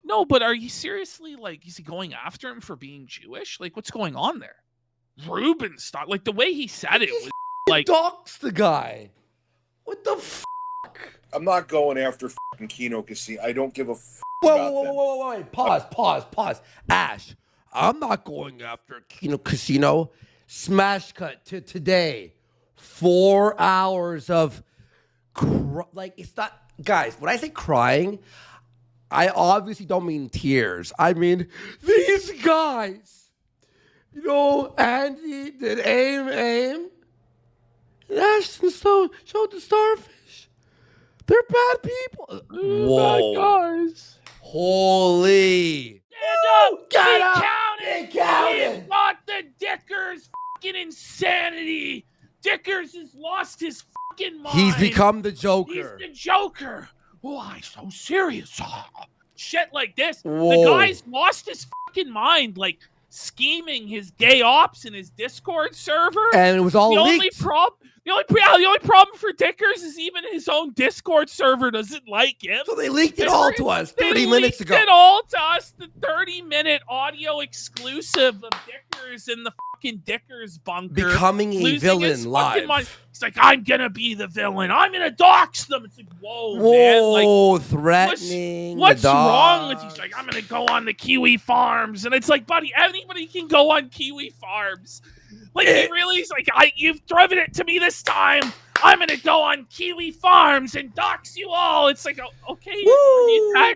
No, but are you seriously, like, is he going after him for being Jewish? Like, what's going on there? Rubenstein, like, the way he said it was like... Dox the guy. What the fuck? I'm not going after fucking Kino Casino. I don't give a fuck about them. Whoa. Pause. Ash, I'm not going after Kino Casino. Smash cut to today. 4 hours of... like, it's not... Guys, when I say crying, I obviously don't mean tears. I mean, these guys. You know, Andy did aim. And Ashton showed the starfish. They're bad people. Whoa. Bad guys. Holy. Stand up. He counted. We've got the Dickers fucking insanity. Dickers has lost his fucking mind. He's become the Joker. He's the Joker. Why so serious? Shit like this. Whoa. The guy's lost his fucking mind, like scheming his gay ops in his Discord server. And it was all leaked. The only problem for Dickers is even his own Discord server doesn't like him. So they leaked it all to us 30 minutes ago. They leaked it all to us, the 30-minute audio exclusive of Dickers in the fucking Dickers bunker. Becoming a villain live. He's like, I'm going to be the villain. I'm going to dox them. It's like, whoa, man. Like, threatening. What's wrong with you? He's like, I'm going to go on the Kiwi Farms. And it's like, buddy, anybody can go on Kiwi Farms. Like, he's like, you've driven it to me this time. I'm going to go on Kiwi Farms and dox you all. It's like, okay.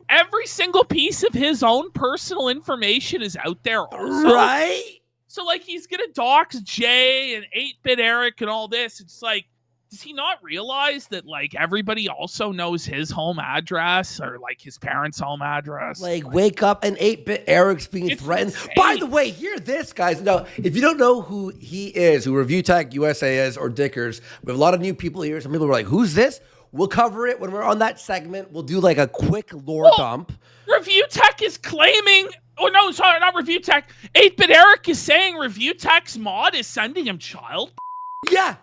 Every single piece of his own personal information is out there also. Right? So, like, he's going to dox Jay and 8-Bit Eric and all this. It's like, does he not realize that, like, everybody also knows his home address or, like, his parents' home address? Like wake up and 8-Bit Eric's being threatened. Insane. By the way, hear this, guys. No, if you don't know who he is, who Reviewtechusa is, or Dickers, we have a lot of new people here. Some people are like, who's this? We'll cover it when we're on that segment. We'll do, like, a quick lore dump. Reviewtech is claiming... Oh, no, sorry, not Reviewtech. 8-Bit Eric is saying Reviewtech's mod is sending him child. Yeah.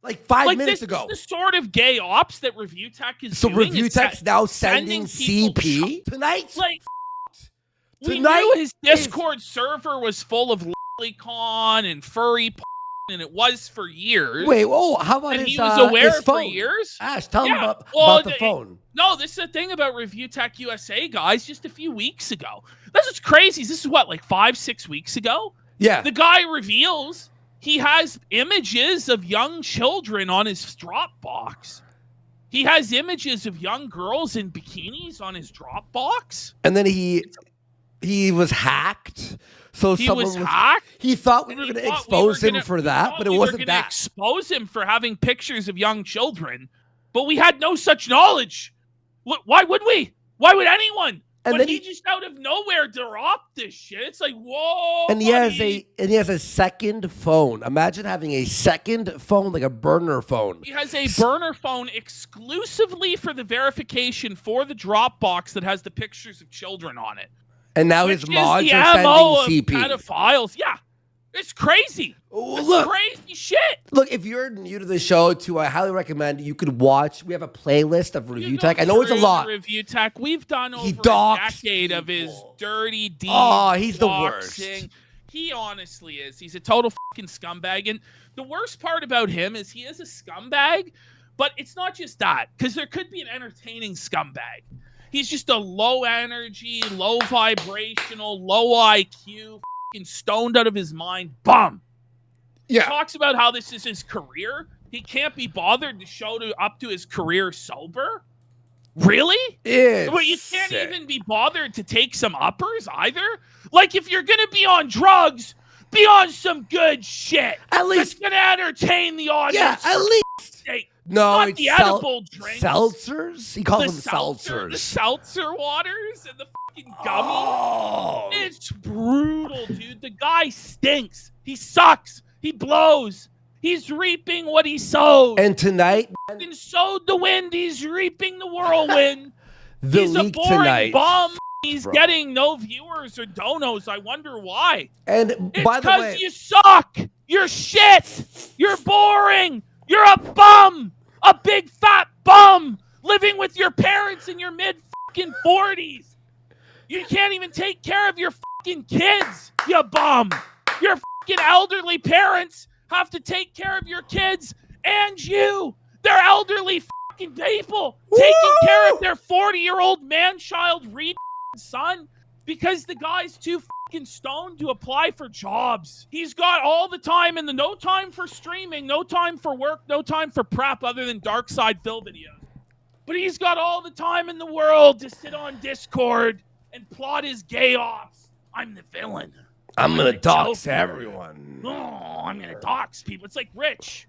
Like 5 minutes ago. This is the sort of gay ops that Reviewtech is so doing. So Reviewtech's now sending CP? Tonight? Like, we knew his Discord server was full of lolicon and furry and it was for years. Wait, how about he was aware his phone? For years? Ash, tell him about the phone. No, this is the thing about Reviewtechusa, guys, just a few weeks ago. That's what's crazy. This is what, like 5-6 weeks ago? Yeah. The guy reveals he has images of young children on his Dropbox. He has images of young girls in bikinis on his Dropbox. And then he was hacked. So he was hacked. He thought we were going to expose him for that, but it wasn't that. Expose him for having pictures of young children, but we had no such knowledge. Why would we? Why would anyone? And then he just out of nowhere dropped this shit. It's like, whoa. And he has a second phone. Imagine having a second phone, like a burner phone. He has a burner phone exclusively for the verification for the Dropbox that has the pictures of children on it. And now his mods are sending CP. Pedophiles. Yeah. It's crazy. It's crazy shit. Look, if you're new to the show, I highly recommend you could watch. We have a playlist of Reviewtech. I know it's a lot. Reviewtech. We've done over a decade of his dirty deeds. Oh, he's the worst. He honestly is. He's a total fucking scumbag. And the worst part about him is he is a scumbag, but it's not just that, because there could be an entertaining scumbag. He's just a low energy, low vibrational, low IQ, stoned out of his mind bum. Yeah. He talks about how this is his career. He can't be bothered to show up to his career sober. Really? But you can't even be bothered to take some uppers either? Like, if you're gonna be on drugs, be on some good shit. At least that's gonna entertain the audience. Yeah, at least. No, not the edible drinks. Seltzers? He calls them seltzers. The seltzer waters and the fucking gummy. Oh. It's brutal, dude. The guy stinks. He sucks. He blows. He's reaping what he sowed. And tonight, he sowed the wind. He's reaping the whirlwind. He's a boring bum. He's bro. Getting no viewers or donos. I wonder why. And it's by the way, because you suck. You're shit. You're boring. You're a bum. A big fat bum living with your parents in your mid-40s. You can't even take care of your fucking kids, you bum. Your fucking elderly parents have to take care of your kids and you. They're elderly fucking people taking care of their 40-year-old man-child son because the guy's too fucking stoned to apply for jobs. He's got all the time and no time for streaming, no time for work, no time for prep other than Dark Side Phil videos. But he's got all the time in the world to sit on Discord and plot his gay ops. I'm the villain. I'm gonna dox everyone. Oh, I'm gonna dox people. It's like Rich,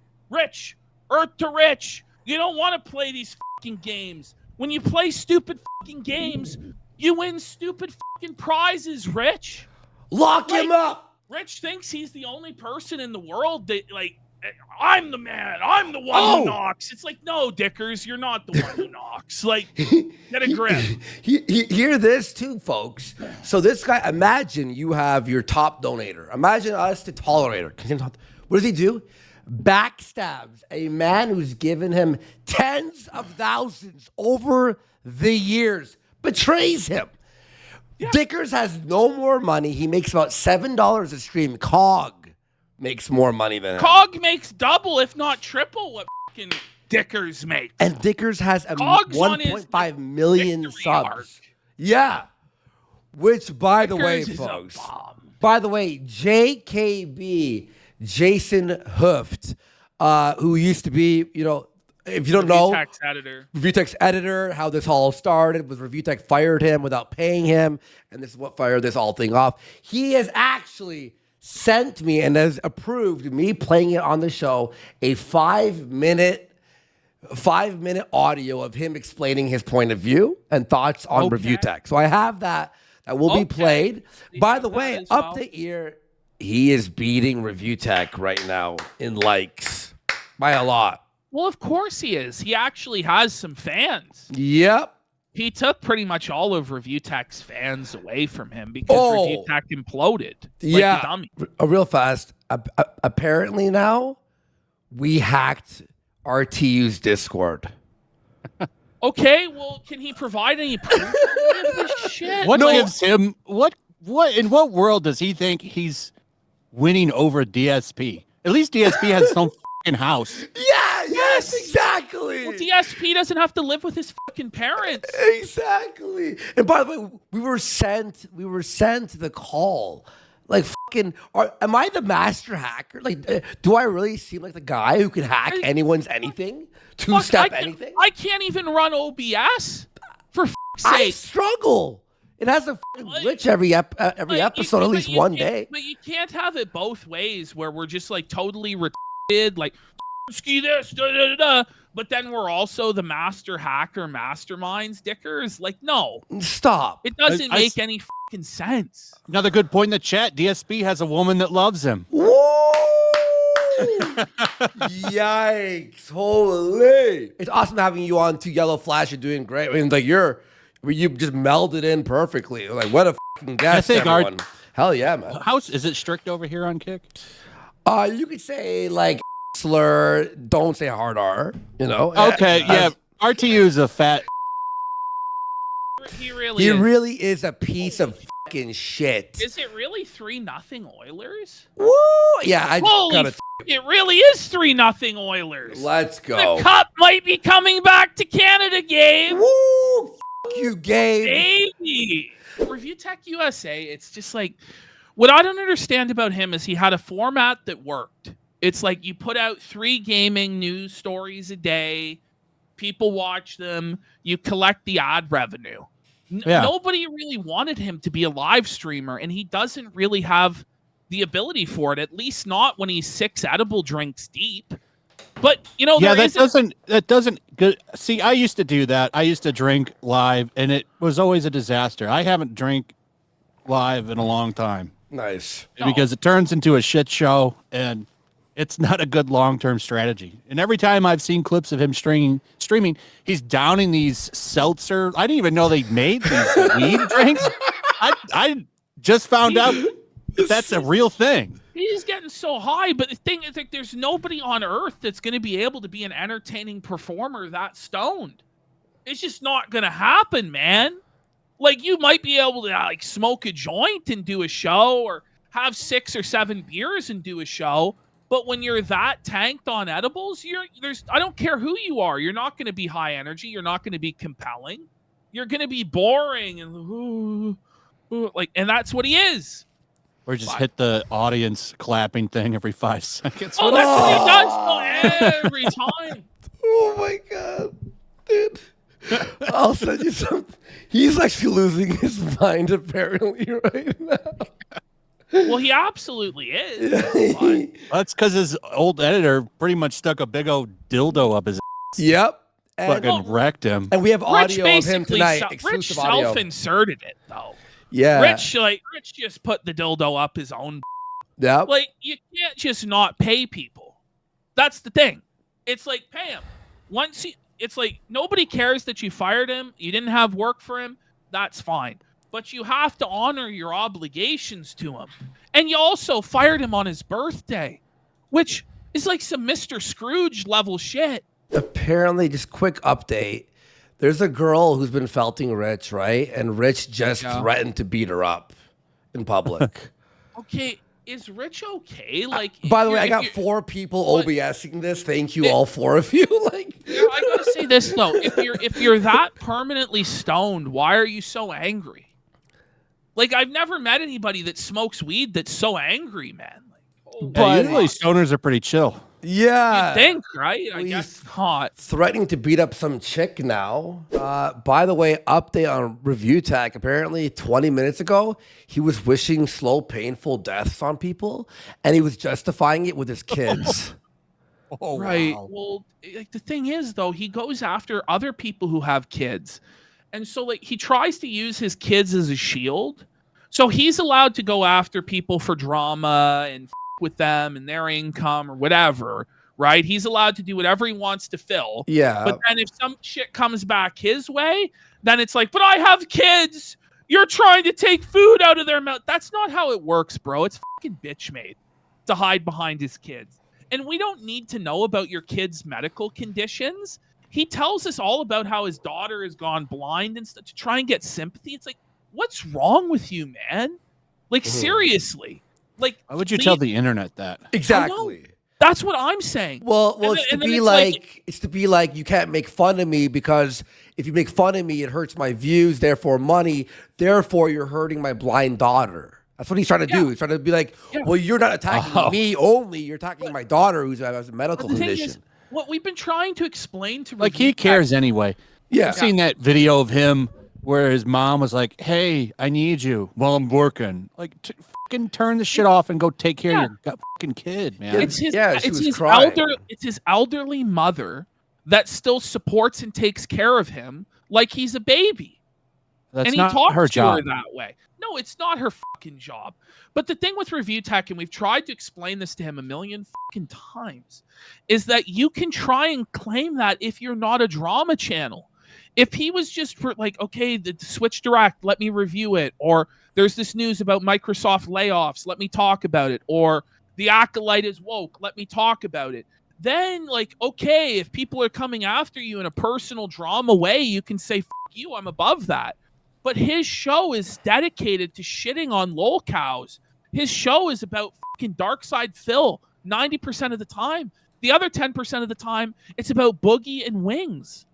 Earth to Rich. You don't want to play these fucking games. When you play stupid fucking games, you win stupid fucking prizes, Rich. Lock him up. Rich thinks he's the only person in the world that, like, I'm the man. I'm the one who knocks. It's like, no, Dickers, you're not the one who knocks. Like, get a grip. Hear this too, folks. So this guy, imagine you have your top donator. Imagine us to tolerator. What does he do? Backstabs a man who's given him tens of thousands over the years. Betrays him. Yeah. Dickers has no more money. He makes about $7 a stream. Cog makes more money than him. Cog makes double, if not triple, what fucking Dickers makes. And Dickers has 1.5 million subs. Arc. Yeah. Which, by the way, folks, JKB, Jason Hooft, who used to be, if you don't know, Reviewtech's editor, how this all started was Reviewtech fired him without paying him, and this is what fired this all thing off. He has actually sent me and has approved me playing it on the show a 5-minute audio of him explaining his point of view and thoughts on Reviewtech. So I have that will be played. By the way, up the ear, he is beating Reviewtech right now in likes by a lot. Well, of course he is. He actually has some fans. Yep. He took pretty much all of Reviewtech's fans away from him because Reviewtech imploded. Yeah. Real fast. Apparently now, we hacked RTU's Discord. Okay, well, can he provide any proof of this shit? What gives him what in what world does he think he's winning over DSP? At least DSP has some fucking house. Yes, exactly. Well, DSP doesn't have to live with his fucking parents. Exactly. And by the way, we were sent the call. Like, fucking, am I the master hacker? Like, do I really seem like the guy who can hack anyone's anything? Two-step anything? I can't even run OBS, for fuck's sake. I struggle. It has a fucking glitch every episode, at least one day. But you can't have it both ways, where we're just, like, totally retarded, like, ski this, but then we're also the master hacker masterminds, Dickers. Like, no. Stop. It doesn't make any fucking sense. Another good point in the chat. DSP has a woman that loves him. Whoa! Yikes. Holy. It's awesome having you on to Yellowflash. You're doing great. I mean, like, you just melded in perfectly. Like, what a fucking guest, everyone. Hell yeah, man. Is it strict over here on Kick? You could say, like, slur, don't say hard R, Okay, yeah. RTU is a fat. He really is a piece of fucking shit. Is it really 3-0 Oilers? Woo! Yeah, it really is 3-0 Oilers. Let's go. The cup might be coming back to Canada, Gabe. Woo! Fuck you, Gabe. Baby. Reviewtechusa, it's just like, what I don't understand about him is he had a format that worked. It's like you put out 3 gaming news stories a day. People watch them. You collect the ad revenue. Nobody really wanted him to be a live streamer, and he doesn't really have the ability for it, at least not when he's 6 edible drinks deep. But, that doesn't good. See, I used to do that. I used to drink live, and it was always a disaster. I haven't drank live in a long time. Nice. Because it turns into a shit show, and it's not a good long-term strategy. And every time I've seen clips of him streaming, he's downing these seltzer. I didn't even know they made these weed drinks. I just found out that's a real thing. He's getting so high, but the thing is, like, there's nobody on earth that's going to be able to be an entertaining performer that stoned. It's just not going to happen, man. Like, you might be able to like smoke a joint and do a show, or have 6 or 7 beers and do a show. But when you're that tanked on edibles, I don't care who you are. You're not going to be high energy. You're not going to be compelling. You're going to be boring and and that's what he is. Or just hit the audience clapping thing every 5 seconds. Oh, that's what he does every time. Oh my god, dude! I'll send you something. He's actually losing his mind apparently right now. Well, he absolutely is. That's because his old editor pretty much stuck a big old dildo up his ass. Yep. Fucking wrecked him. And we have Rich audio of him tonight. Rich Exclusive audio. self-inserted it though. Yeah. Rich just put the dildo up his own. Yep. Like, you can't just not pay people. That's the thing. It's like, pay him. It's like, nobody cares that you fired him. You didn't have work for him. That's fine. But you have to honor your obligations to him. And you also fired him on his birthday, which is like some Mr. Scrooge level shit. Apparently, just quick update. There's a girl who's been felting Rich, right? And Rich just threatened to beat her up in public. Okay, is Rich okay? Like, by the way, I got 4 people OBSing this. Thank you, all 4 of you. Like, I gotta say this though: if you're that permanently stoned, why are you so angry? Like, I've never met anybody that smokes weed that's so angry, man. Like, but usually stoners are pretty chill. Yeah. You think, right? I guess not. Threatening to beat up some chick now. By the way, update on Review Tech. Apparently, 20 minutes ago, he was wishing slow, painful deaths on people, and he was justifying it with his kids. Oh, right. wow. Well, like, the thing is, though, he goes after other people who have kids. And so, like, he tries to use his kids as a shield. So he's allowed to go after people for drama and with them and their income or whatever, right? He's allowed to do whatever he wants to fill. Yeah. But then if some shit comes back his way, then it's like, but I have kids. You're trying to take food out of their mouth. That's not how it works, bro. It's fucking bitch made to hide behind his kids. And we don't need to know about your kids' medical conditions. He tells us all about how his daughter has gone blind and stuff to try and get sympathy. It's like, what's wrong with you, man? Like, seriously. Like, why would you tell the internet that? Exactly. That's what I'm saying. Well, it's to be like, it's to be like, you can't make fun of me because if you make fun of me, it hurts my views, therefore money, therefore you're hurting my blind daughter. That's what he's trying to do. He's trying to be like, well, you're not attacking me only, you're attacking my daughter who has a medical condition. What we've been trying to explain to like, he cares anyway. Yeah. I've seen that video of him where his mom was like, hey, I need you while I'm working. Like, fucking turn the shit off and go take care of your fucking kid, man. It's his elderly mother that still supports and takes care of him like he's a baby. That's and he not talks her to job. her that way. No, it's not her fucking job. But the thing with Review Tech, and we've tried to explain this to him a million fucking times, is that you can try and claim that if you're not a drama channel. If he was just for like, okay, the Switch Direct, let me review it. Or there's this news about Microsoft layoffs, let me talk about it. Or the Acolyte is woke, let me talk about it. Then, like, okay, if people are coming after you in a personal drama way, you can say, fuck you, I'm above that. But his show is dedicated to shitting on lol cows. His show is about fucking Dark Side Phil 90% of the time. The other 10% of the time, it's about Boogie and Wings.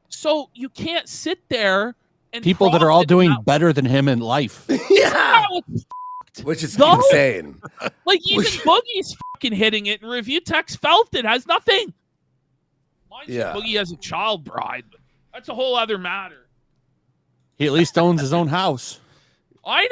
So you can't sit there and people that are all doing better than him in life. Yeah. Which is insane. Like, even Boogie's fucking hitting it, and Review Tech's felt it has nothing. Mind you, Boogie has a child bride, but that's a whole other matter. He at least owns his own house. I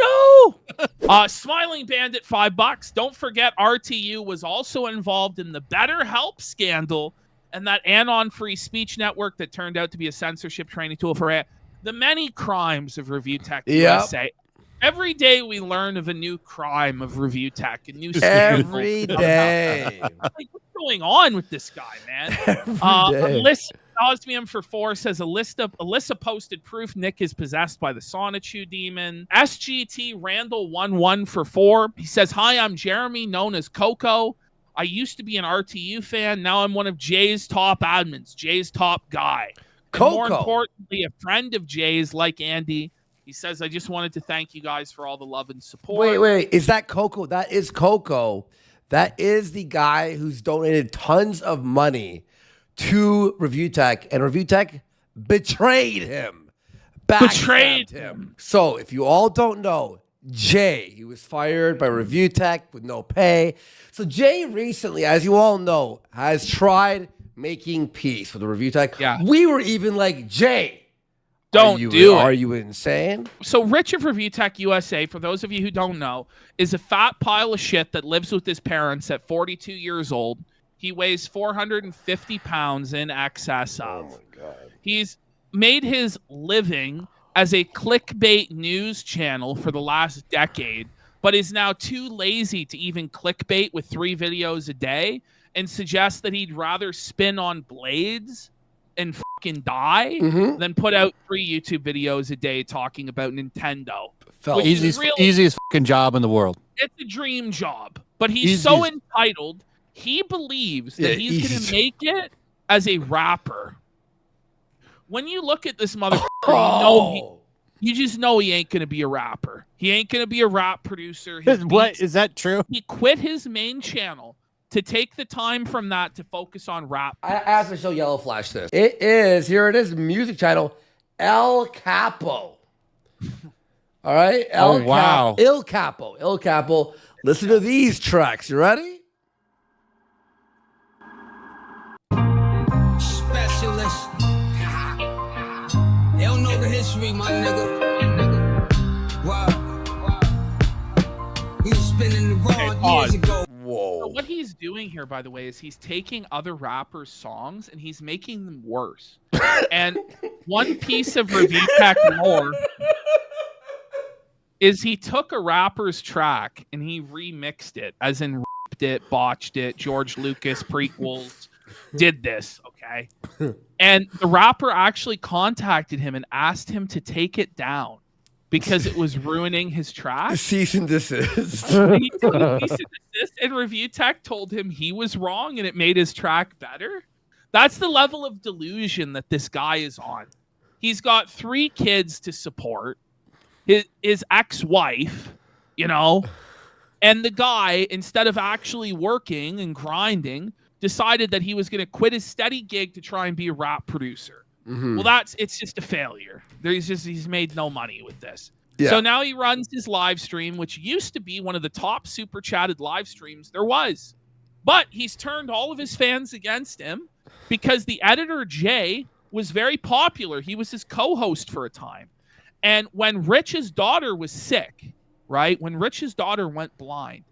know. Smiling Bandit, $5. Don't forget, RTU was also involved in the BetterHelp scandal and that Anon Free Speech Network that turned out to be a censorship training tool for the many crimes of Review Tech USA. Every day we learn of a new crime of Review Tech, a new every day. Like, what's going on with this guy, man? Alyssa Osmium for 4 says Alyssa posted proof Nick is possessed by the Sonichu demon. SGT Randall 11 for 4. He says, hi, I'm Jeremy, known as Coco. I used to be an RTU fan. Now I'm one of Jay's top admins, Jay's top guy. And more importantly, a friend of Jay's like Andy. He says, I just wanted to thank you guys for all the love and support. Wait. Is that Coco? That is Coco. That is the guy who's donated tons of money to Review Tech, and Review Tech betrayed him. Betrayed him. So if you all don't know, Jay, he was fired by Review Tech with no pay. So Jay recently, as you all know, has tried making peace with the Review Tech. Yeah. We were even like, Jay, don't do it. Are you insane? So Rich of Review Tech USA, for those of you who don't know, is a fat pile of shit that lives with his parents at 42 years old. He weighs 450 pounds in excess of. Oh my God. He's made his living as a clickbait news channel for the last decade, but is now too lazy to even clickbait with 3 videos a day and suggests that he'd rather spin on blades and fucking die than put out 3 YouTube videos a day talking about Nintendo. Easiest fucking job in the world. It's a dream job, but he's so entitled. He believes that he's going to make it as a rapper. When you look at this motherfucker, you just know he ain't going to be a rapper. He ain't going to be a rap producer. What? Is that true? He quit his main channel to take the time from that to focus on rap. I have to show Yellowflash this. Here it is, music channel, El Capo. All right? Wow. Il Capo. Listen to these tracks. You ready? Specialist. They don't know the history, my nigga. Wow. We was spinning the wrong years ago. Whoa. So what he's doing here, by the way, is he's taking other rappers' songs and he's making them worse. And one piece of Review Tech lore is he took a rapper's track and he remixed it, as in ripped it, botched it, George Lucas prequels, did this, okay? And the rapper actually contacted him and asked him to take it down because it was ruining his track. Cease and desist. He took a cease and desist, and Review Tech told him he was wrong and it made his track better. That's the level of delusion that this guy is on. He's got 3 kids to support, his ex-wife, you know, and the guy, instead of actually working and grinding, decided that he was going to quit his steady gig to try and be a rap producer. Well, it's just a failure. He's made no money with this. Yeah. So now he runs his live stream, which used to be one of the top super chatted live streams there was. But he's turned all of his fans against him because the editor, Jay, was very popular. He was his co-host for a time. And when Rich's daughter was sick, right, when Rich's daughter went blind,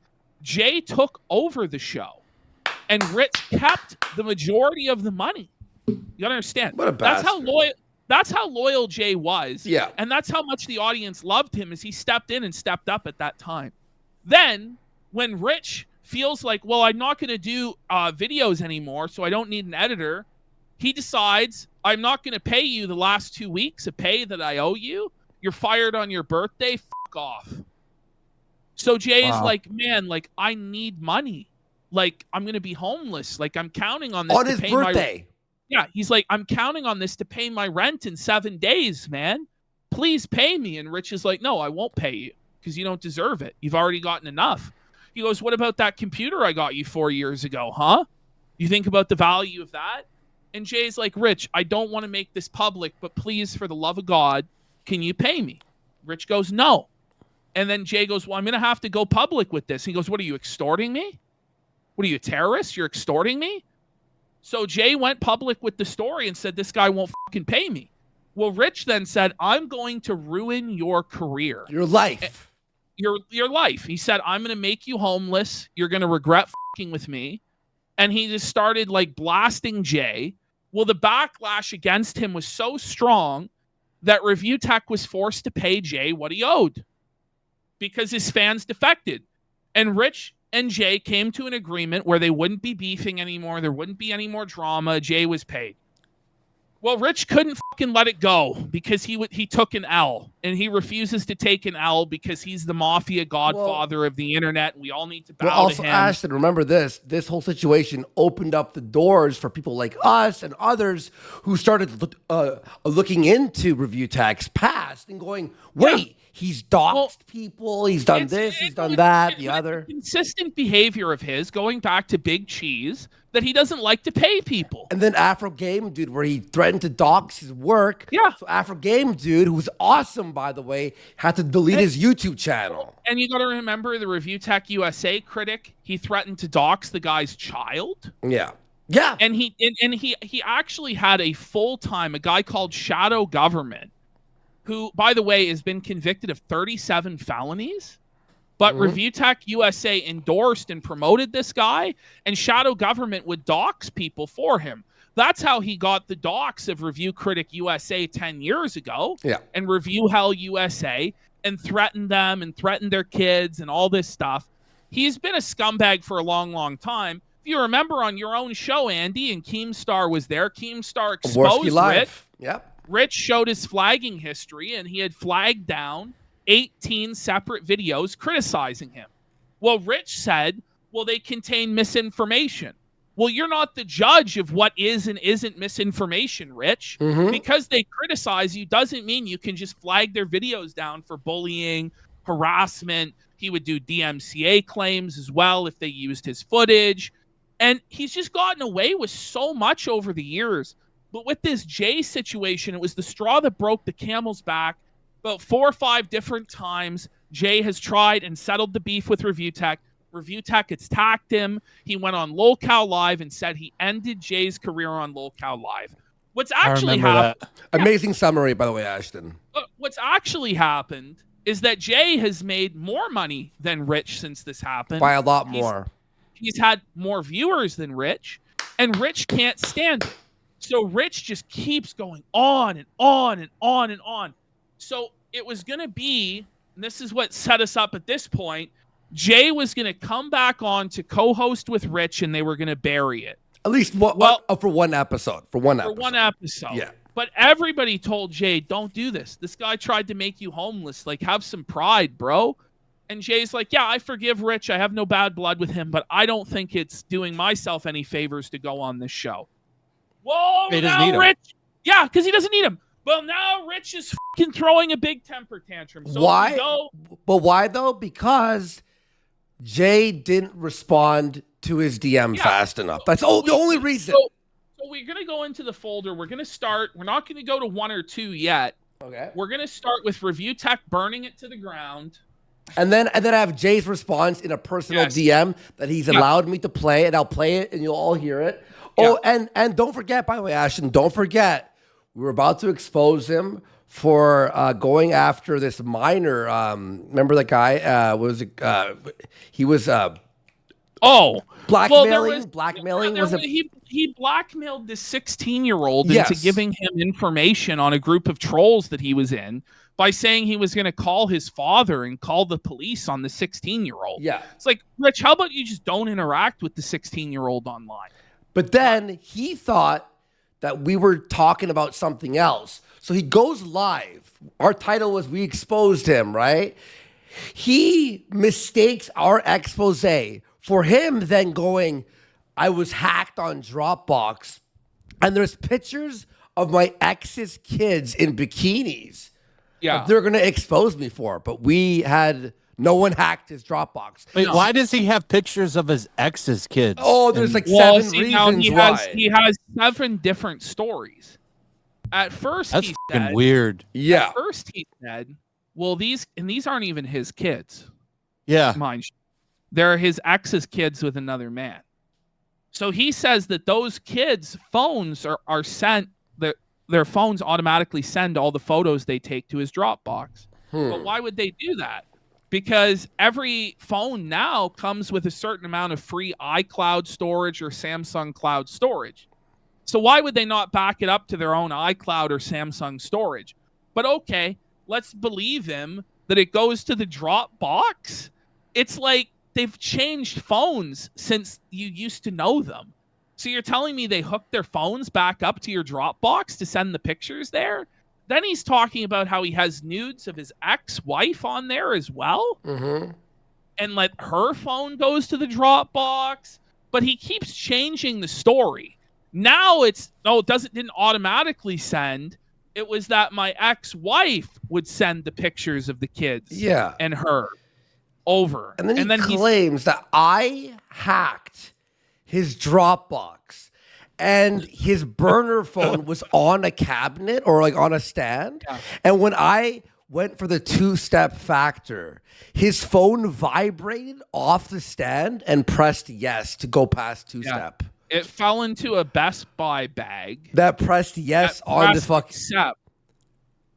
Jay took over the show. And Rich kept the majority of the money. You gotta understand. What a bastard. That's how loyal Jay was. Yeah. And that's how much the audience loved him, as he stepped in and stepped up at that time. Then, when Rich feels like, well, I'm not gonna do videos anymore, so I don't need an editor, he decides, I'm not gonna pay you the last 2 weeks of pay that I owe you. You're fired on your birthday. Fuck off. So Jay is like, man, like, I need money. Like, I'm going to be homeless. Like, I'm counting on this on his birthday. Yeah, he's like, I'm counting on this to pay my rent in 7 days, man. Please pay me. And Rich is like, no, I won't pay you because you don't deserve it. You've already gotten enough. He goes, what about that computer I got you 4 years ago, huh? You think about the value of that? And Jay's like, Rich, I don't want to make this public, but please, for the love of God, can you pay me? Rich goes, no. And then Jay goes, well, I'm going to have to go public with this. He goes, what, are you extorting me? What are you, a terrorist? You're extorting me? So Jay went public with the story and said, this guy won't fucking pay me. Well, Rich then said, I'm going to ruin your career. Your life. Your life. He said, I'm going to make you homeless. You're going to regret fucking with me. And he just started like blasting Jay. Well, the backlash against him was so strong that Review Tech was forced to pay Jay what he owed because his fans defected. And Rich and Jay came to an agreement where they wouldn't be beefing anymore. There wouldn't be any more drama. Jay was paid. Well, Rich couldn't fucking let it go because he took an L, and he refuses to take an L because he's the mafia godfather of the internet. And we all need to bow also, to him. Ashton, remember this whole situation opened up the doors for people like us and others who started looking into Review Tech's past and going, wait, he's doxed people, he's done this, he's done that, the other. Consistent behavior of his going back to Big Cheese that he doesn't like to pay people. And then Afro Game Dude, where he threatened to dox his work. Yeah. So Afro Game Dude, who's awesome, by the way, had to delete his YouTube channel. And you got to remember the Review Tech USA critic, he threatened to dox the guy's child. Yeah. Yeah. And he actually had a full-time, a guy called Shadow Government, who, by the way, has been convicted of 37 felonies. But Review Tech USA endorsed and promoted this guy, and Shadow Government would dox people for him. That's how he got the dox of Review Critic USA 10 years ago, and Review Hell USA, and threatened them and threatened their kids and all this stuff. He's been a scumbag for a long, long time. If you remember on your own show, Andy, and Keemstar was there, Keemstar exposed Rich. Yep. Rich showed his flagging history, and he had flagged down 18 separate videos criticizing him. Well, Rich said, well, they contain misinformation. Well, you're not the judge of what is and isn't misinformation, Rich. Because they criticize you doesn't mean you can just flag their videos down for bullying, harassment. He would do DMCA claims as well if they used his footage. And he's just gotten away with so much over the years. But with this Jay situation, it was the straw that broke the camel's back. About 4 or 5 different times, Jay has tried and settled the beef with Review Tech. Review Tech attacked him. He went on Lolcow Live and said he ended Jay's career on Lolcow Live. What's actually happened? Amazing summary, by the way, Ashton. What's actually happened is that Jay has made more money than Rich since this happened. By a lot more. He's had more viewers than Rich, and Rich can't stand it. So Rich just keeps going on and on and on and on. So it was going to be, and this is what set us up at this point, Jay was going to come back on to co-host with Rich, and they were going to bury it. At least for one episode. For one episode. Yeah. But everybody told Jay, don't do this. This guy tried to make you homeless. Like, have some pride, bro. And Jay's like, yeah, I forgive Rich. I have no bad blood with him, but I don't think it's doing myself any favors to go on this show. Whoa, now Rich. Yeah, because he doesn't need him. Well, now Rich is fucking throwing a big temper tantrum. So why? But why, though? Because Jay didn't respond to his DM fast enough. That's the only reason. So we're going to go into the folder. We're going to start. We're not going to go to 1 or 2 yet. Okay. We're going to start with Review Tech burning it to the ground. And then I have Jay's response in a personal DM that he's allowed me to play, and I'll play it, and you'll all hear it. Oh, and don't forget, by the way, Ashton, don't forget, we were about to expose him for going after this minor. Remember that guy? He was blackmailing. Blackmailing he blackmailed this 16-year-old into giving him information on a group of trolls that he was in by saying he was going to call his father and call the police on the 16-year-old. Yeah, it's like, Rich, how about you just don't interact with the 16-year-old online? But then he thought that we were talking about something else. So he goes live. Our title was We Exposed Him, right? He mistakes our expose for him then going, I was hacked on Dropbox. And there's pictures of my ex's kids in bikinis. Yeah. They're going to expose me for. But no one hacked his Dropbox. Wait, why does he have pictures of his ex's kids? Oh, there's like 7 reasons why. He has 7 different stories. At first, that's fucking weird. Yeah. At first, he said, well, these aren't even his kids. Yeah. Mind you. They're his ex's kids with another man. So he says that those kids' phones are sent, their phones automatically send all the photos they take to his Dropbox. But why would they do that? Because every phone now comes with a certain amount of free iCloud storage or Samsung Cloud storage. So why would they not back it up to their own iCloud or Samsung storage? But okay, let's believe him that it goes to the Dropbox. It's like they've changed phones since you used to know them. So you're telling me they hooked their phones back up to your Dropbox to send the pictures there? Then he's talking about how he has nudes of his ex-wife on there as well. Mm-hmm. And her phone goes to the Dropbox. But he keeps changing the story. Now it didn't automatically send. It was that my ex-wife would send the pictures of the kids and her over. And then he claims that I hacked his Dropbox and his burner phone was on a cabinet or like on a stand. Yeah. And when I went for the two-step factor, his phone vibrated off the stand and pressed yes to go past two-step. Yeah. It fell into a Best Buy bag. That pressed yes on the fucking accept.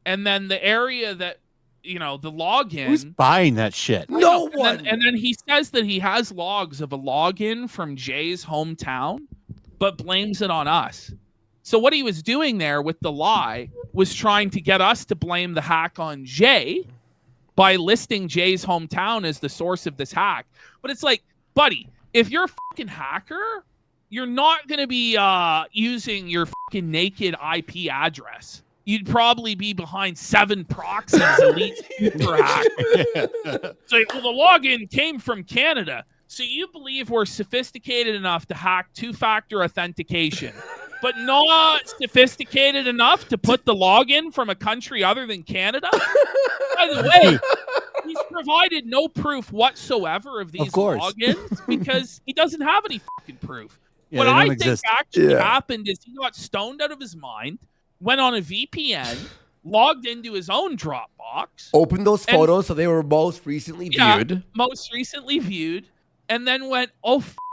And then the area that, the login. Who's buying that shit? No one. And then he says that he has logs of a login from Jay's hometown, but blames it on us. So what he was doing there with the lie was trying to get us to blame the hack on Jay by listing Jay's hometown as the source of this hack. But it's like, buddy, if you're a fucking hacker, you're not going to be using your fucking naked IP address. You'd probably be behind 7 proxies, elite super hack. So the login came from Canada. So you believe we're sophisticated enough to hack two-factor authentication, but not sophisticated enough to put the login from a country other than Canada? By the way, he's provided no proof whatsoever of these logins because he doesn't have any fucking proof. Yeah, what I think exist. actually happened is he got stoned out of his mind, went on a VPN, logged into his own Dropbox. Opened those photos so they were most recently viewed. Most recently viewed. And then went,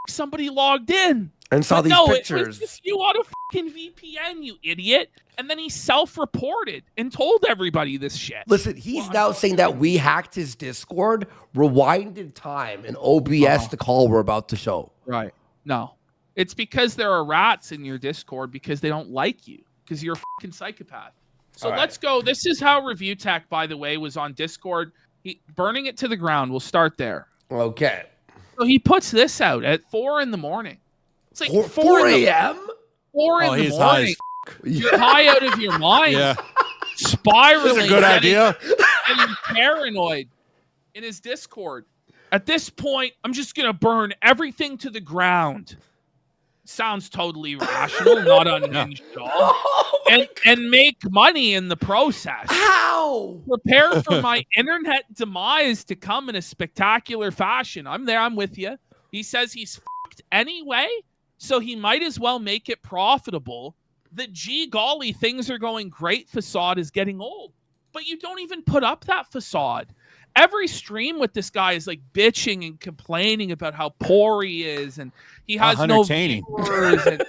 somebody logged in. And saw these pictures. It was just you on a fucking VPN, you idiot. And then he self-reported and told everybody this shit. Listen, he's now saying that we hacked his Discord, rewinded time, and OBS the call we're about to show. Right. No. It's because there are rats in your Discord because they don't like you. Because you're a fucking psychopath. So let's go. This is how Review Tech, by the way, was on Discord. Burning it to the ground. We'll start there. Okay. So he puts this out at 4 a.m. It's like 4 a.m.? 4 in the he's morning. You're high out of your mind. Yeah. Spiraling. That's a good idea. Getting paranoid in his Discord. At this point, I'm just going to burn everything to the ground. Sounds totally rational, not unhinged at all. And make money in the process. How? Prepare for my internet demise to come in a spectacular fashion. I'm there. I'm with you. He says he's fucked anyway, so he might as well make it profitable. The gee golly, things are going great facade is getting old. But you don't even put up that facade. Every stream with this guy is like bitching and complaining about how poor he is and he has no viewers and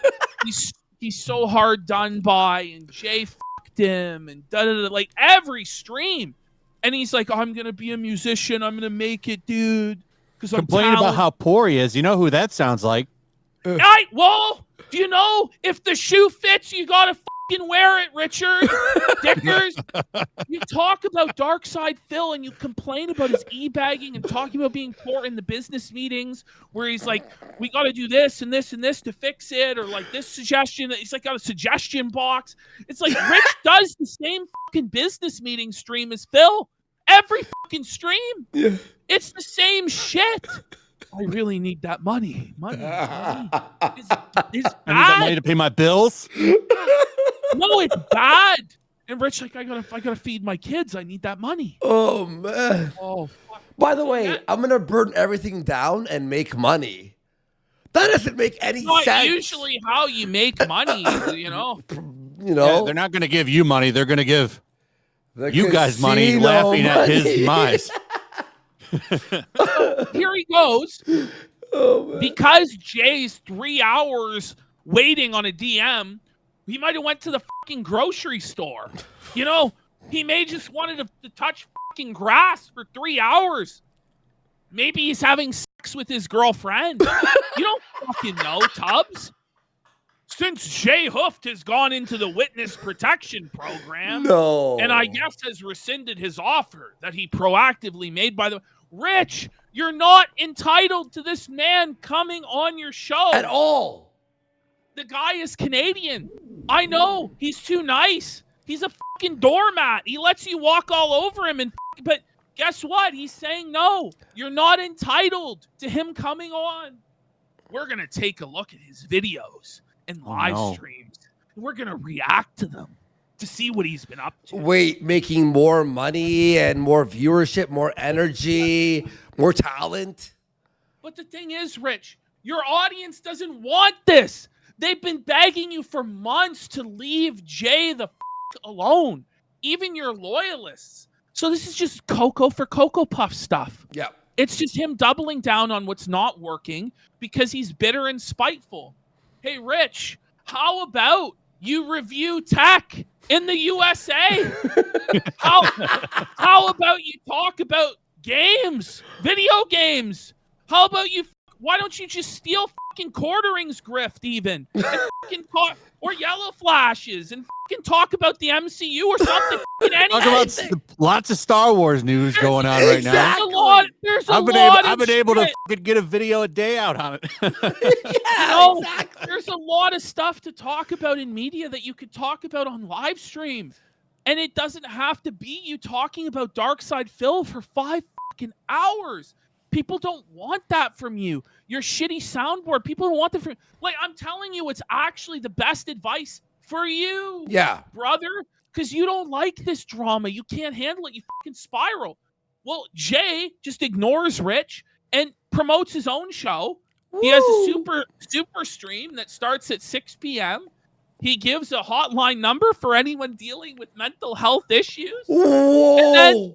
he's so hard done by and Jay fucked him and da-da-da, like every stream. And he's like, I'm going to be a musician. I'm going to make it, dude. Because I'm complaining about how poor he is. You know who that sounds like? Well, do you know if the shoe fits, you got to fucking wear it, Richard. Dickers. You talk about Dark Side Phil and you complain about his e-bagging and talking about being poor in the business meetings where he's like, we got to do this and this and this to fix it, or like this suggestion. He's like got a suggestion box. It's like Rich does the same fucking business meeting stream as Phil. Every fucking stream. Yeah. It's the same shit. I really need that money. Money. It's I need that money to pay my bills. No, it's bad. And Rich, like, I gotta feed my kids. I need that money. Oh man. Oh. Fuck. By the way, I'm gonna burn everything down and make money. That doesn't make any sense. Not usually how you make money, you know. Yeah, they're not gonna give you money. They're gonna give you guys money, laughing at his demise. So here he goes. Oh, because Jay's 3 hours waiting on a DM, he might have went to the fucking grocery store. You know, he may just wanted to touch fucking grass for 3 hours. Maybe he's having sex with his girlfriend. You don't fucking know, Tubbs. Since Jay Hooft has gone into the witness protection program, and I guess has rescinded his offer that he proactively made by the Rich, you're not entitled to this man coming on your show at all. The guy is Canadian. I know. He's too nice. He's a fucking doormat. He lets you walk all over him. But guess what? He's saying no. You're not entitled to him coming on. We're going to take a look at his videos and live streams. We're going to react to them to see what he's been up to. Wait, making more money and more viewership, more energy, more talent. But the thing is, Rich, your audience doesn't want this. They've been begging you for months to leave Jay the alone, even your loyalists. So this is just Cocoa for Cocoa Puff stuff. Yeah. It's just him doubling down on what's not working because he's bitter and spiteful. Hey, Rich, how about you review tech in the USA? How about you talk about games, video games? How about why don't you just steal fucking Quartering's grift even? And fucking or Yellowflashes and fucking talk about the MCU or something. Talk about lots of Star Wars news going on right now. There's a lot. I've been able to get a video a day out on it. Exactly. There's a lot of stuff to talk about in media that you could talk about on live stream. And it doesn't have to be you talking about Darkside Phil for 5 fucking hours. People don't want that from you. Your shitty soundboard. People don't want that from you. Like, I'm telling you, it's actually the best advice for you. Yeah. Brother. Because you don't like this drama. You can't handle it. You fucking spiral. Well, Jay just ignores Rich and promotes his own show. Woo. He has a super stream that starts at 6 p.m. He gives a hotline number for anyone dealing with mental health issues. Whoa. And then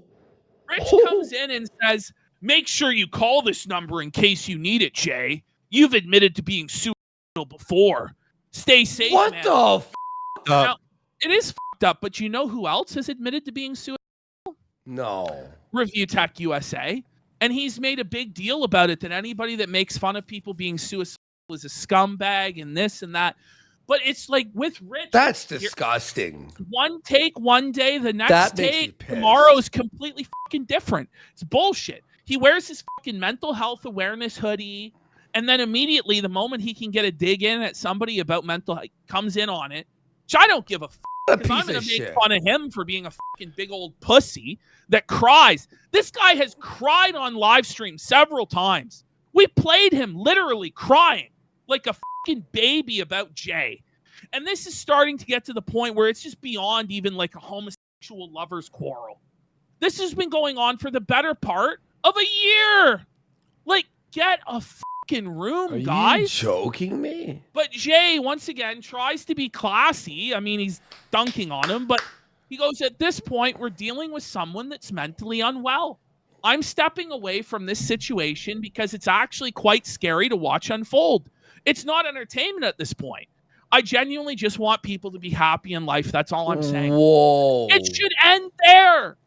Rich comes in and says, make sure you call this number in case you need it, Jay. You've admitted to being suicidal before. Stay safe, what man. the f***? Now, it is fucked up, but you know who else has admitted to being suicidal? No. Reviewtechusa. And he's made a big deal about it, that anybody that makes fun of people being suicidal is a scumbag and this and that. But it's like with Rich. That's disgusting. One take one day, the next take tomorrow is completely fucking different. It's bullshit. He wears his fucking mental health awareness hoodie, and then immediately, the moment he can get a dig in at somebody about mental health, comes in on it. Which I don't give a fuck. Because I'm going to make fun of him for being a fucking big old pussy that cries. This guy has cried on live stream several times. We played him literally crying like a fucking baby about Jay. And this is starting to get to the point where it's just beyond even like a homosexual lover's quarrel. This has been going on for the better part of a year. Like, get a fucking room, guys. Are you joking me? But Jay, once again, tries to be classy. I mean, he's dunking on him, but he goes, at this point, we're dealing with someone that's mentally unwell. I'm stepping away from this situation because it's actually quite scary to watch unfold. It's not entertainment at this point. I genuinely just want people to be happy in life. That's all I'm saying. Whoa. It should end there.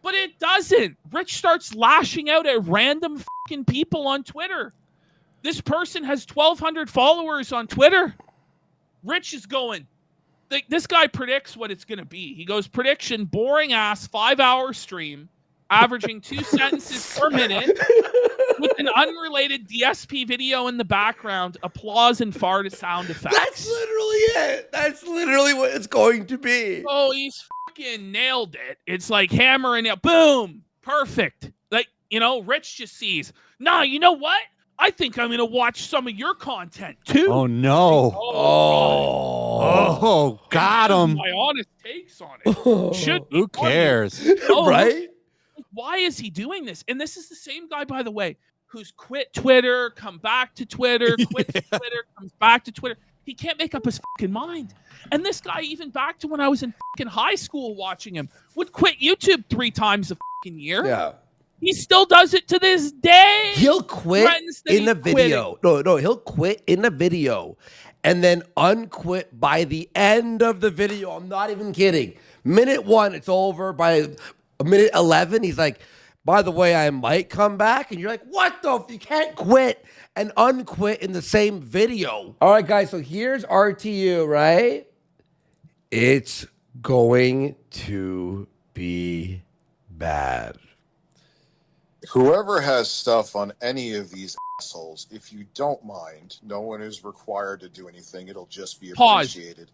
But it doesn't. Rich starts lashing out at random fucking people on Twitter. This person has 1,200 followers on Twitter. Rich is going, this guy predicts what it's going to be. He goes, prediction, boring ass 5-hour stream, averaging 2 sentences per minute, with an unrelated DSP video in the background, applause and fart sound effects. That's literally it. That's literally what it's going to be. Oh, he's fucking nailed it. It's like hammer and nail. Boom. Perfect. Like, you know, Rich just sees, nah, you know what? I think I'm going to watch some of your content too. Oh, no. Oh, got him. My honest takes on it. Who cares? Right? Why is he doing this? And this is the same guy, by the way, who's quit Twitter, come back to Twitter, quits Twitter, comes back to Twitter. He can't make up his fucking mind. And this guy, even back to when I was in fucking high school watching him, would quit YouTube 3 times a fucking year. Yeah. He still does it to this day. He'll quit in the video. No, he'll quit in the video and then unquit by the end of the video. I'm not even kidding. Minute 1, it's over. By minute 11, he's like, by the way, I might come back. And you're like, what the f? You can't quit and unquit in the same video. All right, guys, so here's RTU, right? It's going to be bad. Whoever has stuff on any of these assholes, if you don't mind, no one is required to do anything. It'll just be Pause. appreciated.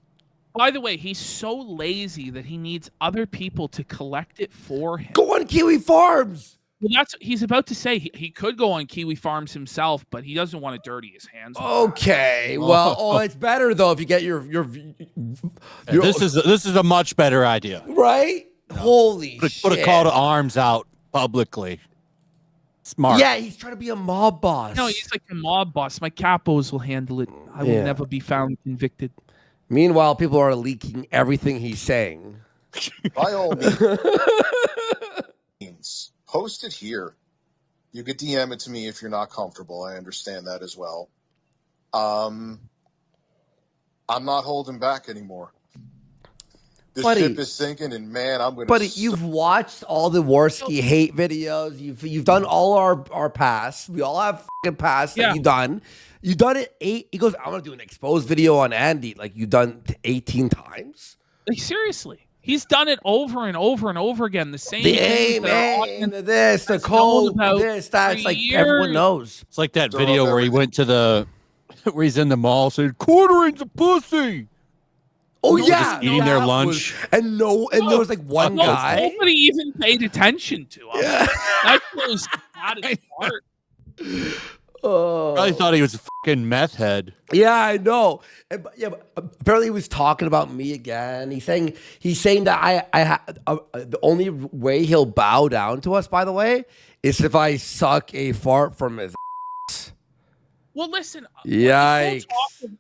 By the way, he's so lazy that he needs other people to collect it for him. Go on Kiwi Farms. Well, that's he's about to say. He could go on Kiwi Farms himself, but he doesn't want to dirty his hands. with that. Okay. Well, it's better though if you get your This is a much better idea. right. Holy shit. Put a call to arms out publicly. Smart. Yeah, he's trying to be a mob boss. No, he's like a mob boss. My capos will handle it. I will Yeah. never be found convicted. Meanwhile, people are leaking everything he's saying. By all means, post it here. You could DM it to me if you're not comfortable. I understand that as well. I'm not holding back anymore. This Buddy. ship is sinking, and man, I'm gonna. But you've watched all the Warski hate videos. You've done all our pasts. We all have fucking pasts that Yeah. you've done. You done it 8. He goes, I'm gonna do an exposed video on Andy. Like you've done 18 times. Like seriously, he's done it over and over and over again. The same The things that our aim, audience this, the has code, known about this, that. It's for like everyone years. knows. It's like that Throw video up where he everything. went to the where he's in the mall said quartering's a pussy. Oh No, yeah, just eating their that lunch. and there was like one No, guy. nobody even paid attention to him. Yeah. That was at its heart. Oh. Probably thought he was a fucking meth head. Yeah, I know. But apparently he was talking about me again. He's saying that the only way he'll bow down to us, by the way, is if I suck a fart from his. Well, listen. Yikes.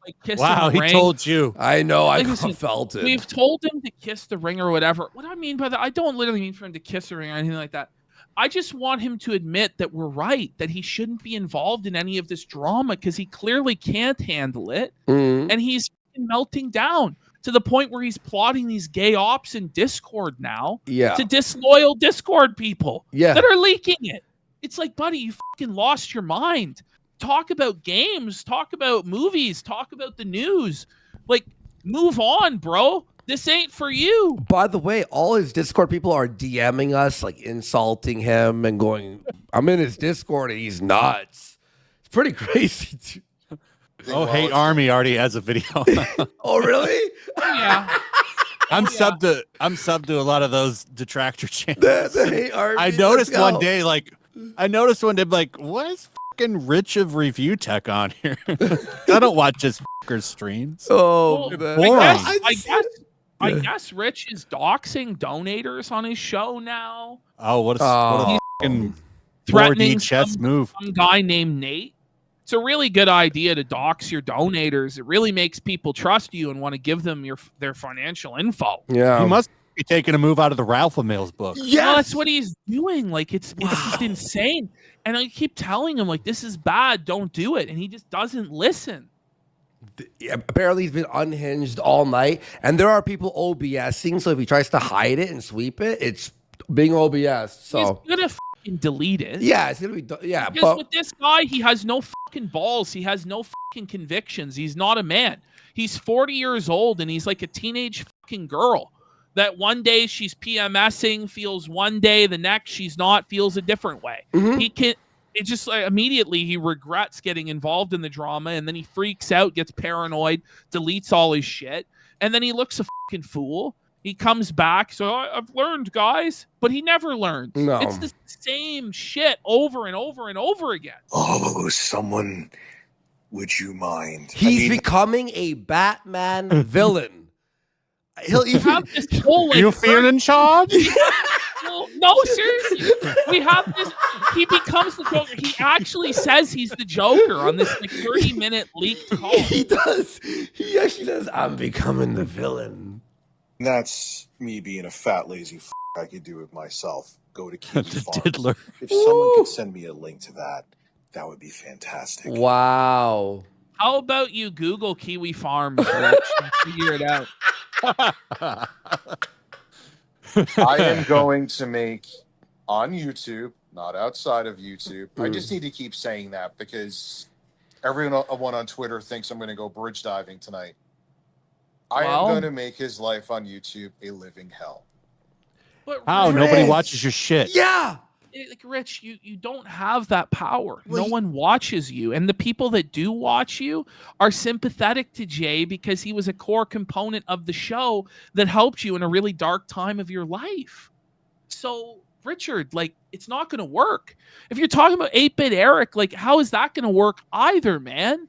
Like, kissing Wow, the he ring. told you. I know. I Listen, felt it. We've told him to kiss the ring or whatever. What I mean by that, I don't literally mean for him to kiss the ring or anything like that. I just want him to admit that we're right, that he shouldn't be involved in any of this drama because he clearly can't handle it. Mhm. And he's melting down to the point where he's plotting these gay ops in Discord now Yeah. to disloyal Discord people Yeah. that are leaking it. It's like, buddy, you fucking lost your mind. Talk about games, talk about movies, talk about the news. Like, move on, bro. This ain't for you. By the way, all his Discord people are DMing us, like insulting him and going, I'm in his Discord and he's nuts. It's pretty crazy. Too. Oh, Hate Army already has a video. Oh, really? Yeah. I'm subbed to a lot of those detractor channels. The Hate Army, I let's noticed go. one day, like, what is fucking Rich of Review Tech on here? I don't watch his fucker streams. Oh, Well, man. boring. I guess Rich is doxing donators on his show now. Oh, what a Oh. fucking 4D Threatening chess move. some guy named Nate. It's a really good idea to dox your donators. It really makes people trust you and want to give them their financial info. Yeah. He must be taking a move out of the Ralph Mills book. Yes. Well, that's what he's doing. Like it's just insane. And I keep telling him like this is bad. Don't do it. And he just doesn't listen. Yeah, apparently he's been unhinged all night, and there are people OBSing. So if he tries to hide it and sweep it, it's being OBS. So He's gonna fucking delete it. yeah, it's gonna be yeah. Because But with this guy, he has no fucking balls. He has no fucking convictions. He's not a man. He's 40 years old and he's like a teenage fucking girl. That one day she's PMSing, feels one day, the next she's not, feels a different way. Mhm. He can. It just immediately he regrets getting involved in the drama, and then he freaks out, gets paranoid, deletes all his shit, and then he looks a fucking fool. He comes back, so I've learned, guys, but he never learns. No. It's the same shit over and over and over again. Oh, someone, would you mind? he's becoming a Batman villain. He'll We even have this whole like, You feel in charge? Well, no, seriously. We have this. He becomes the Joker. He actually says he's the Joker on this like 30-minute leaked call. he does. He actually says, "I'm becoming the villain." That's me being a fat, lazy f***. I could do it myself. Go to Kiwi The Farms. diddler. If someone could send me a link to that, that would be fantastic. Wow. How about you Google Kiwi Farms, Rich, and figure it out? I am going to make on YouTube, not outside of YouTube. I just need to keep saying that because everyone on Twitter thinks I'm going to go bridge diving tonight. I am Well- going to make his life on YouTube a living hell. But How? Rich, Nobody Rich. watches your shit. Yeah. Like Rich, you don't have that power. Well, No one watches you, and the people that do watch you are sympathetic to Jay because he was a core component of the show that helped you in a really dark time of your life. So, Richard, like, it's not going to work. If you're talking about 8-Bit Eric, like, how is that going to work either, man?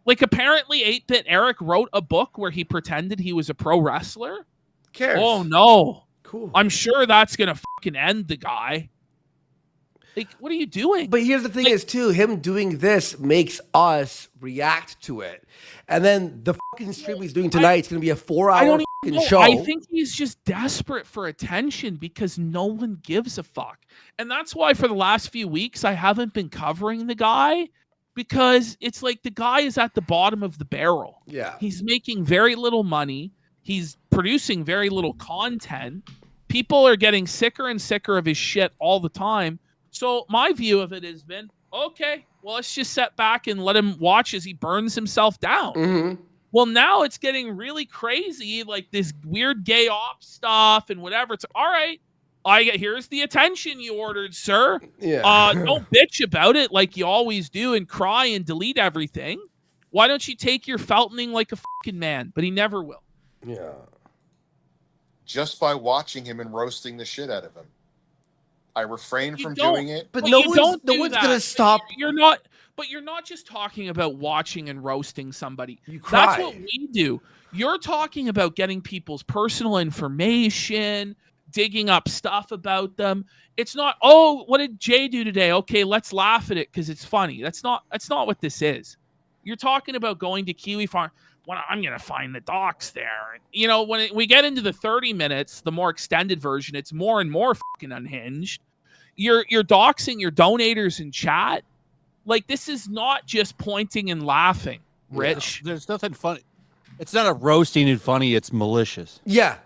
Like, apparently 8-Bit Eric wrote a book where he pretended he was a pro wrestler. Cares. Oh no. Cool. I'm sure that's going to fucking end the guy. Like, what are you doing? But here's the thing Like- is, too, him doing this makes us react to it. And then the fucking stream he's doing tonight is going to be a 4-hour fucking show. I think he's just desperate for attention because no one gives a fuck. And that's why for the last few weeks, I haven't been covering the guy because it's like the guy is at the bottom of the barrel. Yeah. He's making very little money. He's producing very little content. People are getting sicker and sicker of his shit all the time. So my view of it has been, okay, well, let's just sit back and let him watch as he burns himself down. Mm-hmm. Well, now it's getting really crazy, like this weird gay ops stuff and whatever. It's all right. Here's the attention you ordered, sir. Yeah. Don't bitch about it like you always do and cry and delete everything. Why don't you take your feltoning like a fucking man? But he never will. Yeah. Just by watching him and roasting the shit out of him. I refrain from don't. doing it. But But no you one's, don't no do one's that. going to stop. You're not. But you're not just talking about watching and roasting somebody. You cry. That's what we do. You're talking about getting people's personal information, digging up stuff about them. It's not, oh, what did Jay do today? Okay, let's laugh at it because it's funny. That's not what this is. You're talking about going to Kiwi Farm. Well, I'm going to find the docs there. You know, when we get into the 30 minutes, the more extended version, it's more and more fucking unhinged. You're doxing your donators in chat. Like, this is not just pointing and laughing, Rich. There's nothing funny. It's not a roasting and funny. It's malicious. Yeah.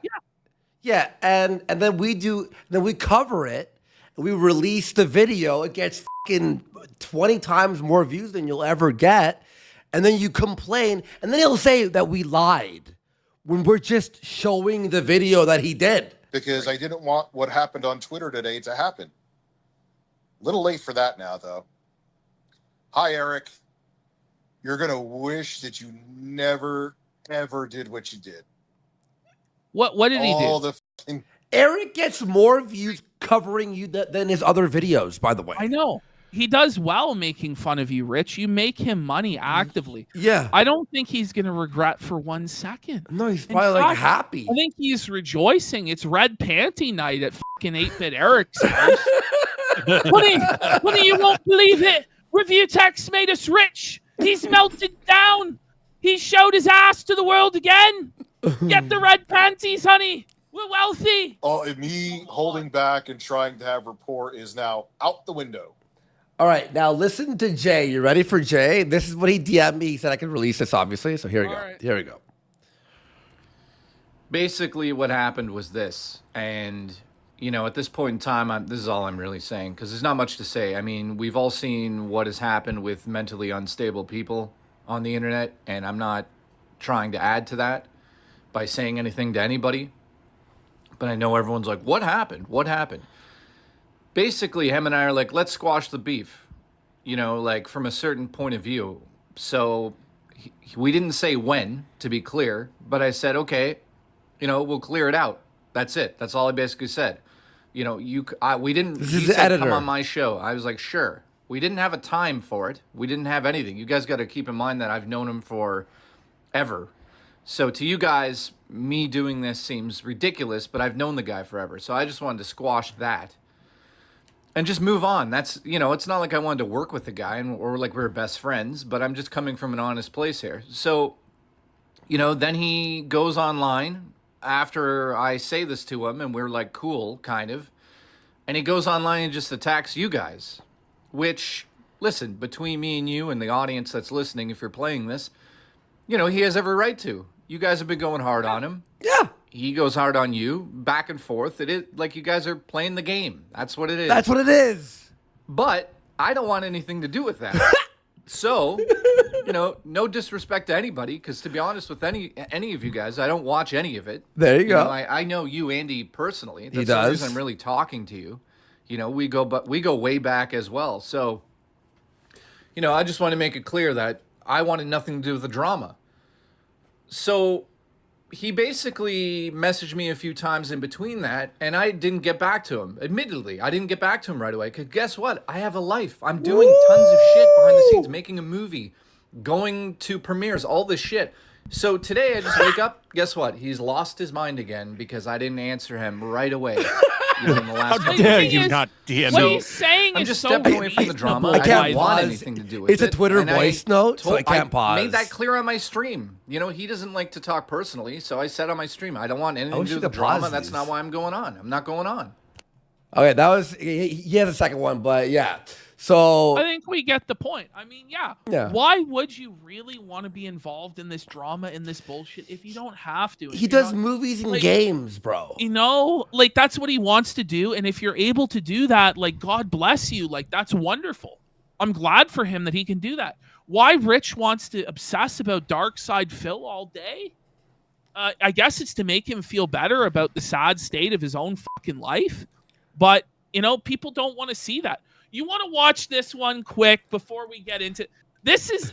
Yeah. And then we cover it. And we release the video. It gets fucking 20 times more views than you'll ever get. And then you complain. And then he'll say that we lied when we're just showing the video that he did. Because I didn't want what happened on Twitter today to happen. Little late for that now, though. Hi, Eric. You're going to wish that you never, ever did what you did. What did he All do? the fucking... Eric gets more views covering you than his other videos, by the way. I know. He does well making fun of you, Rich. You make him money actively. Yeah. I don't think he's going to regret for 1 second. No, he's In probably like fact, happy. I think he's rejoicing. It's red panty night at fucking 8-Bit Eric's house. Honey, you won't believe it. Reviewtex made us rich. He's melted down. He showed his ass to the world again. Get the red panties, honey. We're wealthy. Oh, and me holding back and trying to have rapport is now out the window. All right, now listen to Jay. You ready for Jay? This is what he DM'd me. He said I can release this, obviously. So here we go. right. Here we go. Basically, what happened was this, and you know, at this point in time, this is all I'm really saying because there's not much to say. I mean, we've all seen what has happened with mentally unstable people on the internet, and I'm not trying to add to that by saying anything to anybody. But I know everyone's like, "What happened? What happened?" Basically, him and I are like, let's squash the beef, you know, like from a certain point of view. So we didn't say when, to be clear, but I said, okay, you know, we'll clear it out. That's it. That's all I basically said. You know, we didn't, This he is the said, editor. come on my show. I was like, sure. We didn't have a time for it. We didn't have anything. You guys got to keep in mind that I've known him for ever. So to you guys, me doing this seems ridiculous, but I've known the guy forever. So I just wanted to squash that. And just move on. That's, you know, it's not like I wanted to work with the guy or like we were best friends, but I'm just coming from an honest place here. So, you know, then he goes online after I say this to him and we're like cool, kind of. And he goes online and just attacks you guys, which, listen, between me and you and the audience that's listening, if you're playing this, you know, he has every right to. You guys have been going hard on him. Yeah. He goes hard on you, back and forth. It is like you guys are playing the game. That's what it is. That's what it is. But I don't want anything to do with that. So, you know, no disrespect to anybody, because to be honest with any of you guys, I don't watch any of it. There you go. Know, I know you, Andy, personally. That's He the does. reason I'm really talking to you. You know, we go way back as well. So, you know, I just want to make it clear that I wanted nothing to do with the drama. So he basically messaged me a few times in between that, and I didn't get back to him. Admittedly, I didn't get back to him right away, because guess what? I have a life. I'm doing tons of shit behind the scenes, making a movie, going to premieres, all this shit. So today I just wake up, guess what? He's lost his mind again because I didn't answer him right away. You know, in the last How couple dare days. you not DM What me? he's saying I'm is just so stepping away from the drama. reasonable. I can't don't want pause. anything to do with It's a it. Twitter And I voice note, so I can't pause. made that clear on my stream. You know, he doesn't like to talk personally, so I said on my stream, I don't want anything to wish do you with the could pause drama. That's these. not why I'm going on. I'm not going on. Okay, that was he has a second one, but yeah. So I think we get the point. I mean, yeah. Yeah. Why would you really want to be involved in this drama, in this bullshit, if you don't have to? If he you're does not- movies and like, games, bro. You know, like that's what he wants to do. And if you're able to do that, like God bless you. Like that's wonderful. I'm glad for him that he can do that. Why Rich wants to obsess about Dark Side Phil all day? I guess it's to make him feel better about the sad state of his own fucking life. But, you know, people don't want to see that. You want to watch this one quick before we get into this is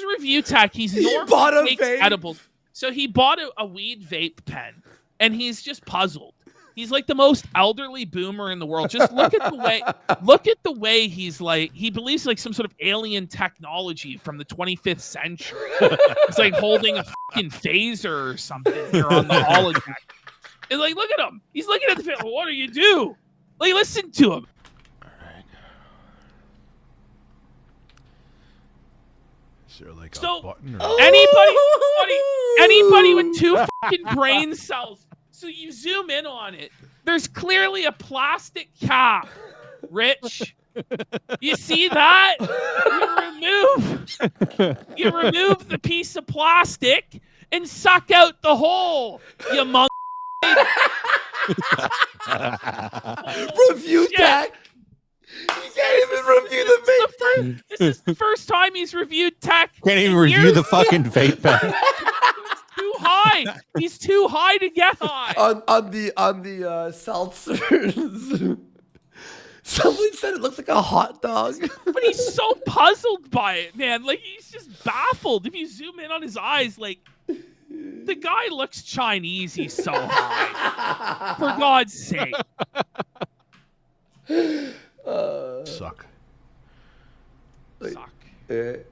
Review Tech. He's bought a normally makes vape? edibles. So he bought a weed vape pen and he's just puzzled. He's like the most elderly boomer in the world. Just look at the way he's like, he believes like some sort of alien technology from the 25th century. It's like holding a fucking phaser or something here on the holodeck. And like, look at him. He's looking at the film. What do you do? Like, listen to him. All right. Is there like So, a button? Or... Anybody with two fucking brain cells. So you zoom in on it. There's clearly a plastic cap, Rich. You see that? You remove the piece of plastic and suck out the hole. You monkey. Review Tech. You can't even review the vape. This is the first time he's reviewed tech. Can't even in review years. the fucking vape pen. Too high. He's too high to get high. on the seltzers. Someone said it looks like a hot dog. But he's so puzzled by it, man. Like he's just baffled. If you zoom in on his eyes, like the guy looks Chinese. He's so high. For God's sake. Suck. Suck. There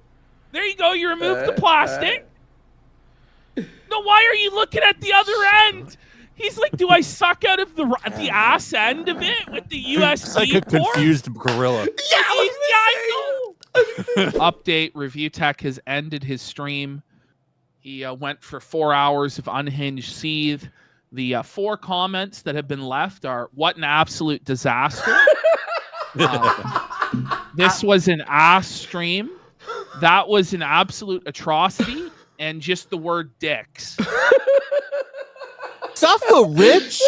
you go. You remove the plastic. No, why are you looking at the other end? He's like, do I suck out of the ass end of it with the USB It's like a port? confused gorilla. I know. Update: Review Tech has ended his stream. He went for 4 hours of unhinged seethe. The 4 comments that have been left are, "What an absolute disaster." This was an ass stream. That was an absolute atrocity. And just the word dicks. Suffer, Rich.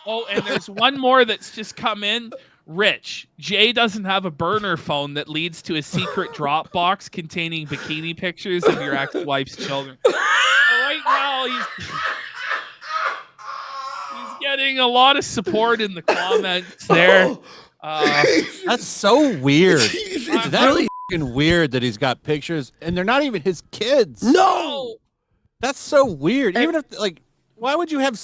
Oh, and there's one more that's just come in. Rich, Jay doesn't have a burner phone that leads to a secret Dropbox containing bikini pictures of your ex-wife's children. Right now, he's getting a lot of support in the comments there. That's so weird. Jeez, it's That's really fucking weird that he's got pictures and they're not even his kids. no. That's so weird. Even if like, why would you have?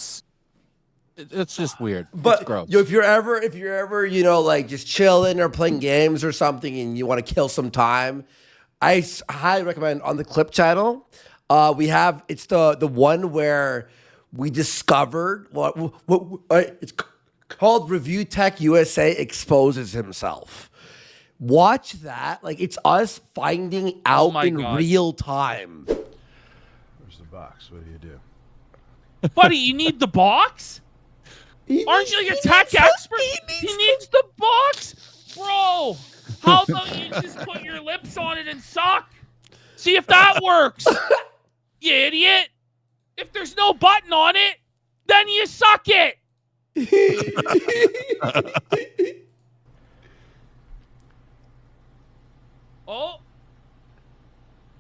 It's just weird. But It's gross. if you're ever, you know, like just chilling or playing games or something, and you want to kill some time, I highly recommend on the Clip channel. We have it's the one where we discovered what it's called. Review Tech USA exposes himself. Watch that. Like it's us finding out my in God. real time. Where's the box? What do you do? Buddy, you need the box? Aren't you like a tech expert? He needs the box? Bro, how about you just put your lips on it and suck? See if that works. You idiot. If there's no button on it, then you suck it. Oh,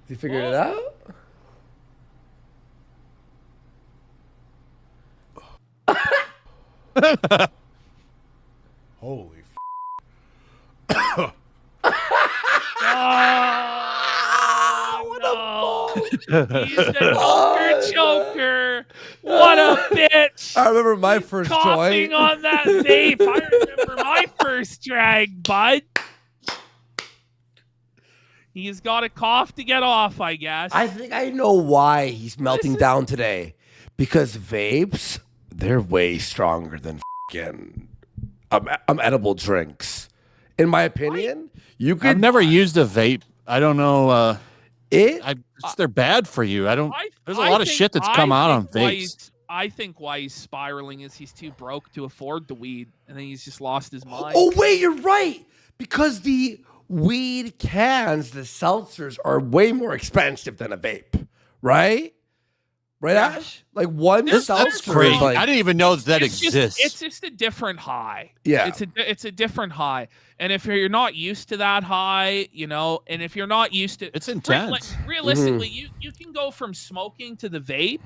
You figured it out? Oh, no. He's the choker. What a bitch. I remember my first Coughing joint. on that vape. I remember my first drag, bud. He's got a cough to get off, I guess. I think I know why he's melting down today. Because vapes, they're way stronger than fucking edible drinks. In my opinion, you could. I've never used a vape. I don't know. They're bad for you. There's a lot of shit that's come out on vapes. I think why he's spiraling is he's too broke to afford the weed, and then he's just lost his mind. Oh wait, you're right. Because the weed cans, the seltzers, are way more expensive than a vape, right? Right, Ash? Like one seltzer. That's crazy. Is like, I didn't even know that exists. It's just a different high. Yeah. It's a different high. And if you're not used to that high, and if you're not used to it's intense. Realistically, you can go from smoking to the vape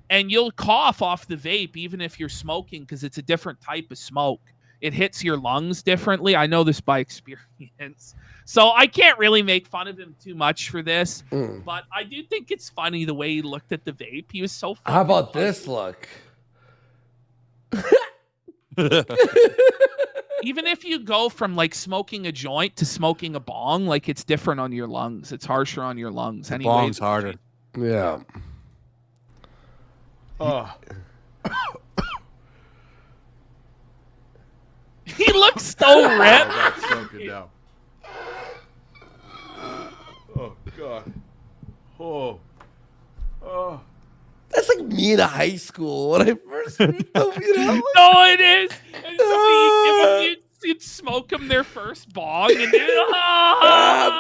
and you'll cough off the vape even if you're smoking because it's a different type of smoke. It hits your lungs differently. I know this by experience. So I can't really make fun of him too much for this, but I do think it's funny the way he looked at the vape. He was so funny. How about this look? Even if you go from like smoking a joint to smoking a bong, like it's different on your lungs. It's harsher on your lungs. The bong's harder. Yeah. Oh. He looks so ripped. That's sunken down. Oh God. Oh. Oh. That's like me in high school when I first met them, No, it is. And you'd smoke them their first bong and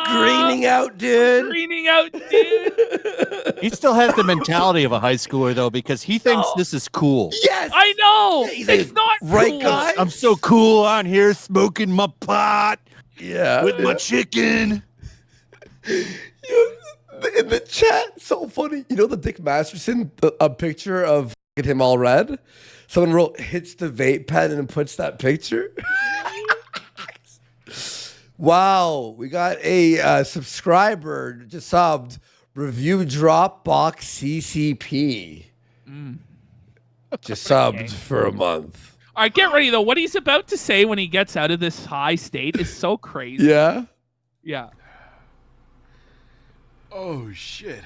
greening out, dude. Greening out, dude. He still has the mentality of a high schooler though, because he thinks this is cool. Yes, I know. Yeah, he's It's like, not right, cool. guys? I'm so cool on here smoking my pot Yeah, with my chicken. In the chat, so funny. You know the Dick Masterson, a picture of him all red? Someone wrote, hits the vape pen and puts that picture. Wow, we got a subscriber just subbed, Review Dropbox CCP. Just subbed for a month. All right, get ready though. What he's about to say when he gets out of this high state is so crazy. Yeah? Yeah. Oh shit.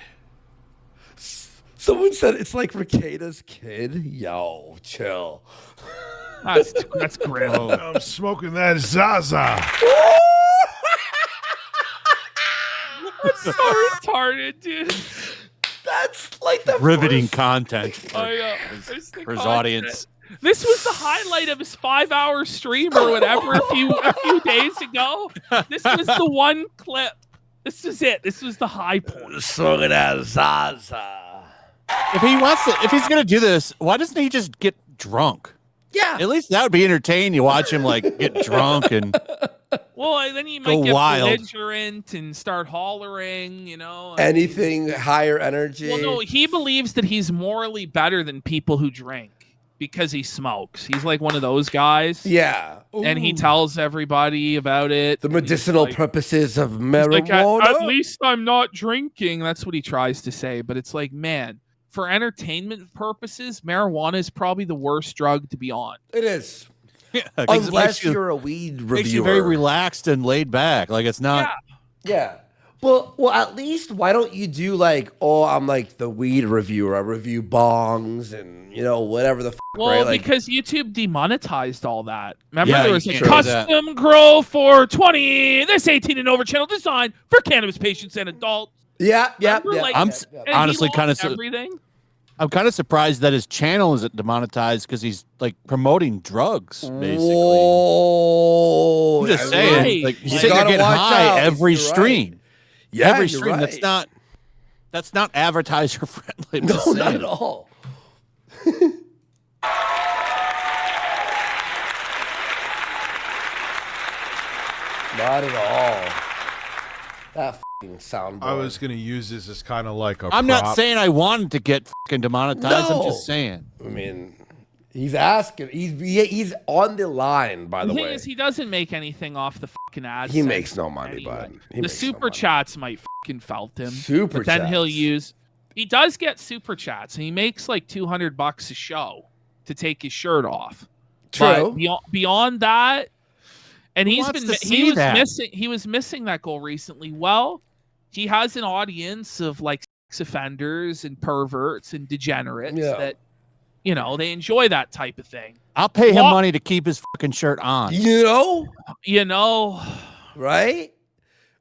Someone said it's like Ricada's kid. Yo, chill. That's grim. I'm smoking that Zaza. That's so retarded, dude. That's like the Riveting first- content Oh, yeah. for his audience. This was the highlight of his 5-hour stream or whatever a few days ago. This was the one clip. This is it. This was the high point. Smoking that Zaza. If he's gonna do this, why doesn't he just get drunk? Yeah. At least that would be entertaining. You watch him like get drunk and Well, then you Go might get wild. belligerent and start hollering, Anything higher energy. Well, no, he believes that he's morally better than people who drink because he smokes. He's like one of those guys. Yeah. And he Ooh. tells everybody about it. The medicinal He's like- purposes of he's marijuana. like, at least I'm not drinking. That's what he tries to say. But it's like, man, for entertainment purposes, marijuana is probably the worst drug to be on. It is. yeah, 'cause it Unless makes you, you're a weed reviewer. makes you very relaxed and laid back. Like it's not. Yeah. Well, at least why don't you do like, I'm like the weed reviewer. I review bongs and whatever the Well, right? Like, because YouTube demonetized all that. Remember, Yeah, there you was a can't do that. custom grow for 20. This 18 and over channel designed for cannabis patients and adults. yeah. Remember, like- I'm And he honestly lost kind of everything. I'm kind of surprised that his channel isn't demonetized because he's like promoting drugs basically. Whoa. I'm just I saying, Right. like he's You sitting there gotta getting watch high out. every You're right. stream. Yeah, every you're stream. right. That's not advertiser friendly. I'm No, just not saying. at all. Not at all. That fucking soundboard. I was gonna use this as kind of like a I'm not prop. saying I wanted to get fucking demonetized. I'm No. just saying. I mean, he's asking. He's on the line, by The the thing way. is, he doesn't make anything off the fucking AdSense. He makes no money, anyway. bud. He The makes no super money. chats might fucking felt him. Super but then he'll chats. use. He does get super chats, and he makes like $200 a show to take his shirt off. True. But beyond that, and Who he's wants been to see that? he was missing that goal recently. Well, he has an audience of like sex offenders and perverts and degenerates that they enjoy that type of thing. I'll pay him money to keep his fucking shirt on. You know, right?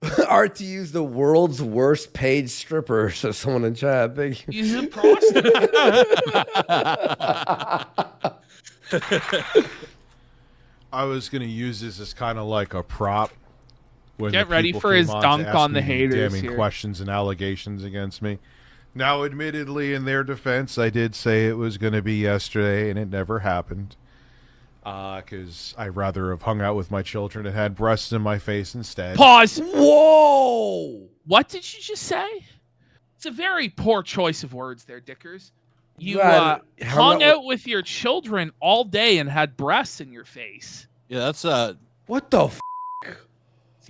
RTU's the world's worst paid stripper, says someone in chat. Thank you. He's a prostitute. I was going to use this as kind of like a prop. When Get the ready people for came his on to dunk ask on the me haters damning here. questions and allegations against me. Now, admittedly, in their defense, I did say it was going to be yesterday, and it never happened. Because I'd rather have hung out with my children and had breasts in my face instead. Pause. Whoa! What did you just say? It's a very poor choice of words there, Dickers. You hung out with your children all day and had breasts in your face. Yeah, that's What the f? So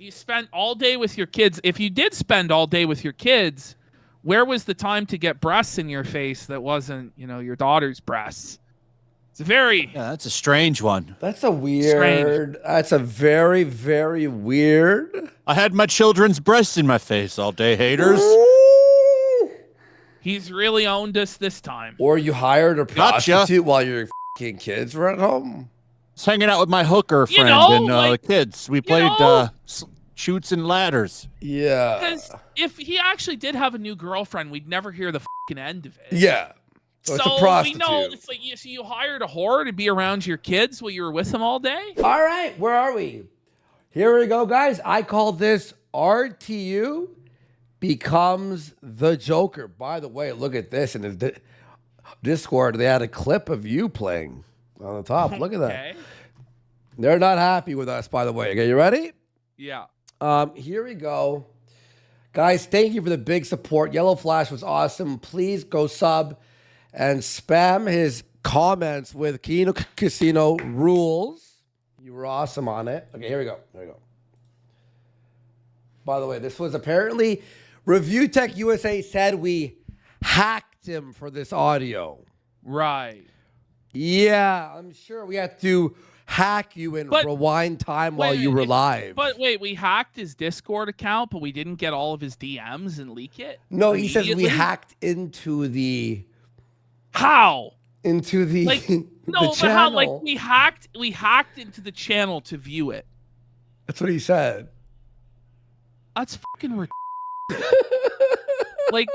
you spent all day with your kids. If you did spend all day with your kids, where was the time to get breasts in your face that wasn't, your daughter's breasts? It's that's a strange one. That's a weird. That's a very, very weird. I had my children's breasts in my face all day, haters. Ooh. He's really owned us this time. Or you hired a Gotcha. prostitute while your fucking kids were at home. I was hanging out with my hooker friend and the kids. We played shoots and ladders. Yeah. Because if he actually did have a new girlfriend, we'd never hear the fucking end of it. Yeah. So it's a prostitute. We know it's like you hired a whore to be around your kids while you were with them all day. All right, where are we? Here we go, guys. I call this RTU becomes the Joker. By the way, look at this. In the Discord, they had a clip of you playing on the top. Look at that. They're not happy with us, by the way. Okay, you ready? Yeah. Here we go. Guys, thank you for the big support. Yellowflash was awesome. Please go sub and spam his comments with Kino Casino rules. You were awesome on it. Okay, here we go. There we go. By the way, this was apparently Reviewtechusa said we hacked him for this audio. Right. Yeah, I'm sure we had to hack you and rewind time while you were live. But wait, we hacked his Discord account, but we didn't get all of his DMs and leak it? No, he says we hacked into the... How? Into the no, the but how? Like channel. we hacked into the channel to view it. That's what he said. That's fucking ridiculous. Like,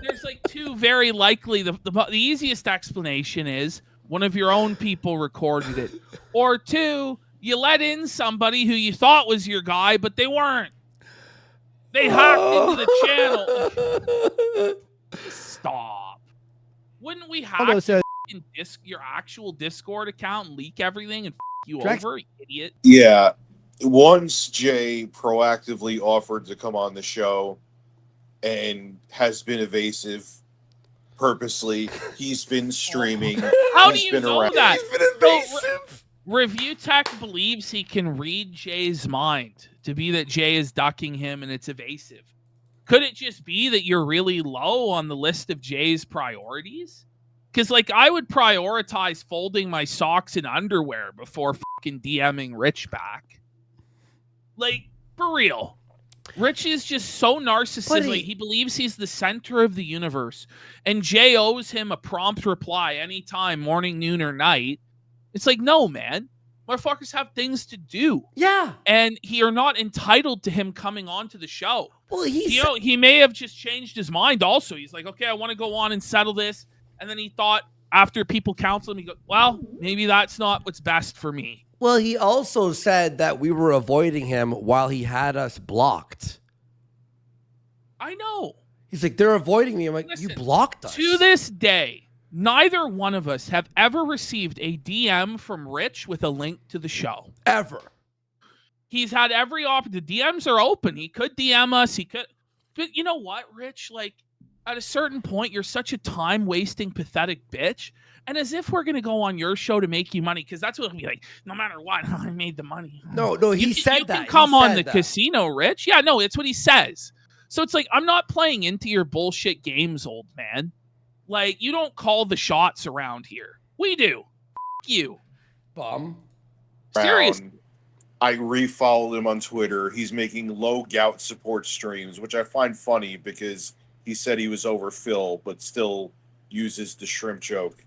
there's like two very likely. The easiest explanation is one of your own people recorded it, or two, you let in somebody who you thought was your guy, but they weren't. They hacked into the channel. Stop. Wouldn't we hack your actual Discord account and leak everything and you over, you idiot? Yeah. Once Jay proactively offered to come on the show and has been evasive purposely, he's been streaming. How do you know that? He's been evasive. Review Tech believes he can read Jay's mind to be that Jay is ducking him and it's evasive. Could it just be that you're really low on the list of Jay's priorities? Because, like, I would prioritize folding my socks and underwear before fucking DMing Rich back. Like, for real. Rich is just so narcissistic. He believes he's the center of the universe. And Jay owes him a prompt reply anytime, morning, noon, or night. It's like, no, man. Motherfuckers have things to do. Yeah. And you're not entitled to him coming on to the show. Well, he may have just changed his mind also. He's like, okay, I want to go on and settle this. And then he thought, after people counsel him, he goes, well, maybe that's not what's best for me. Well, he also said that we were avoiding him while he had us blocked. I know. He's like, they're avoiding me. I'm like, Listen, you blocked us. To this day, neither one of us have ever received a DM from Rich with a link to the show. Ever. He's had every option. The DMs are open. He could DM us. He could. But you know what, Rich? Like, At a certain point, you're such a time-wasting, pathetic bitch. And as if we're going to go on your show to make you money, because that's what it'll be like, no matter what, I made the money. No, he said you that. You can come on the that. casino, Rich. Yeah, no, it's what he says. So it's like, I'm not playing into your bullshit games, old man. Like, you don't call the shots around here. We do. F you. Bum. Seriously. I refollowed him on Twitter. He's making low gout support streams, which I find funny because he said he was over Phil, but still uses the shrimp joke.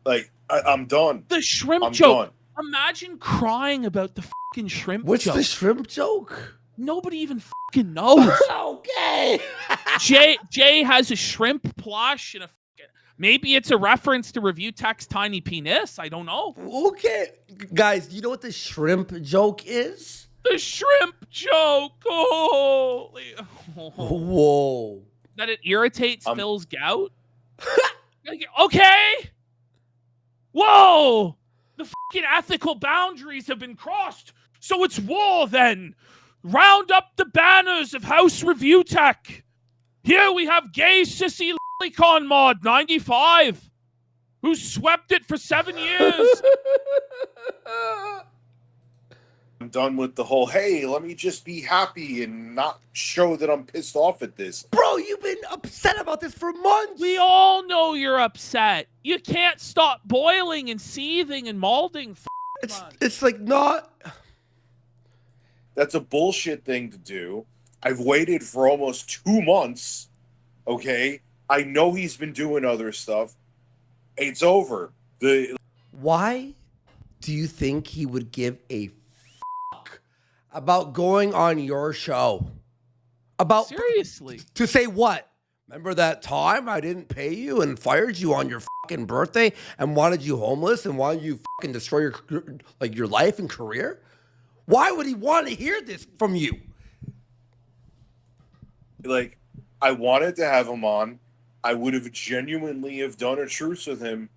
Like, I'm done. The shrimp I'm joke. done. Imagine crying about the fucking shrimp What's joke. the shrimp joke? Nobody even fucking knows. Okay. Jay has a shrimp plush and maybe it's a reference to Review Tech's tiny penis. I don't know. Okay. Guys, do you know what the shrimp joke is? The shrimp joke. Oh. Whoa. That it irritates Phil's gout? Okay. Whoa. The fucking ethical boundaries have been crossed. So it's war then. Round up the banners of House Review Tech. Here we have gay sissy Lolicon Mod 95, who swept it for 7 years. I'm done with the whole, hey, let me just be happy and not show that I'm pissed off at this. Bro, you've been upset about this for months. We all know you're upset. You can't stop boiling and seething and molding. It's like not... That's a bullshit thing to do. I've waited for almost 2 months. Okay? I know he's been doing other stuff. It's over. Why do you think he would give a fuck about going on your show? About Seriously. To say what? Remember that time I didn't pay you and fired you on your fucking birthday and wanted you homeless and wanted you fucking destroy your life and career? Why would he want to hear this from you? Like, I wanted to have him on. I would have genuinely have done a truce with him.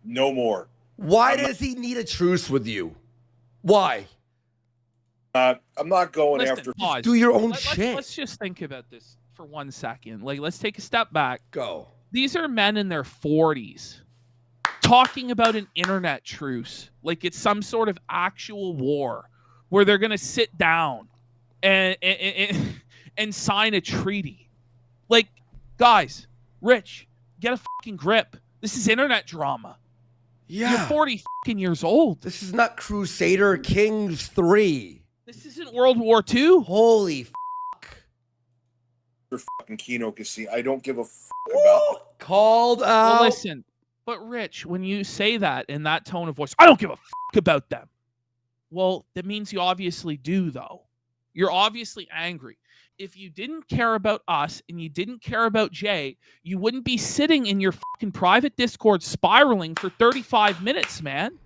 No more. Why does he need a truce with you? Why? I'm not going after... Pause. Do your own shit. Let's just think about this for 1 second. Like, let's take a step back. Go. These are men in their 40s talking about an internet truce like it's some sort of actual war where they're going to sit down and sign a treaty. Like, guys, Rich, get a fucking grip. This is internet drama. Yeah. You're 40 fucking years old. This is not Crusader Kings 3. This isn't World War II. Holy For fucking Kino Casino. I don't give a about it. Called out. Well, listen, but Rich, when you say that in that tone of voice, I don't give a about them. Well, that means you obviously do, though. You're obviously angry. If you didn't care about us and you didn't care about Jay, you wouldn't be sitting in your fucking private Discord spiraling for 35 minutes, man.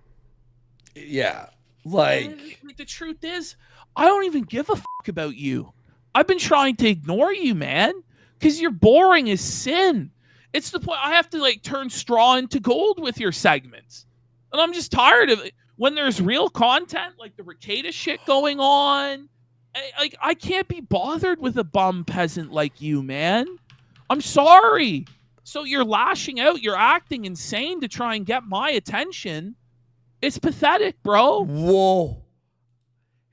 Yeah. Like, the truth is, I don't even give a about you. I've been trying to ignore you, man, because you're boring as sin. It's the point I have to like turn straw into gold with your segments. And I'm just tired of it. When there's real content, like the Ricada shit going on, I can't be bothered with a bum peasant like you, man. I'm sorry. So you're lashing out. You're acting insane to try and get my attention. It's pathetic, bro. Whoa.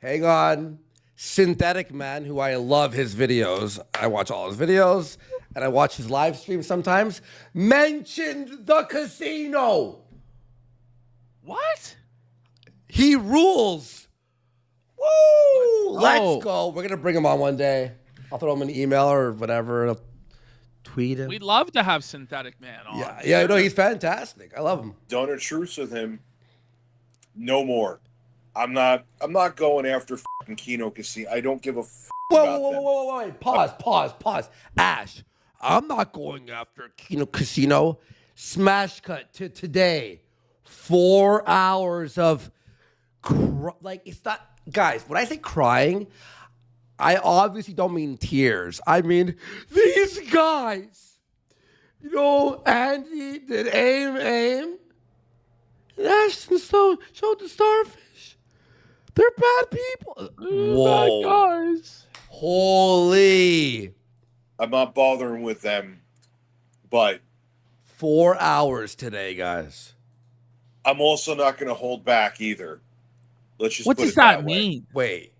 Hang on. Synthetic Man, who I love his videos. I watch all his videos, and I watch his live stream sometimes, mentioned the casino. What? He rules. Woo! Oh. Let's go. We're going to bring him on one day. I'll throw him an email or whatever. I'll tweet him. We'd love to have Synthetic Man on. Yeah, no, he's fantastic. I love him. Done a truce with him. No more. I'm not going after fucking Kino Casino. I don't give a about them. Whoa. Pause. Ash, I'm not going after Kino Casino. Smash cut to today. 4 hours of like, it's not, guys, when I say crying, I obviously don't mean tears. I mean, these guys, you know, Andy did aim, and Ashton Stone showed the starfish. They're bad people. Whoa. Bad guys. Holy. I'm not bothering with them, but 4 hours today, guys. I'm also not going to hold back either. Let's just What put does it that way. mean? Wait.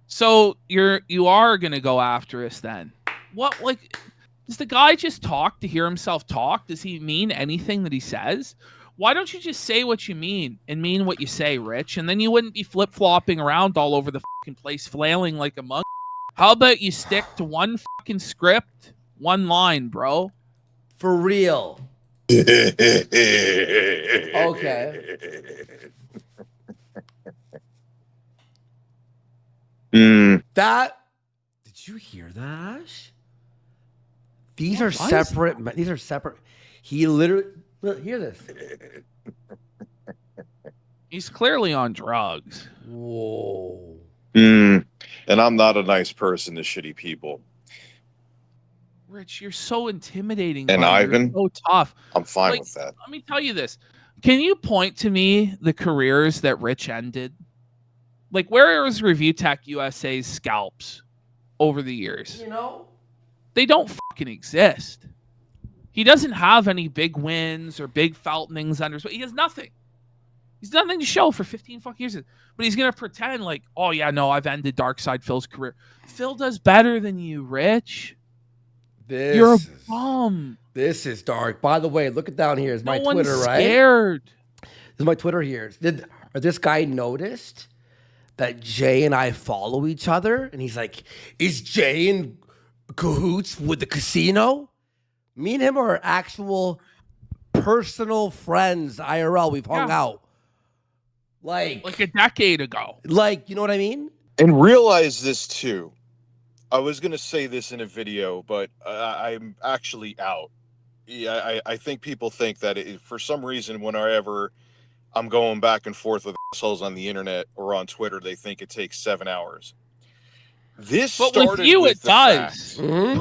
So you are gonna go after us then? What, like, does the guy just talk to hear himself talk? Does he mean anything that he says? Why don't you just say what you mean and mean what you say, Rich? And then you wouldn't be flip-flopping around all over the fucking place, flailing like a monkey. How about you stick to one fucking script, one line, bro? For real. Okay. That, did you hear that, Ash? These are Why is separate. These are separate. He literally, look, hear this. He's clearly on drugs. Whoa. And I'm not a nice person to shitty people. Rich, you're so intimidating. And buddy. Ivan? You're so tough. I'm fine Like, with that. let me tell you this. Can you point to me the careers that Rich ended? Like, where is Reviewtechusa's scalps over the years? You know? They don't fucking exist. He doesn't have any big wins or big things under. He has nothing. He's nothing to show for 15 fucking years. But he's gonna pretend like, oh yeah, no, I've ended Darkside Phil's career. Phil does better than you, Rich. You're a bum. This is dark. By the way, look it down here. Is my No Twitter, one's right? scared. This is my Twitter here. This guy noticed that Jay and I follow each other, and he's like, "Is Jay in cahoots with the casino?" Me and him are actual personal friends. IRL, we've hung out Like a decade ago. like you know what I mean? And realize this too. I was going to say this in a video, but I'm actually out. Yeah, I think people think that for some reason, whenever I'm going back and forth with assholes on the internet or on Twitter, they think it takes 7 hours. This But started with you, with it the does.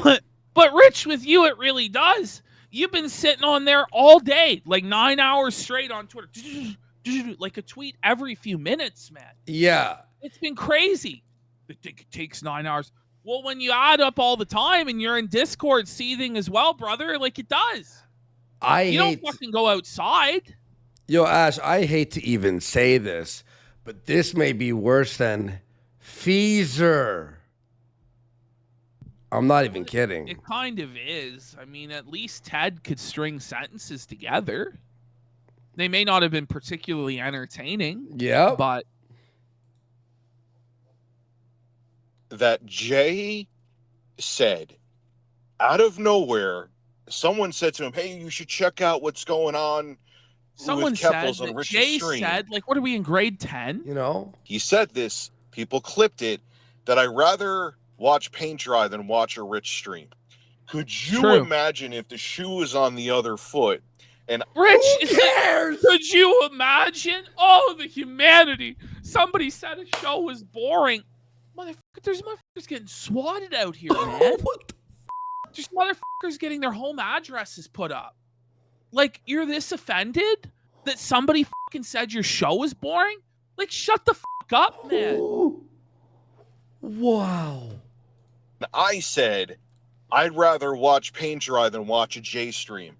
fact- But Rich, with you, it really does. You've been sitting on there all day, like 9 hours straight on Twitter, like a tweet every few minutes, man. Yeah. It's been crazy. They think it takes 9 hours. Well, when you add up all the time and you're in Discord seething as well, brother, like it does. You don't fucking go outside. Yo, Ash, I hate to even say this, but this may be worse than Feezer. I'm not even kidding. It kind of is. I mean, at least Ted could string sentences together. They may not have been particularly entertaining. Yeah. But that Jay said out of nowhere, someone said to him, "Hey, you should check out what's going on." Someone with said Keppels on that Rich's Jay stream. said, like, what are we in grade 10? You know? He said this, people clipped it, that I'd rather watch paint dry than watch a Rich stream. Could you True. imagine if the shoe was on the other foot? And Rich, Who cares? could you imagine? Oh, the humanity. Somebody said a show was boring. Motherfucker, there's motherfuckers getting swatted out here, man. What the There's motherfuckers getting their home addresses put up. Like, you're this offended that somebody fucking said your show is boring? Like, shut the fuck up, man. Wow. I said, I'd rather watch paint dry than watch a J stream.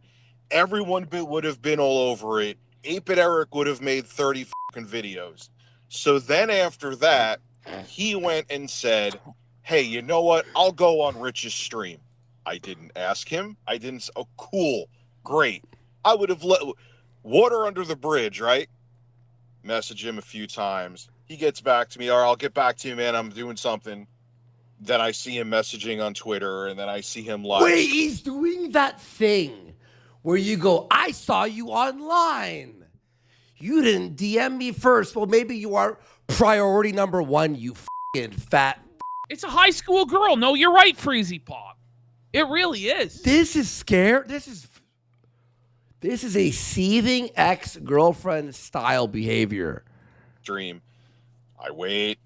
Everyone would have been all over it. 8-Bit Eric would have made 30 fucking videos. So then after that, he went and said, hey, you know what? I'll go on Rich's stream. I didn't ask him. I didn't. Oh, cool. Great. I would have let water under the bridge, right? Message him a few times. He gets back to me. All right, I'll get back to you, man. I'm doing something. Then I see him messaging on Twitter, and then I see him live. Wait, he's doing that thing where you go, I saw you online. You didn't DM me first. Well, maybe you are priority number one, you fucking fat. It's a high school girl. No, you're right, Freezy Pop. It really is. This is scary. This is a seething ex-girlfriend style behavior. Dream. I wait.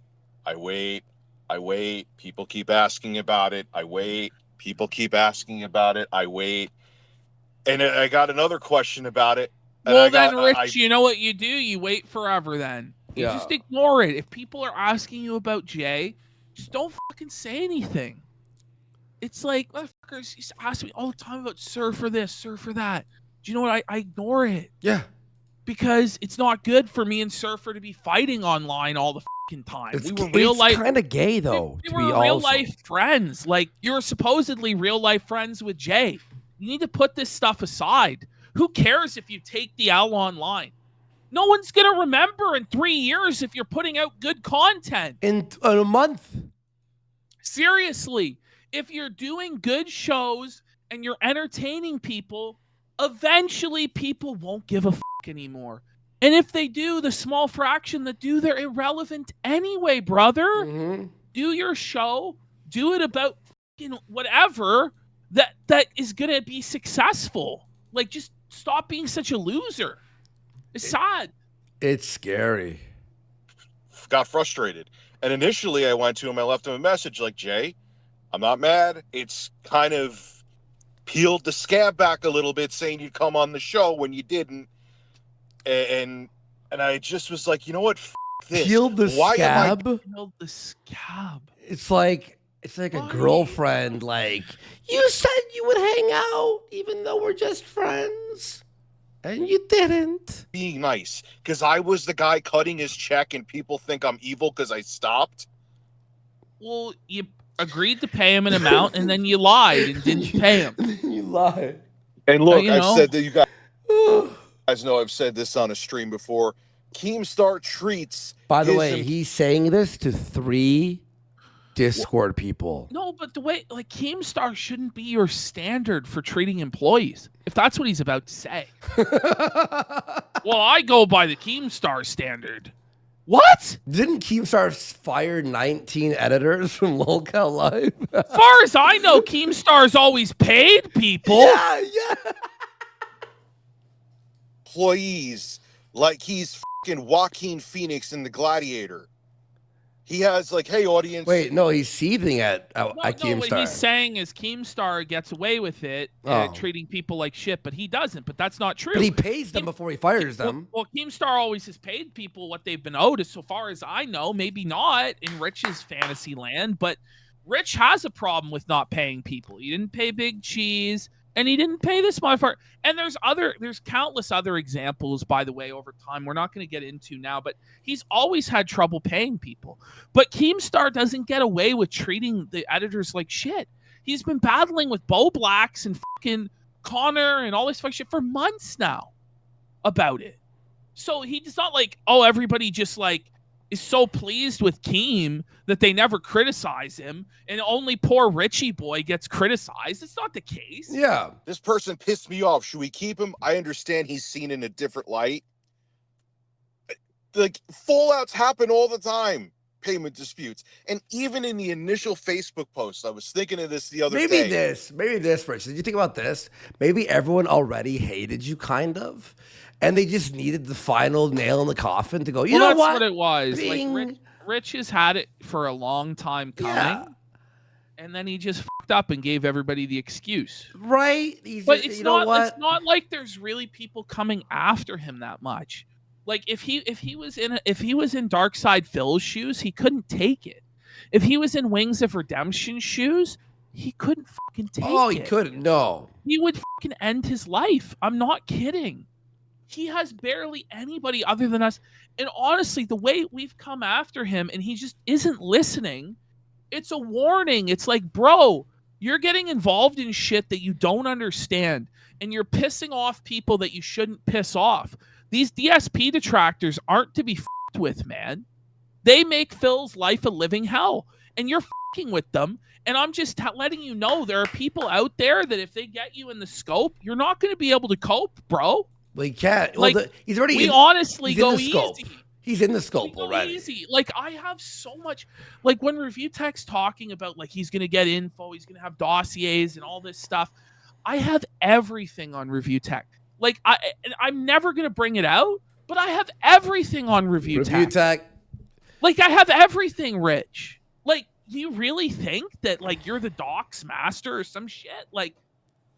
People keep asking about it. I wait. People keep asking about it. I wait. And I got another question about it. Well, then, Rich, you know what you do? You wait forever then. You just ignore it. If people are asking you about Jay, just don't fucking say anything. It's like motherfuckers used to ask me all the time about surfer this, surfer that. Do you know what? I ignore it Yeah. because it's not good for me and Surfer to be fighting online all the fucking time. It's, We were real life. kind of gay though. We to be were real also. life friends. Like you're supposedly real life friends with Jay. You need to put this stuff aside. Who cares if you take the L online? No one's gonna remember in 3 years if you're putting out good content. In a month. Seriously, if you're doing good shows and you're entertaining people, eventually people won't give a fuck anymore. And if they do, the small fraction that do, they're irrelevant anyway, brother. Mm-hmm. Do your show, do it about fucking whatever that is gonna be successful. Like, just stop being such a loser. It's sad. It's scary. Got frustrated. And initially I went to him, I left him a message like, Jay, I'm not mad. It's kind of peeled the scab back a little bit saying you'd come on the show when you didn't. And I just was like, you know what? F this. Peeled the Why scab? Peeled the scab. It's like a Why? girlfriend. Like, you said you would hang out even though we're just friends. And you didn't. being nice? Because I was the guy cutting his check and people think I'm evil because I stopped. Well, you agreed to pay him an amount and then you lied and didn't pay him. You lied. And look, you I've know. said that you guys know I've said this on a stream before. Keemstar treats. By the his way, he's saying this to 3 Discord people. No, but the way, like, Keemstar shouldn't be your standard for treating employees, if that's what he's about to say. Well, I go by the Keemstar standard. What? Didn't Keemstar fire 19 editors from Lolcow Live? As far as I know, Keemstar's always paid people. Yeah. employees like he's fucking Joaquin Phoenix in The Gladiator. He has like, hey, audience. Wait, no, he's seething at No, Keemstar. what he's saying is Keemstar gets away with it, treating people like shit, but he doesn't. But that's not true. But he pays them before he fires them. Well, Keemstar always has paid people what they've been owed, so far as I know. Maybe not in Rich's fantasy land, but Rich has a problem with not paying people. He didn't pay Big Cheese, and he didn't pay this motherfucker. And there's countless other examples, by the way, over time. We're not going to get into now, but he's always had trouble paying people. But Keemstar doesn't get away with treating the editors like shit. He's been battling with Bo Blacks and fucking Connor and all this fucking shit for months now about it. So he's not like, oh, everybody just like is so pleased with Keem that they never criticize him, and only poor Richie boy gets criticized. It's not the case. Yeah. This person pissed me off. Should we keep him? I understand he's seen in a different light. Like, fallouts happen all the time. Payment disputes. And even in the initial Facebook post, I was thinking of this the other day. Maybe this, Rich. Did you think about this? Maybe everyone already hated you, kind of, and they just needed the final nail in the coffin to go, you know that's what? what it was. Bing. Like Rich has had it for a long time coming. Yeah. And then he just fucked up and gave everybody the excuse. Right? But it's not like there's really people coming after him that much. Like if he was in Dark Side Phil's shoes, he couldn't take it. If he was in Wings of Redemption shoes, he couldn't fucking take it. Oh, he couldn't. No. He would fucking end his life. I'm not kidding. He has barely anybody other than us. And honestly, the way we've come after him and he just isn't listening, it's a warning. It's like, bro, you're getting involved in shit that you don't understand, and you're pissing off people that you shouldn't piss off. These DSP detractors aren't to be f***ed with, man. They make Phil's life a living hell, and you're f***ing with them. And I'm just letting you know there are people out there that if they get you in the scope, you're not going to be able to cope, bro. Well, he can't. Like, well, he's already. We honestly he's in go the scope. easy. He's in the scope already. Easy. Like, I have so much. Like, when Reviewtech's talking about, like, he's going to get info, he's going to have dossiers and all this stuff, I have everything on Reviewtech. Like, I'm never going to bring it out, but I have everything on Reviewtech. Reviewtech. Like, I have everything, Rich. Like, do you really think that, like, you're the docs master or some shit? Like,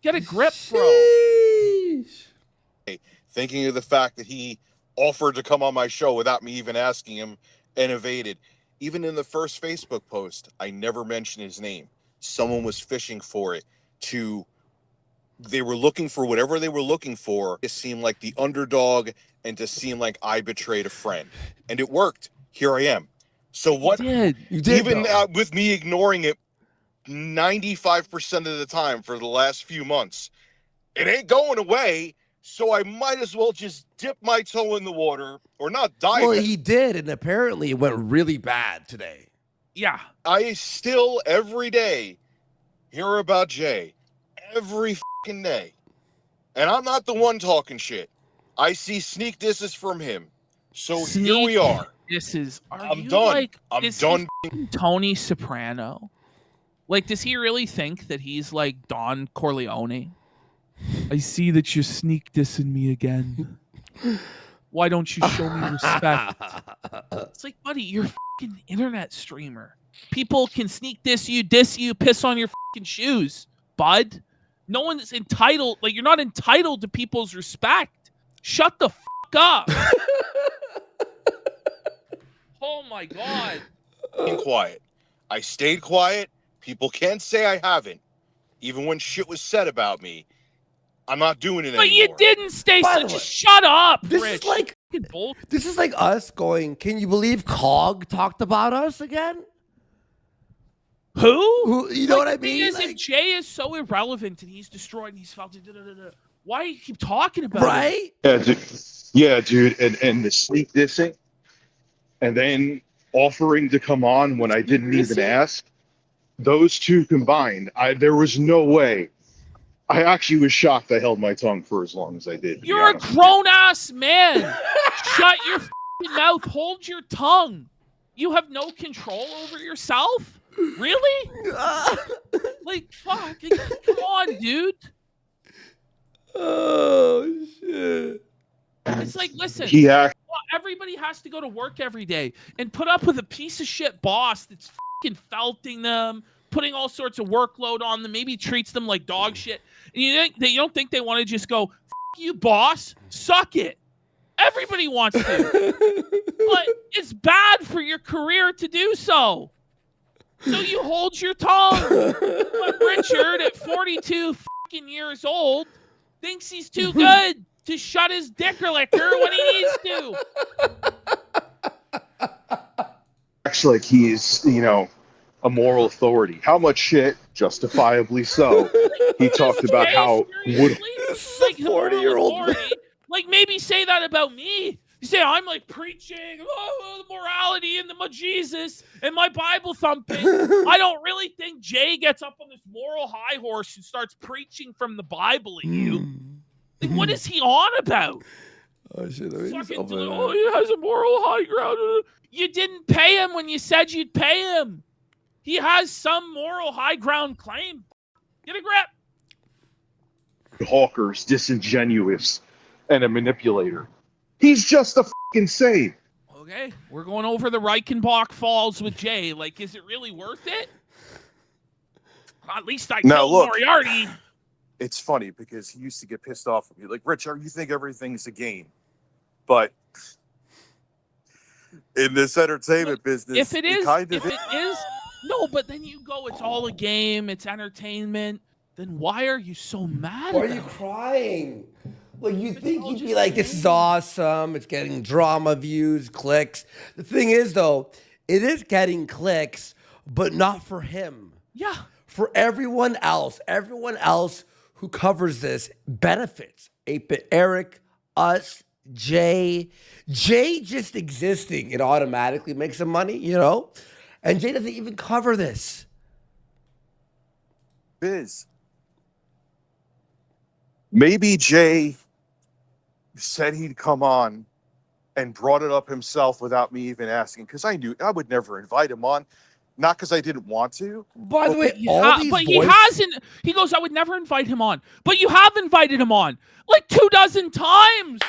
get a grip, bro. Sheesh. Thinking of the fact that he offered to come on my show without me even asking him and evaded. Even in the first Facebook post, I never mentioned his name. someone was fishing for it they were looking for whatever they were looking for to seem like the underdog and to seem like I betrayed a friend. And it worked. Here I am. So what? You did Even though. with me ignoring it 95% of the time for the last few months, it ain't going away. So I might as well just dip my toe in the water or not dive. Well, in. he did, and apparently it went really bad today. Yeah. I still every day hear about Jay. Every fucking day. And I'm not the one talking shit. I see sneak disses from him. So here we are. I'm done. Like, I'm is done. he Tony Soprano? Like, does he really think that he's like Don Corleone? I see that you're sneak dissing me again. Why don't you show me respect? It's like, buddy, you're a fucking internet streamer. People can sneak diss you, piss on your fucking shoes, bud. No one's entitled. Like, you're not entitled to people's respect. Shut the fuck up. Oh my God. Quiet. I stayed quiet. People can't say I haven't. Even when shit was said about me, I'm not doing it But anymore. you didn't stay. By So the just way, shut up, this Rich. is like this is like us going. Can you believe Cog talked about us again? Who? You know what I The thing mean? is, Like, if Jay is so irrelevant and he's destroyed and he's felt it, why do you keep talking about it? right? Yeah, dude, and the sneak dissing, and then offering to come on when I didn't even ask. Those two combined, there was no way. I actually was shocked I held my tongue for as long as I did. You're a grown-ass man. Shut your f***ing mouth. Hold your tongue. You have no control over yourself? Really? Like, fuck. Like, come on, dude. Oh, shit. It's like, listen. Everybody has to go to work every day and put up with a piece of shit boss that's fucking felting them, putting all sorts of workload on them, maybe treats them like dog shit. And you don't think they want to just go, "F you, boss, suck it." Everybody wants to. But it's bad for your career to do so. So you hold your tongue. But Richard, at 42 fucking years old, thinks he's too good to shut his dicker licker when he needs to. Acts like he's, a moral authority. How much shit, justifiably so. He talked about how like the 40-year-old. Like, maybe say that about me. You say I'm like preaching the morality and the Jesus and my Bible thumping. I don't really think Jay gets up on this moral high horse and starts preaching from the Bible at you. Like, what is he on about? Oh shit! He has a moral high ground. You didn't pay him when you said you'd pay him. He has some moral high ground claim. Get a grip. Hawker's disingenuous and a manipulator. He's just a fucking saint. Okay, we're going over the Reichenbach Falls with Jay. Like, is it really worth it? At least I killed Moriarty. It's funny because he used to get pissed off at me. Like, Rich, you think everything's a game. But in this entertainment business, if it is, kind of no, but then you go, it's all a game, it's entertainment. Then why are you so mad? Why are you crying? Well, you think you'd be like, this is awesome. It's getting drama views, clicks. The thing is, though, it is getting clicks, but not for him. Yeah. For everyone else who covers this benefits. 8-Bit Eric, us, Jay. Jay just existing, it automatically makes him money, And Jay doesn't even cover this. Biz. Maybe Jay said he'd come on and brought it up himself without me even asking, because I knew I would never invite him on. Not because I didn't want to. By the way, he hasn't. He goes, I would never invite him on. But you have invited him on like 24 times.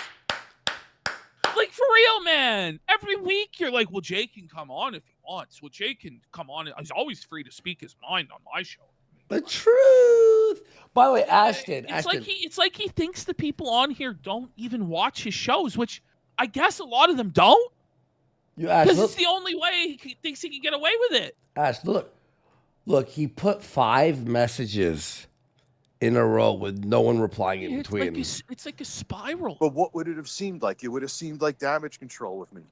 Like, for real, man. Every week you're like, well, Jay can come on if he wants. Well, Jay can come on. He's always free to speak his mind on my show. The truth. By the way, Ashton. It's like he thinks the people on here don't even watch his shows, which I guess a lot of them don't. Because it's the only way he thinks he can get away with it. Ash, look. Look, he put 5 messages in a row with no one replying in between. It's like a spiral. But what would it have seemed like? It would have seemed like damage control with me.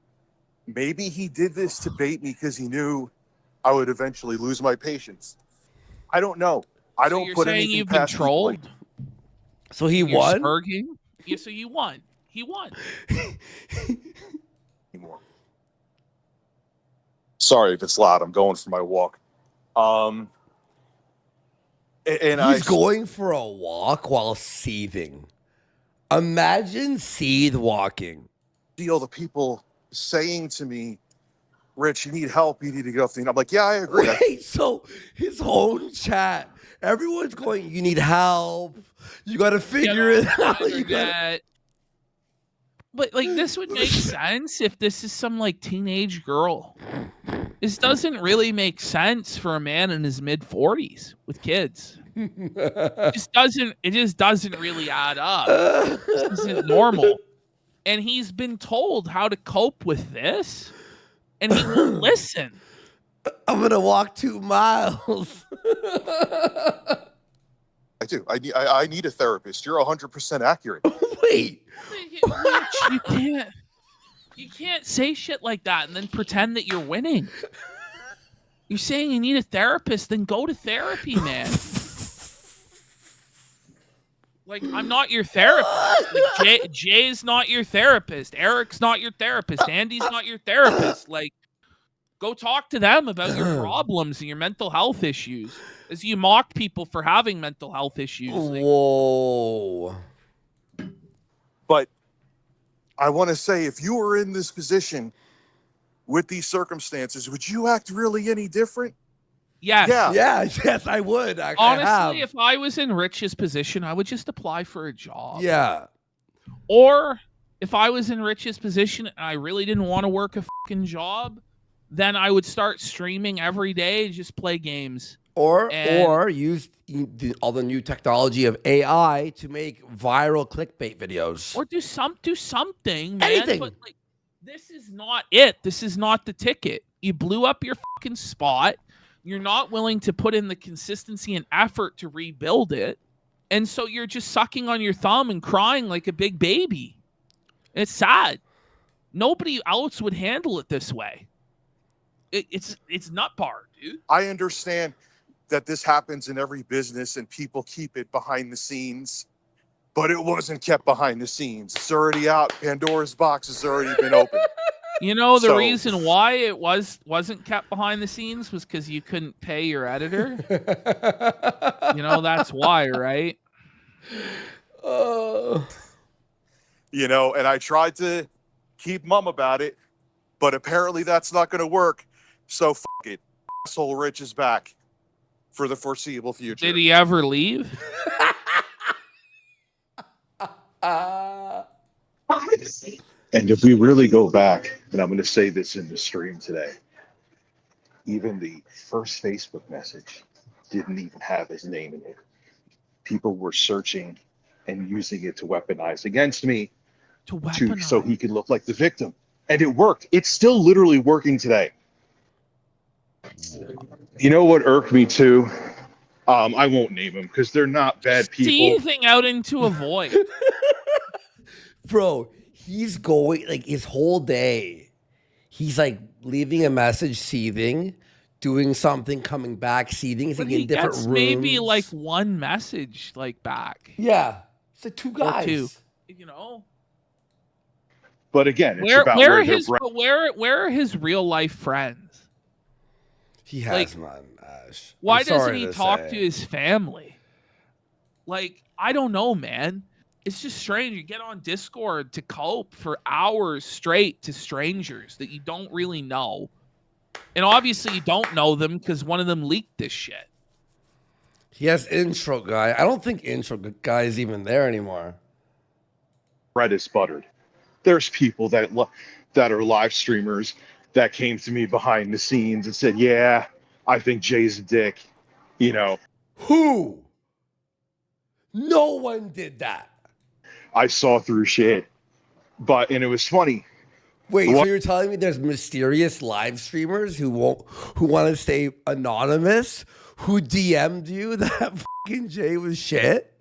Maybe he did this to bait me because he knew I would eventually lose my patience. I don't know. I So don't you're put saying anything you've been past people like trolled? So he You're won? spurging? Yeah, so you won. He won. anymore. Sorry if it's loud. I'm going for my walk. And He's going for a walk while seething. Imagine seethe walking. feel the people saying to me, Rich, you need help. You need to get off the. I'm like, yeah, I agree. Wait, so his own chat, everyone's going, you need help. You got to figure it out. You gotta... But like, this would make sense if this is some like teenage girl. This doesn't really make sense for a man in his mid 40s with kids. It just doesn't really add up. This isn't normal. And he's been told how to cope with this, and he won't listen. I'm going to walk 2 miles. I do. I need a therapist. You're 100% accurate. Wait. Rich, you can't say shit like that and then pretend that you're winning. You're saying you need a therapist, then go to therapy, man. Like, I'm not your therapist. Like, Jay's not your therapist. Eric's not your therapist. Andy's not your therapist. Like, go talk to them about your problems and your mental health issues. As you mock people for having mental health issues. Like, whoa. But I want to say, if you were in this position with these circumstances, would you act really any different? yes. Yeah. Yes, I would. Actually, Honestly, if I was in Rich's position, I would just apply for a job. Yeah. Or if I was in Rich's position and I really didn't want to work a fucking job, then I would start streaming every day, just play games. Or use all the new technology of AI to make viral clickbait videos. Or do something, man. Anything. But like, this is not it. This is not the ticket. You blew up your fucking spot. You're not willing to put in the consistency and effort to rebuild it. And so you're just sucking on your thumb and crying like a big baby. It's sad. Nobody else would handle it this way. It's nut bar, dude. I understand that this happens in every business and people keep it behind the scenes, but it wasn't kept behind the scenes. It's already out. Pandora's box has already been opened. You know, the reason why it wasn't kept behind the scenes was because you couldn't pay your editor. You know, that's why, right? You know, and I tried to keep mum about it, but apparently that's not going to work. So fuck it. Asshole Rich is back for the foreseeable future. Did he ever leave? And if we really go back, and I'm going to say this in the stream today, even the first Facebook message didn't even have his name in it. People were searching and using it to weaponize against me so he could look like the victim. And it worked. It's still literally working today. You know what irked me too? I won't name them because they're not bad people. Seething out into a void. Bro, he's going like his whole day. He's like leaving a message, seething, doing something, coming back, seething. He's But like in he different gets rooms. maybe like one message like back. Yeah. It's like 2 guys. Or 2. You know? But again, it's Where about are his real life friends? He has none, Ash. Why doesn't he talk to his family? Like, I don't know, man. It's just strange. You get on Discord to cope for hours straight to strangers that you don't really know. And obviously you don't know them because one of them leaked this shit. He has intro guy. I don't think intro guy is even there anymore. Bread is buttered. There's people that are live streamers that came to me behind the scenes and said, yeah, I think Jay's a dick. You know. Who? No one did that. I saw through shit. And it was funny. Wait, so What? you're telling me there's mysterious live streamers who want to stay anonymous, who DM'd you that fucking Jay was shit?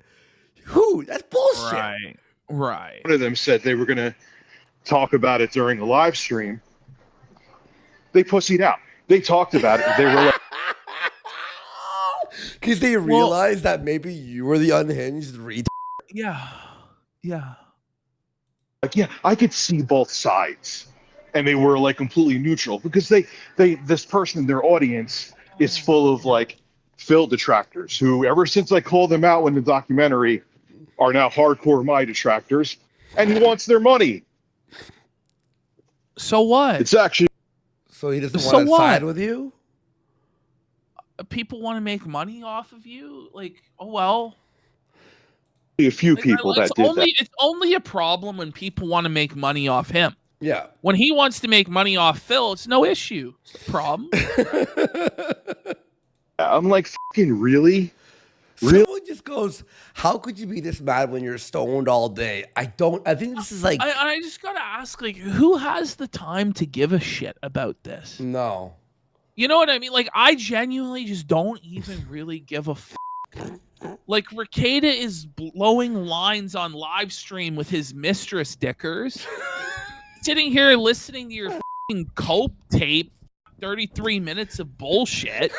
Who? That's bullshit. Right. One of them said they were going to talk about it during a live stream. They pussied out. They talked about it. They were like, Because they realized that maybe you were the unhinged retard. Yeah. Yeah. yeah, I could see both sides. And they were like completely neutral because this person in their audience is full of like Phil detractors who, ever since I called them out in the documentary, are now hardcore my detractors, and he wants their money. So what? It's actually So he doesn't So want to what? side with you? People want to make money off of you? Like, oh well. a few Like, people that did that. It's only a problem when people want to make money off him. Yeah. When he wants to make money off Phil, it's no issue. It's a problem. I'm like, fucking really? Someone just goes, how could you be this mad when you're stoned all day? I think this is like, I just gotta ask, like, who has the time to give a shit about this? no. You know what I mean? Like, I genuinely just don't even really give a fuck. Like, Ricada is blowing lines on live stream with his mistress Dickers. Sitting here listening to your fucking cope tape, 33 minutes of bullshit.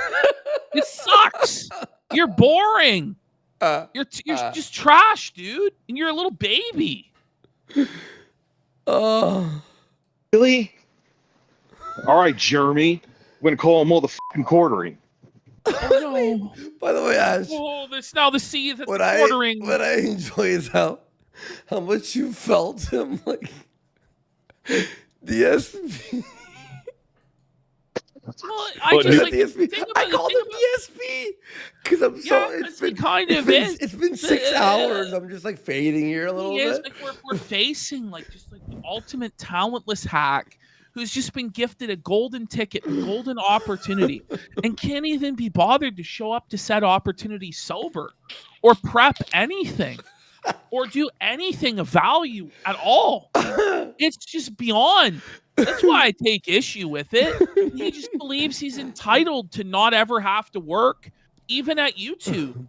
It sucks. You're boring. You're just trash, dude. And you're a little baby. Really? All right, Jeremy. I'm going to call him all the fucking quartering. Oh, no. By the way, Ash, Oh, this now the seeth at the what quartering. I enjoy is how much you felt him like the SP. Well, I just like think about I called him DSP because I'm so. It's been kind of is. It's been 6 hours. I'm just like fading here a little bit. Like we're facing like just like the ultimate talentless hack who's just been gifted a golden ticket, a golden opportunity, and can't even be bothered to show up to said opportunity sober, or prep anything, or do anything of value at all. It's just beyond. That's why I take issue with it. He just believes he's entitled to not ever have to work, even at YouTube.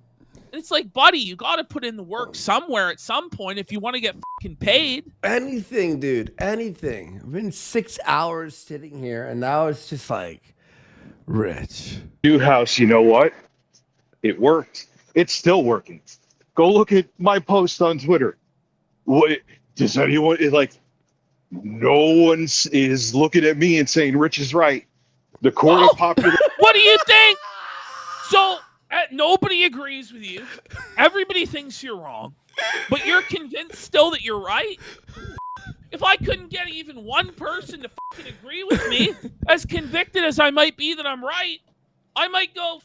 It's like, buddy, you got to put in the work somewhere at some point if you want to get fucking paid. Anything, dude. Anything. I've been 6 hours sitting here, and now it's just like, Rich. New house, you know what? It worked. It's still working. Go look at my post on Twitter. What does anyone like? No one is looking at me and saying Rich is right. The court of popular. What do you think? So nobody agrees with you. Everybody thinks you're wrong, but you're convinced still that you're right. If I couldn't get even one person to fucking agree with me, as convicted as I might be that I'm right, I might go,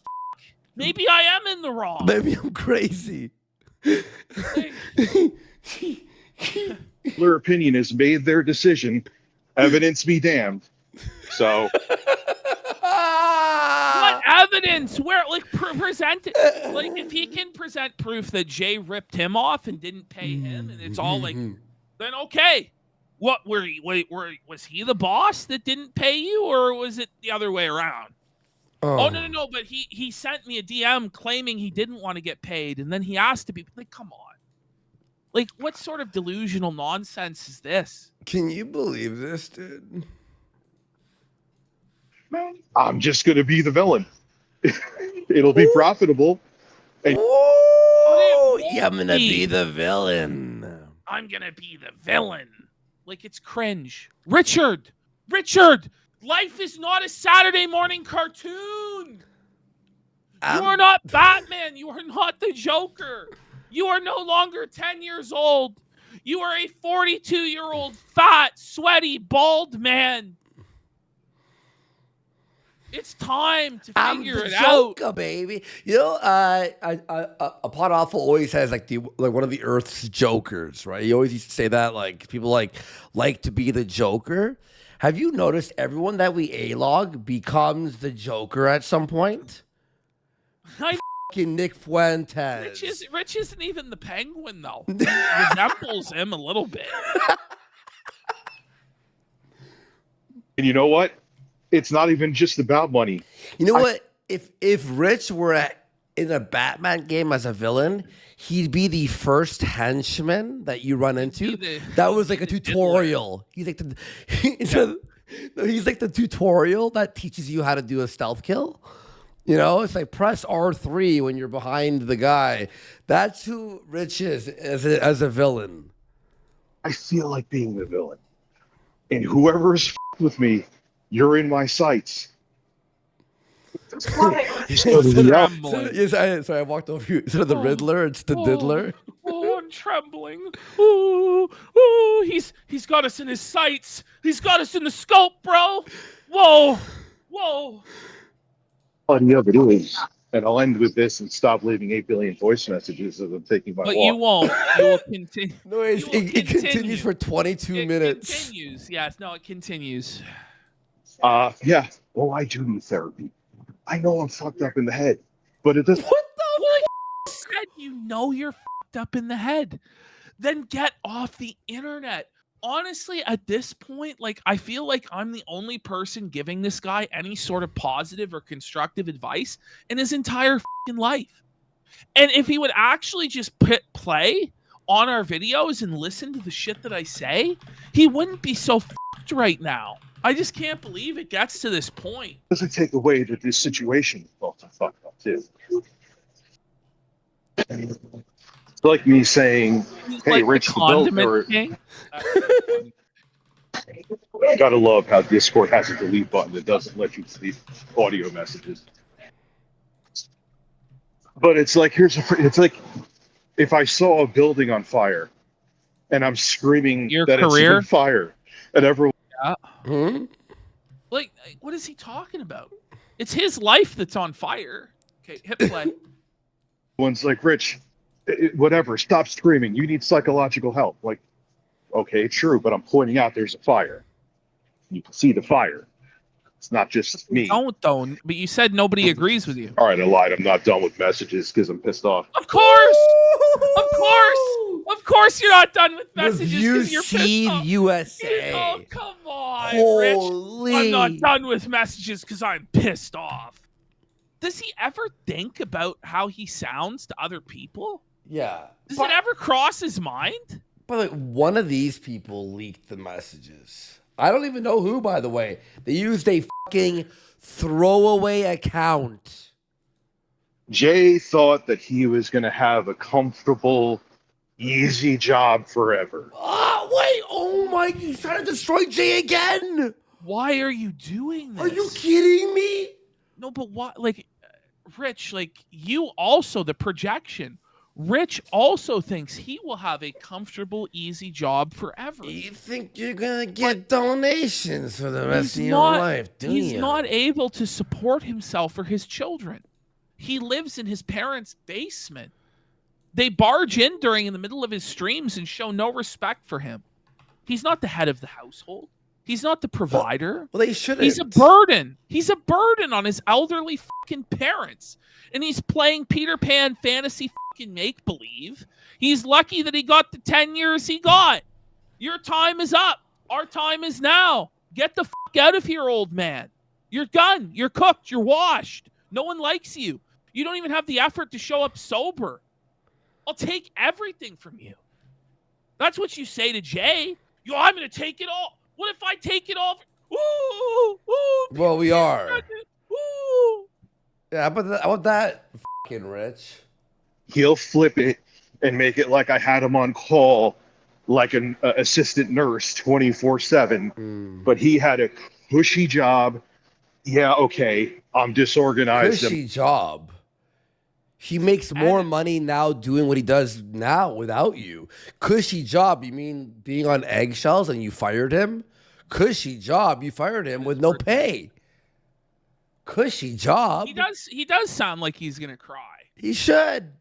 maybe I am in the wrong. Maybe I'm crazy. Their opinion has made their decision. Evidence be damned. So. What evidence? Where, like, present it? Like, if he can present proof that Jay ripped him off and didn't pay him, and it's all like, then okay. What was he the boss that didn't pay you, or was it the other way around? Oh no! But he sent me a DM claiming he didn't want to get paid, and then he asked to be like, come on. Like, what sort of delusional nonsense is this? Can you believe this, dude? I'm just going to be the villain. It'll be profitable. And I'm going to be the villain. I'm going to be the villain. Like, it's cringe. Richard, life is not a Saturday morning cartoon. You are not Batman. You are not the Joker. You are no longer 10 years old. You are a 42-year-old, fat, sweaty, bald man. It's time to figure it Joker, out, baby. You know, Pod Awful always has like one of the Earth's jokers, right? He always used to say that, like, people like to be the Joker. Have you noticed everyone that we A-log becomes the Joker at some point? Nick Fuentes. Rich isn't even the Penguin, though. He resembles him a little bit. And you know what? It's not even just about money. You know what? If Rich were in a Batman game as a villain, he'd be the first henchman that you run into. That was like a tutorial. He's like he's like the tutorial that teaches you how to do a stealth kill. You know, it's like press R3 when you're behind the guy. That's who Rich is as a villain. I feel like being the villain. And whoever is with me, you're in my sights. Sorry, I walked over you. Instead of the Riddler, it's the Diddler. Oh, I'm trembling. Ooh, ooh, he's got us in his sights. He's got us in the scope, bro. Whoa, whoa. Quality of it is, and I'll end with this and stop leaving 8 billion voice messages as I'm taking my But walk. you won't. You will continue. No, it continues for 22 minutes. It continues. Yes, no, it continues. Yeah. Well, I do need therapy. I know I'm fucked up in the head, but it doesn't. What the said you know you're fucked up in the head? Then get off the internet. Honestly, at this point, like, I feel like I'm the only person giving this guy any sort of positive or constructive advice in his entire fucking life. And if he would actually just hit play on our videos and listen to the shit that I say, he wouldn't be so fucked right now. I just can't believe it gets to this point. Doesn't take away that this situation is also fucked up too. It's like me saying, "Hey, Like Rich, the the build," condiment or king. gotta love how Discord has a delete button that doesn't let you delete audio messages. But it's like it's like if I saw a building on fire and I'm screaming Your that career? it's on fire, and everyone. Like, what is he talking about? It's his life that's on fire. Okay, hit play. One's like, Rich, whatever, stop screaming. You need psychological help. Like, okay, true, but I'm pointing out there's a fire. You can see the fire. It's not just me. Don't though. But you said nobody agrees with you. All right, I lied. I'm not done with messages because I'm pissed off. Of course, of course, you're not done with messages because you're pissed off. USA. Oh, come on, Holy. Rich. I'm not done with messages because I'm pissed off. Does he ever think about how he sounds to other people? Yeah. Does it ever cross his mind? But like, one of these people leaked the messages. I don't even know who, by the way. They used a fucking throwaway account. Jay thought that he was going to have a comfortable, easy job forever. Oh, wait. Oh, my. He's trying to destroy Jay again. Why are you doing this? Are you kidding me? No, but what? Like, Rich, like, you also, the projection. Rich also thinks he will have a comfortable, easy job forever. You think you're going to get donations for the rest of your life, do you? He's not able to support himself or his children. He lives in his parents' basement. They barge in in the middle of his streams and show no respect for him. He's not the head of the household. He's not the provider. Well, they shouldn't. He's a burden. He's a burden on his elderly fucking parents. And he's playing Peter Pan fantasy fucking make-believe. He's lucky that he got the 10 years he got. Your time is up. Our time is now. Get the fuck out of here, old man. You're done. You're cooked. You're washed. No one likes you. You don't even have the effort to show up sober. I'll take everything from you. That's what you say to Jay. Yo, I'm going to take it all. What if I take it all? Ooh, ooh. Well, we are. Ooh. Yeah, but I want that fucking Rich. He'll flip it and make it like I had him on call like an assistant nurse 24/7. But he had a cushy job. Yeah, okay, I'm disorganized. Cushy job. He makes more money now doing what he does now without you. Cushy job, you mean being on eggshells and you fired him? Cushy job, you fired him with no pay. Cushy job. He does sound like he's gonna cry. He should.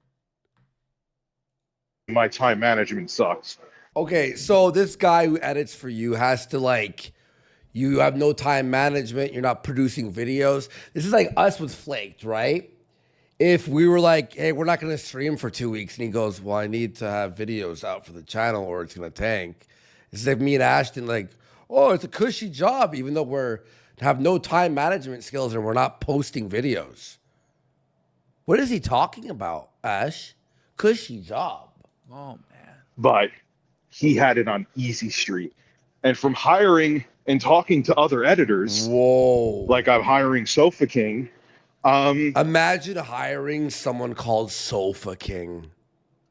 My time management sucks. Okay, so this guy who edits for you has to like, you have no time management, you're not producing videos. This is like us with Flaked, right? If we were like, hey, we're not going to stream for 2 weeks, and he goes, well, I need to have videos out for the channel or it's going to tank. It's like me and Ashton, like, oh, it's a cushy job, even though we're have no time management skills and we're not posting videos. What is he talking about, Ash? Cushy job. Oh man. But he had it on easy street. And from hiring and talking to other editors, Whoa. like I'm hiring Sofa King. Imagine hiring someone called Sofa King.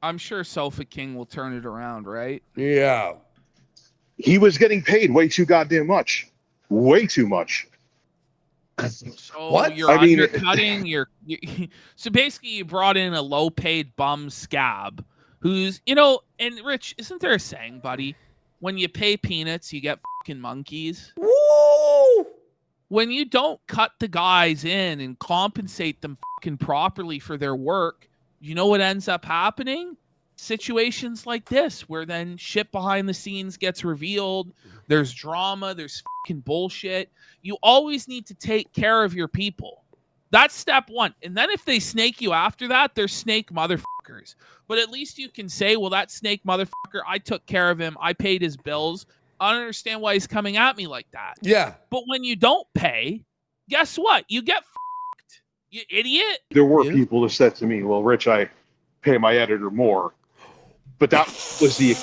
I'm sure Sofa King will turn it around, right? Yeah. He was getting paid way too goddamn much. Way too much. So What? you're undercutting so basically you brought in a low-paid bum scab who's, and Rich, isn't there a saying, buddy? When you pay peanuts, you get fucking monkeys. Woo! When you don't cut the guys in and compensate them fucking properly for their work, you know what ends up happening? Situations like this, where then shit behind the scenes gets revealed. There's drama. There's fucking bullshit. You always need to take care of your people. That's step one. And then if they snake you after that, they're snake motherfuckers. But at least you can say, well, that snake motherfucker, I took care of him. I paid his bills. I don't understand why he's coming at me like that. Yeah. But when you don't pay, guess what? You get fucked. You idiot. There were people that said to me, well, Rich, I pay my editor more. But that was the...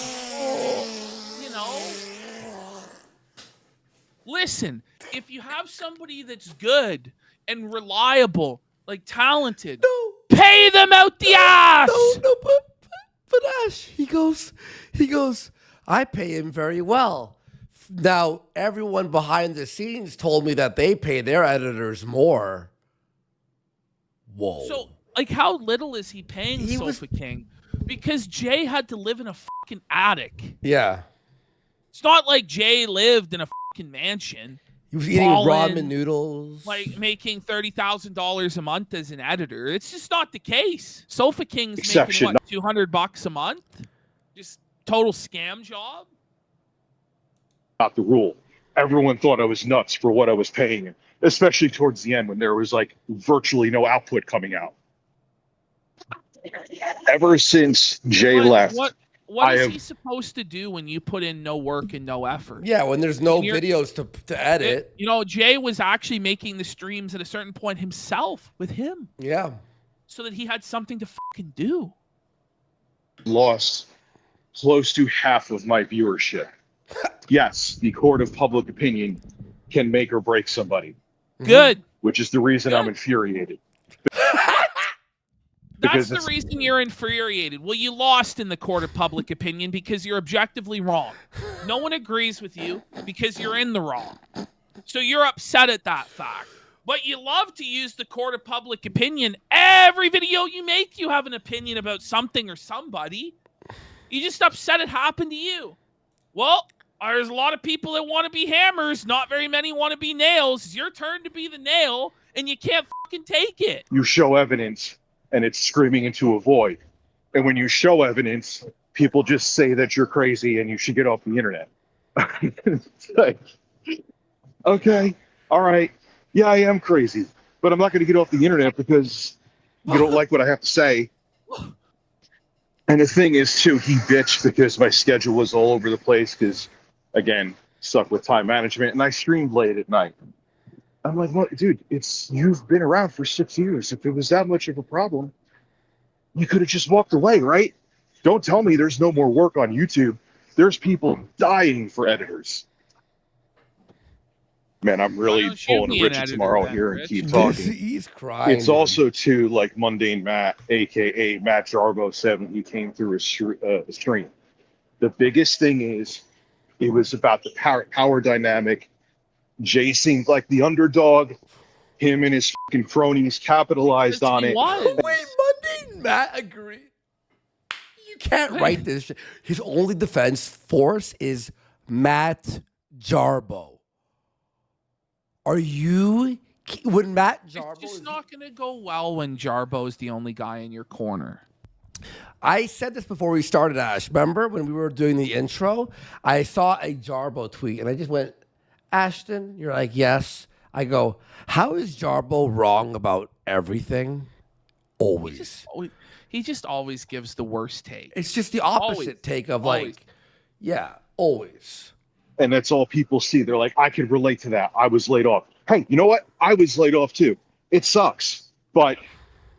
Listen, if you have somebody that's good and reliable, like talented, pay them out the ass. No, but Ash, he goes, I pay him very well. Now, everyone behind the scenes told me that they pay their editors more. Whoa. So, like, how little is he paying Sofa King? Because Jay had to live in a fucking attic. Yeah. It's not like Jay lived in a fucking mansion. He was eating ramen noodles. Like making $30,000 a month as an editor. It's just not the case. Sofa King's Exception. making, what, $200 a month? Just total scam job? Not the rule. Everyone thought I was nuts for what I was paying him, especially towards the end when there was like virtually no output coming out. Ever since Jay left, what is he supposed to do when you put in no work and no effort? Yeah, when there's no videos to edit. Jay was actually making the streams at a certain point himself with him. Yeah. So that he had something to fucking do. Lost close to half of my viewership. Yes, the court of public opinion can make or break somebody. Good. Which is the reason I'm infuriated. That's the reason you're infuriated. Well, you lost in the court of public opinion because you're objectively wrong. No one agrees with you because you're in the wrong. So you're upset at that fact. But you love to use the court of public opinion. Every video you make, you have an opinion about something or somebody. You're just upset it happened to you. Well, there's a lot of people that want to be hammers. Not very many want to be nails. It's your turn to be the nail, and you can't fucking take it. You show evidence, and it's screaming into a void. And when you show evidence, people just say that you're crazy and you should get off the internet. It's like, okay, all right. Yeah, I am crazy, but I'm not going to get off the internet because you don't like what I have to say. And the thing is, too, he bitched because my schedule was all over the place because, again, stuck with time management, and I streamed late at night. I'm like, what, dude, you've been around for 6 years. If it was that much of a problem, you could have just walked away, right? Don't tell me there's no more work on YouTube. There's people dying for editors. Man, I'm really pulling a Richard tomorrow here and keep talking. He's crying. It's also too, like Mundane Matt, aka Matt Jarbo, said when he came through his stream. The biggest thing is it was about the power dynamic. Jay seemed like the underdog. Him and his fucking cronies capitalized on it. Wait, Mundane Matt agreed. You can't write this shit. His only defense force is Matt Jarbo. Are you... When Matt Jarbo... It's just not going to go well when Jarbo's the only guy in your corner. I said this before we started, Ash. Remember when we were doing the intro? I saw a Jarbo tweet, and I just went, Ashton, you're like, yes. I go, how is Jarbo wrong about everything? Always. He just always gives the worst take. It's just the opposite take of like, yeah, always. and that's all people see. They're like, I can relate to that. I was laid off. Hey, you know what? I was laid off too. It sucks, but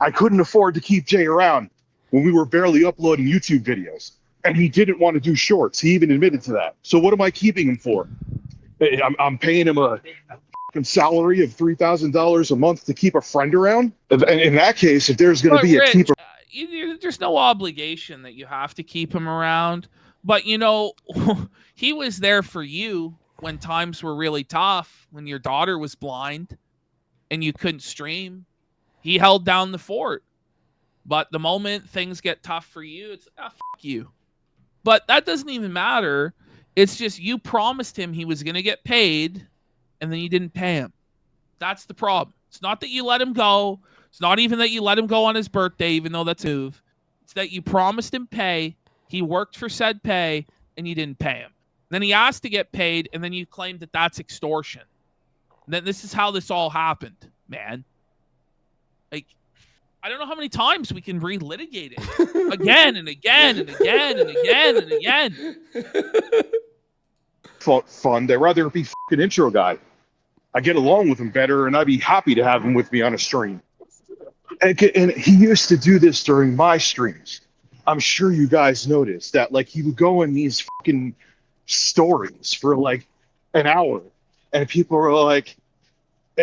I couldn't afford to keep Jay around when we were barely uploading YouTube videos. And he didn't want to do shorts. He even admitted to that. So what am I keeping him for? I'm paying him a salary of $3,000 a month to keep a friend around. And in that case, if there's going to be a Rich, keeper, there's no obligation that you have to keep him around. But you know, he was there for you when times were really tough, when your daughter was blind and you couldn't stream. He held down the fort. But the moment things get tough for you, it's fuck you. But that doesn't even matter. It's just you promised him he was going to get paid, and then you didn't pay him. That's the problem. It's not that you let him go. It's not even that you let him go on his birthday, even though that's a move. It's that you promised him pay. He worked for said pay, and you didn't pay him. Then he asked to get paid, and then you claimed that that's extortion. And then this is how this all happened, man. Like, I don't know how many times we can relitigate it again and again and again and again and again. fun. I'd rather be fucking intro guy. I get along with him better, and I'd be happy to have him with me on a stream. And he used to do this during my streams. I'm sure you guys noticed that, like, he would go in these fucking stories for like an hour, and people were like,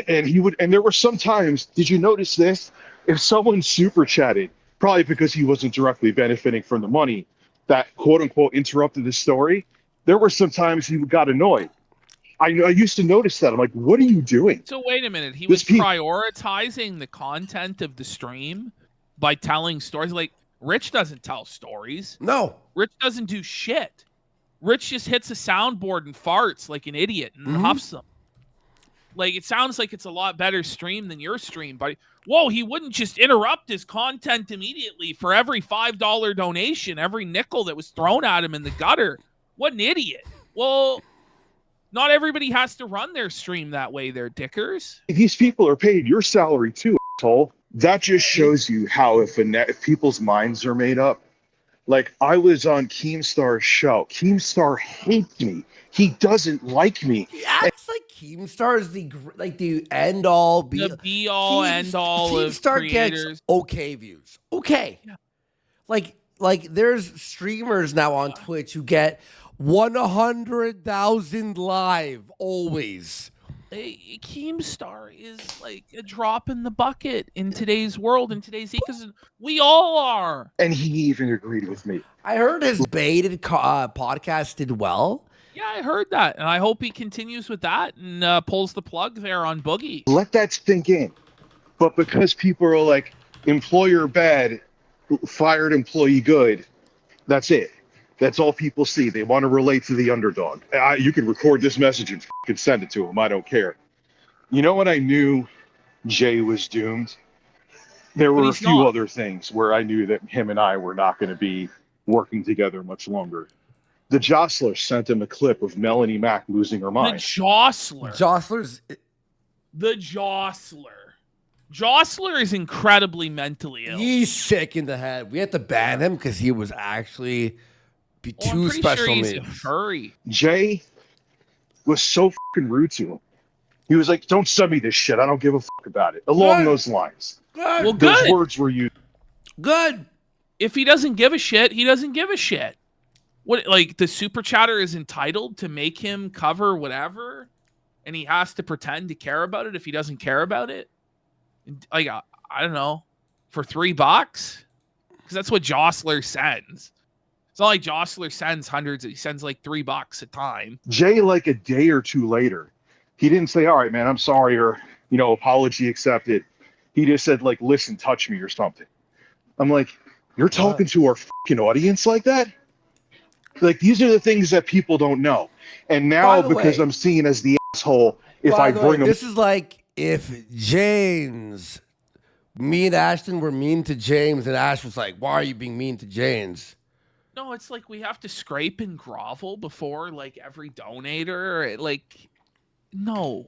and there were some times, did you notice this? If someone super chatted, probably because he wasn't directly benefiting from the money, that quote unquote interrupted the story, there were some times he got annoyed. I used to notice that. I'm like, what are you doing? So wait a minute. He was prioritizing the content of the stream by telling stories. Like, Rich doesn't tell stories. No. Rich doesn't do shit. Rich just hits a soundboard and farts like an idiot and huffs them. Like, it sounds like it's a lot better stream than your stream, but whoa, he wouldn't just interrupt his content immediately for every $5 donation, every nickel that was thrown at him in the gutter. What an idiot. Well, not everybody has to run their stream that way, they're dickers. These people are paid your salary too, asshole. That just shows you how if people's minds are made up. Like, I was on Keemstar's show. Keemstar hates me. He doesn't like me. He acts like Keemstar is the end all be the be all end all of Keemstar creators. gets okay views. Okay. Yeah. Like there's streamers now on Twitch who get 100,000 live always. Keemstar is like a drop in the bucket in today's world, in today's ecosystem. We all are. And he even agreed with me. I heard his baited podcast did well. Yeah, I heard that. And I hope he continues with that and pulls the plug there on Boogie. Let that sink in. But because people are like, employer bad, fired employee good, that's it. That's all people see. They want to relate to the underdog. You can record this message and fucking send it to him. I don't care. You know when I knew Jay was doomed? There were a few other things where I knew that him and I were not going to be working together much longer. The Jostler sent him a clip of Melanie Mack losing her mind. The Jostler. The Jostler. Jostler is incredibly mentally ill. He's sick in the head. We had to ban him because he was actually... too special sure needs. He's a furry. Jay was so fucking rude to him. He was like, "Don't send me this shit. I don't give a fuck about it." Along those lines. Good. Well, those good. words were used. Good. If he doesn't give a shit, he doesn't give a shit. What, like, the super chatter is entitled to make him cover whatever, and he has to pretend to care about it if he doesn't care about it? Like, I don't know, for $3? Because that's what Jostler sends. It's not like Jostler sends hundreds. He sends like $3 a time. Jay, like a day or two later, he didn't say, "All right, man, I'm sorry," or, apology accepted. He just said, like, "Listen, touch me," or something. I'm like, you're talking to our fucking audience like that? Like, these are the things that people don't know. And now, because I'm seen as the asshole, if I bring them... This is like if James, me and Ashton were mean to James, and Ash was like, "Why are you being mean to James?" No, it's like we have to scrape and grovel before, like, every donator. Like, no.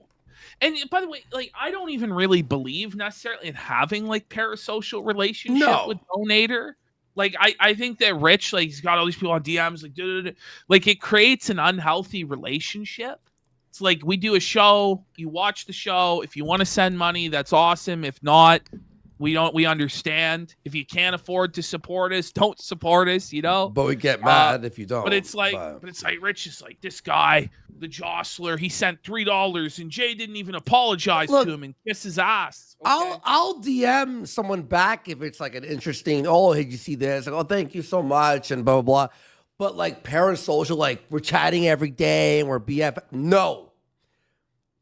And by the way, like, I don't even really believe necessarily in having, like, parasocial relationship with donator. Like I think that Rich, like he's got all these people on DMs, like duh, duh, duh. Like it creates an unhealthy relationship. It's like we do a show, you watch the show. If you want to send money, that's awesome. If not, we understand. If you can't afford to support us, don't support us, you know? But we get mad if you don't. But it's like Rich is like, this guy, the jostler, he sent $3 and Jay didn't even apologize to him and kiss his ass. Okay? I'll DM someone back if it's like an interesting, oh, hey, you see this? Like, oh, thank you so much, and blah, blah, blah. But like parasocial, like we're chatting every day and we're BF. No.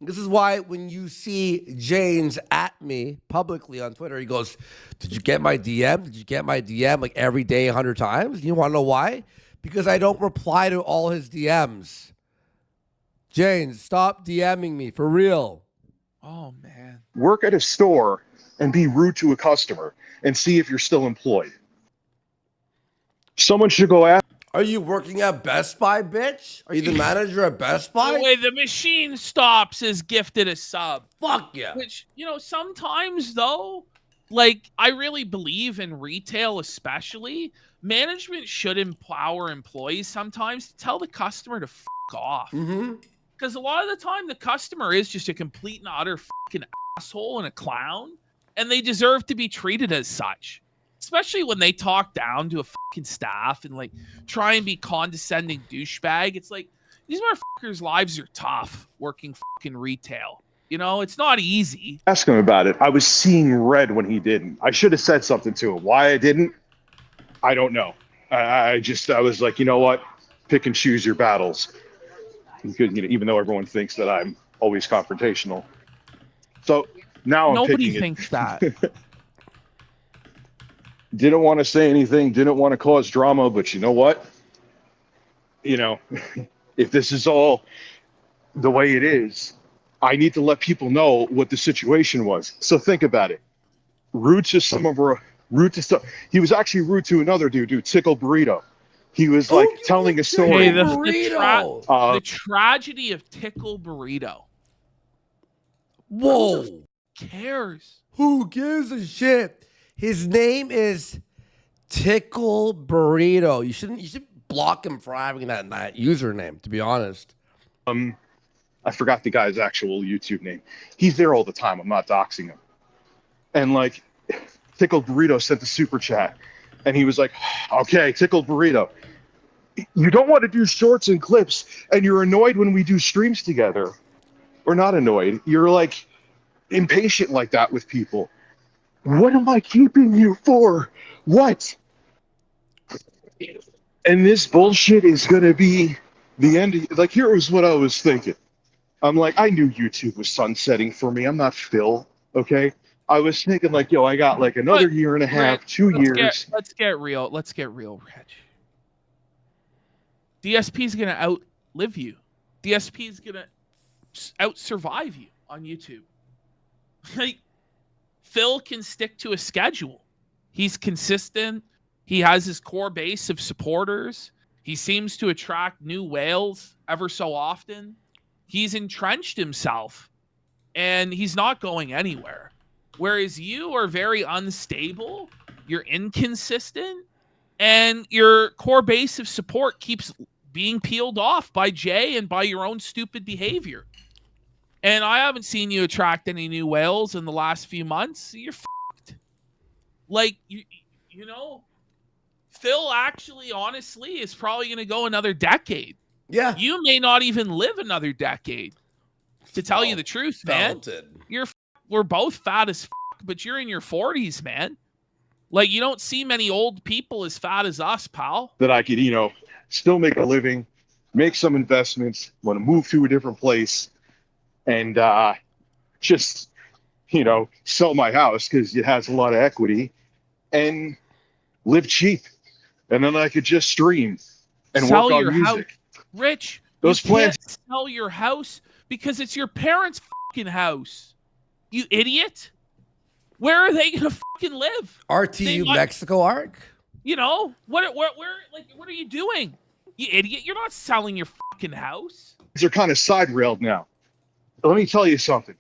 This is why when you see James at me publicly on Twitter, he goes, did you get my DM? Did you get my DM? Like every day, 100 times. You want to know why? Because I don't reply to all his DMs. James, stop DMing me for real. Oh, man. Work at a store and be rude to a customer and see if you're still employed. Someone should go ask. Are you working at Best Buy, bitch? Are you the manager at Best Buy? The way the machine stops is gifted a sub. Fuck yeah. Which, you know, sometimes though, like I really believe in retail especially, management should empower employees sometimes to tell the customer to fuck off. Because a lot of the time the customer is just a complete and utter fucking asshole and a clown, and they deserve to be treated as such. Especially when they talk down to a fucking staff and like try and be condescending douchebag. It's like these motherfuckers' lives are tough working fucking retail. You know, it's not easy. Ask him about it. I was seeing red when he didn't. I should have said something to him. Why I didn't, I don't know. I was like, you know what? Pick and choose your battles. Because, you know, even though everyone thinks that I'm always confrontational. So now Nobody thinks that. Didn't want to say anything, didn't want to cause drama, but you know what? You know, if this is all the way it is, I need to let people know what the situation was. So think about it. Rude to stuff. He was actually rude to another dude, Tickle Burrito. He was like telling a story. Hey, the tragedy of Tickle Burrito. Whoa. Who cares? Who gives a shit? His name is Tickle Burrito. You should block him for having that username, to be honest. I forgot the guy's actual YouTube name. He's there all the time. I'm not doxing him. And like Tickle Burrito sent the super chat and he was like, okay, Tickle Burrito. You don't want to do shorts and clips and you're annoyed when we do streams together. Or not annoyed. You're like impatient like that with people. What am I keeping you for? What? And this bullshit is going to be the end. Like, here was what I was thinking. I'm like, I knew YouTube was sunsetting for me. I'm not Phil, okay? I was thinking like, yo, I got like another year and a half, 2 years. Let's get real. Let's get real, Rich. DSP is going to outlive you. DSP is going to out-survive you on YouTube. Like, Phil can stick to a schedule. He's consistent. He has his core base of supporters. He seems to attract new whales ever so often. He's entrenched himself, and he's not going anywhere. Whereas you are very unstable, you're inconsistent, and your core base of support keeps being peeled off by Jay and by your own stupid behavior. And I haven't seen you attract any new whales in the last few months. You're fucked. Like, you know, Phil actually, honestly, is probably going to go another decade. Yeah. You may not even live another decade. To tell you the truth, man. We're both fat as fuck, but you're in your 40s, man. Like, you don't see many old people as fat as us, pal. That I could, you know, still make a living, make some investments, want to move to a different place. And just, you know, sell my house because it has a lot of equity and live cheap. And then I could just stream and sell work on your music. House. Rich, those you plans. Can't sell your house because it's your parents' fucking house. You idiot. Where are they going to fucking live? RTU Mexico Arc? You know, where, like, what are you doing? You idiot. You're not selling your fucking house. They're kind of side railed now. Let me tell you something.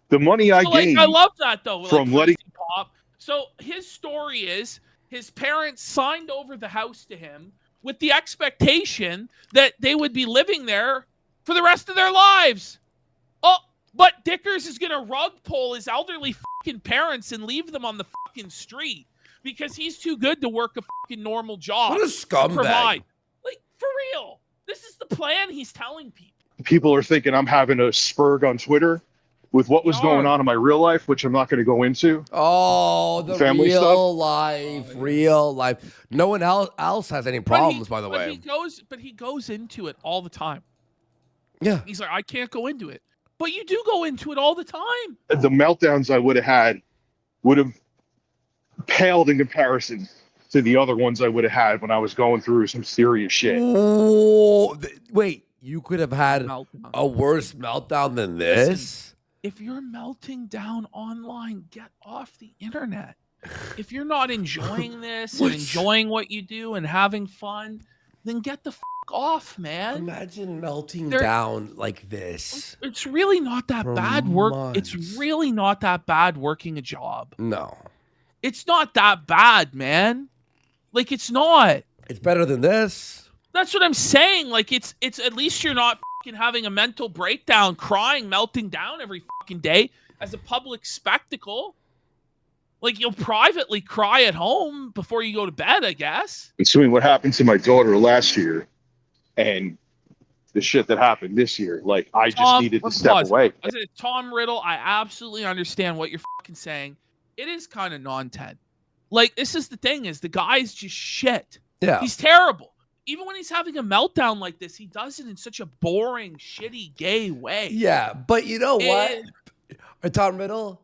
The money I gained. I love that though. From letting Pop. So his story is his parents signed over the house to him with the expectation that they would be living there for the rest of their lives. Oh, but Dickers is going to rug pull his elderly fucking parents and leave them on the fucking street because he's too good to work a fucking normal job. What a scumbag. Provide. Like, for real. This is the plan he's telling people. People are thinking I'm having a spurg on Twitter with what was going on in my real life, which I'm not going to go into. Oh, the Family real life. No one else has any problems, by the way. He goes into it all the time. Yeah. He's like, I can't go into it. But you do go into it all the time. The meltdowns I would have had would have paled in comparison to the other ones I would have had when I was going through some serious shit. Oh, wait, you could have had a worse meltdown than this? Listen, if you're melting down online, get off the internet. If you're not enjoying this and enjoying what you do and having fun, then get the fuck off, man. Imagine melting down like this. It's really not that bad work. It's really not that bad working a job. No. It's not that bad, man. Like, it's not. It's better than this. That's what I'm saying. Like, it's at least you're not fucking having a mental breakdown, crying, melting down every fucking day as a public spectacle. Like, you'll privately cry at home before you go to bed, I guess. Considering what happened to my daughter last year and the shit that happened this year, like, I just needed to step away. Tom Riddle, I absolutely understand what you're fucking saying. It is kind of non-10. Like, this is the thing, is the guy's just shit. Yeah. He's terrible. Even when he's having a meltdown like this, he does it in such a boring, shitty, gay way. Yeah, but you know what? Tom Riddle,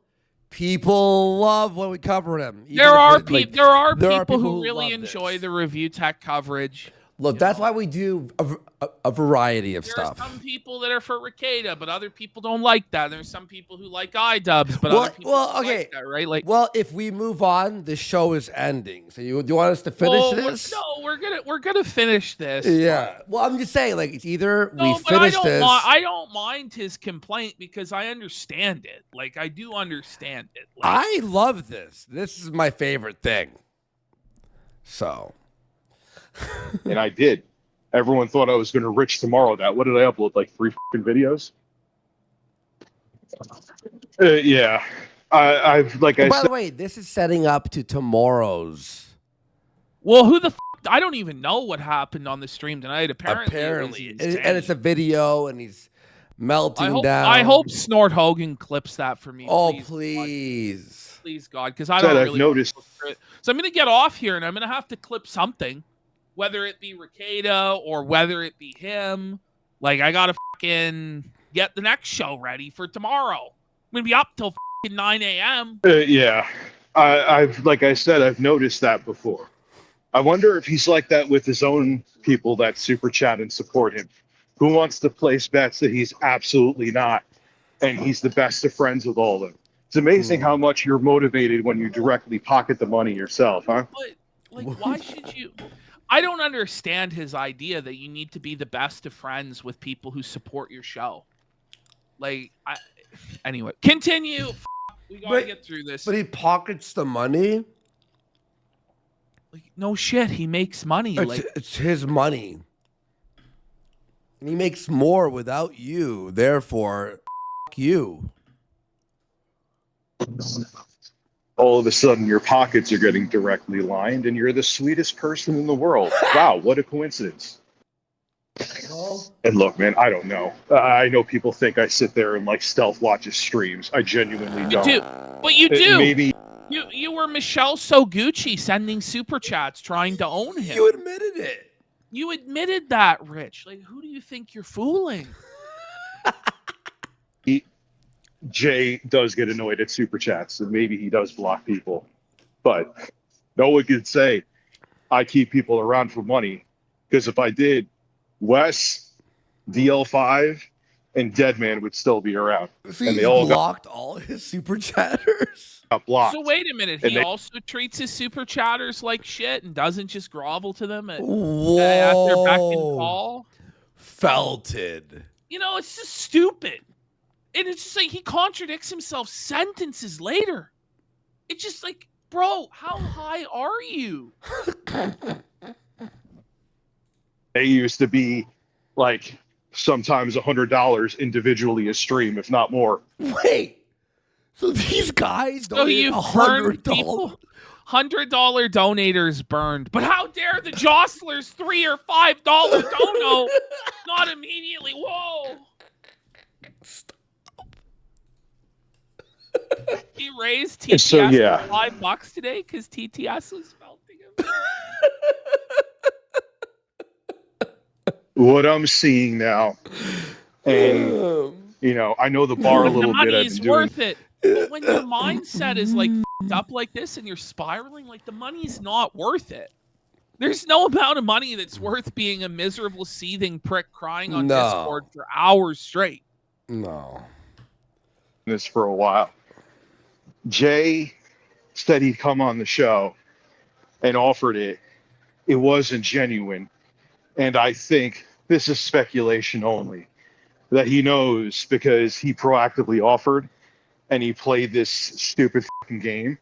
people love when we cover him. There are people who really enjoy the Review Tech coverage. Look, that's why we do a variety of stuff. There are some people that are for Ricada, but other people don't like that. There's some people who like iDubbbz, but other people don't like that, right? Like, well, if we move on, the show is ending. So do you want us to finish this? No, we're gonna finish this. Yeah. Well, I'm just saying, like, it's either we finish this. I don't mind his complaint because I understand it. Like, I do understand it. Like, I love this. This is my favorite thing. So. And I did. Everyone thought I was going to rich tomorrow. What did I upload? Like 3 fucking videos? Yeah. I've like I by said. the way, this is setting up to tomorrow's. Well, who the I don't even know what happened on the stream tonight. Apparently, and it's a video, and he's melting down. I hope Snort Hogan clips that for me. Oh, please, God, because I don't really noticed. So I'm gonna get off here, and I'm gonna have to clip something. Whether it be Ricada or whether it be him, like, I gotta fucking get the next show ready for tomorrow. I'm gonna be up till fucking 9 a.m. Yeah, I've like I said, I've noticed that before. I wonder if he's like that with his own people that super chat and support him. Who wants to place bets that he's absolutely not, and he's the best of friends with all of them? It's amazing how much you're motivated when you directly pocket the money yourself, huh? But, like, why should you? I don't understand his idea that you need to be the best of friends with people who support your show. Like, anyway, continue. We gotta get through this. But he pockets the money. Like, no shit, he makes money. It's his money. And he makes more without you. Therefore, you. All of a sudden your pockets are getting directly lined and you're the sweetest person in the world. Wow, what a coincidence. And look, man, I don't know. I know people think I sit there and like stealth watch his streams. I genuinely don't. You do. But you do. Maybe you were Michelle Soguchi sending super chats trying to own him. You admitted it. You admitted that, Rich. Like, who do you think you're fooling? Jay does get annoyed at super chats, and maybe he does block people. But no one could say I keep people around for money, because if I did, Wes, DL5, and Deadman would still be around. So and they all blocked all his super chatters. Got blocked. So wait a minute. He also treats his super chatters like shit and doesn't just grovel to them at their beck and call. Felted. You know, it's just stupid. And it's just like he contradicts himself sentences later. It's just like, Bro, how high are you? They used to be like sometimes $100 individually a stream, if not more. Wait, so these guys So donated you've burned $100. people? $100 donators burned. But how dare the jostlers $3 or $5 dono not immediately? Whoa. He raised TTS So, yeah. for $5 today because TTS was melting him. What I'm seeing now, and you know, I know the bar a But the little bit. money I've is been doing. worth it. But when your mindset is like f***ed up like this and you're spiraling, like the money's not worth it. There's no amount of money that's worth being a miserable, seething prick crying on Discord for hours straight. No. This for a while. Jay said he'd come on the show and offered it. It wasn't genuine. And I think this is speculation only that he knows because he proactively offered and he played this stupid fucking game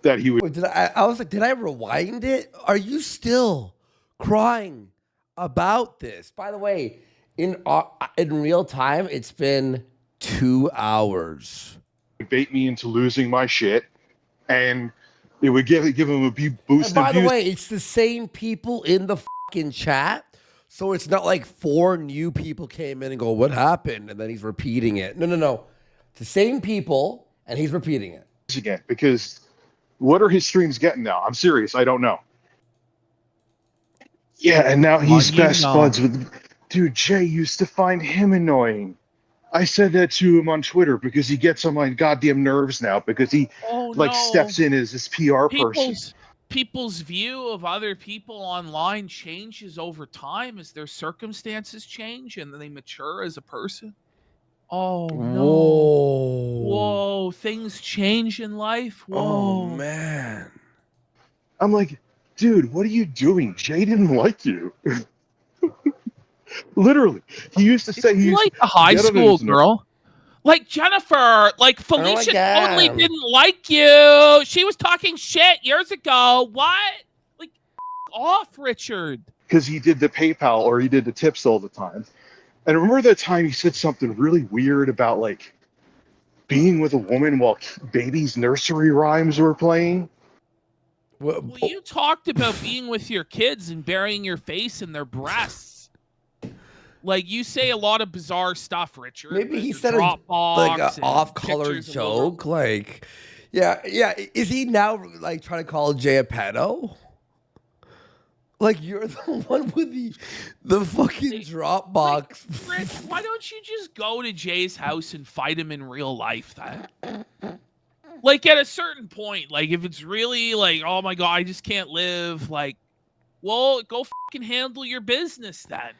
that he would. Wait, I was like, did I rewind it? Are you still crying about this? By the way, in real time, it's been 2 hours. Bait me into losing my shit, and it would give him a boost. And by the way, it's the same people in the fucking chat, so it's not like 4 new people came in and go, "What happened?" and then he's repeating it. No. It's the same people, and he's repeating it again because what are his streams getting now? I'm serious. I don't know. Yeah, and now he's best buds with. Dude, Jay used to find him annoying. I said that to him on Twitter because he gets on my goddamn nerves now because he steps in as this PR person. People's view of other people online changes over time as their circumstances change and they mature as a person. Oh no. Whoa, things change in life. Whoa. Oh man. I'm like, dude, what are you doing? Jay didn't like you. Literally, he used to say he's like a high school girl, like Jennifer, like Felicia totally didn't like you. She was talking shit years ago. What? Like, off, Richard. Because he did the PayPal or he did the tips all the time. And remember that time he said something really weird about like being with a woman while baby's nursery rhymes were playing. Well, you talked about being with your kids and burying your face in their breasts. Like, you say a lot of bizarre stuff, Richard. Maybe he said like an off-color joke. Like, yeah. Is he now like trying to call Jay a pedo? Like, you're the one with the fucking Dropbox. Like, Rich, why don't you just go to Jay's house and fight him in real life then? Like, at a certain point, like, if it's really like, oh my God, I just can't live, like, well, go fucking handle your business then.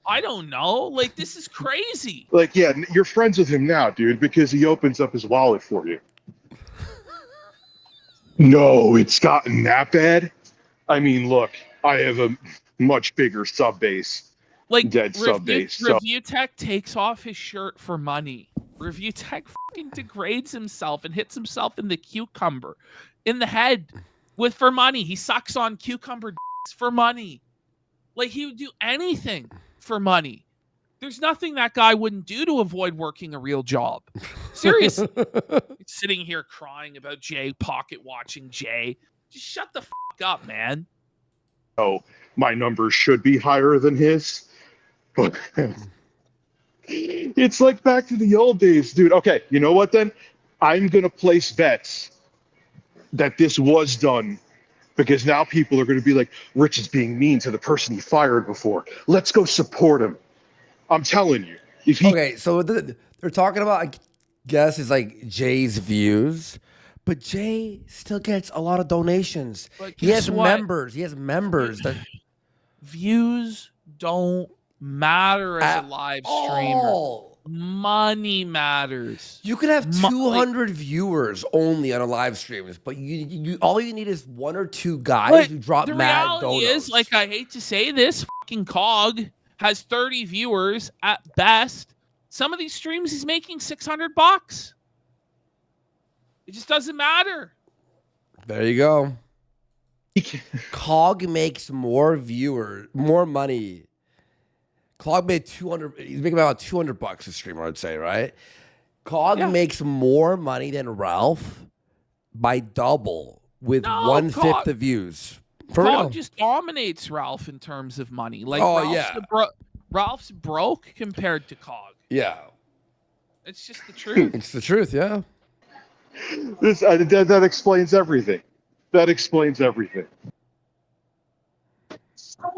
I don't know. Like, this is crazy. Like, yeah, you're friends with him now, dude, because he opens up his wallet for you. No, it's gotten that bad. I mean, look, I have a much bigger sub base. Like, dead sub base. Reviewtech takes off his shirt for money. Reviewtech fucking degrades himself and hits himself in the cucumber, in the head, for money. He sucks on cucumber for money. Like, he would do anything for money. There's nothing that guy wouldn't do to avoid working a real job. Seriously. Sitting here crying about Jay, pocket watching Jay. Just shut the fuck up, man. Oh, my numbers should be higher than his. But it's like back to the old days, dude. Okay, you know what then? I'm going to place bets that this was done. Because now people are going to be like, Rich is being mean to the person he fired before. Let's go support him. I'm telling you. Okay, so they're talking about, I guess, is like Jay's views. But Jay still gets a lot of donations. He has members. He has members. Views don't matter as a live streamer. Money matters. You could have 200 viewers only on a live stream, but you all you need is 1 or 2 guys who drop mad donos. The reality is, like, I hate to say this, fucking Cog has 30 viewers at best. Some of these streams he's making $600. It just doesn't matter. There you go. He can- Cog makes more money. Cog made 200. He's making about $200 a streamer, I'd say, right? Cog makes more money than Ralph by double with No, 1/5 the views. For real. Cog just dominates Ralph in terms of money. Like, Oh, Ralph's yeah. Ralph's broke compared to Cog. Yeah. It's just the truth. It's the truth, yeah. that explains everything. That explains everything.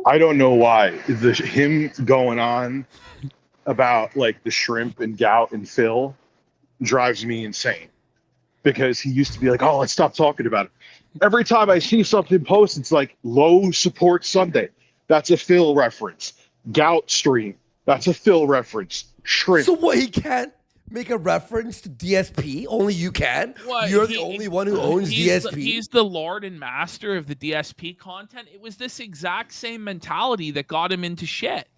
I don't know why him going on about like the shrimp and gout and Phil drives me insane, because he used to be like, oh, let's stop talking about it. Every time I see something post, it's like low support Sunday. That's a Phil reference. Gout stream. That's a Phil reference. Shrimp. So what, he can't make a reference to DSP? Only you can? What, You're the only one who owns DSP? He's the lord and master of the DSP content. It was this exact same mentality that got him into shit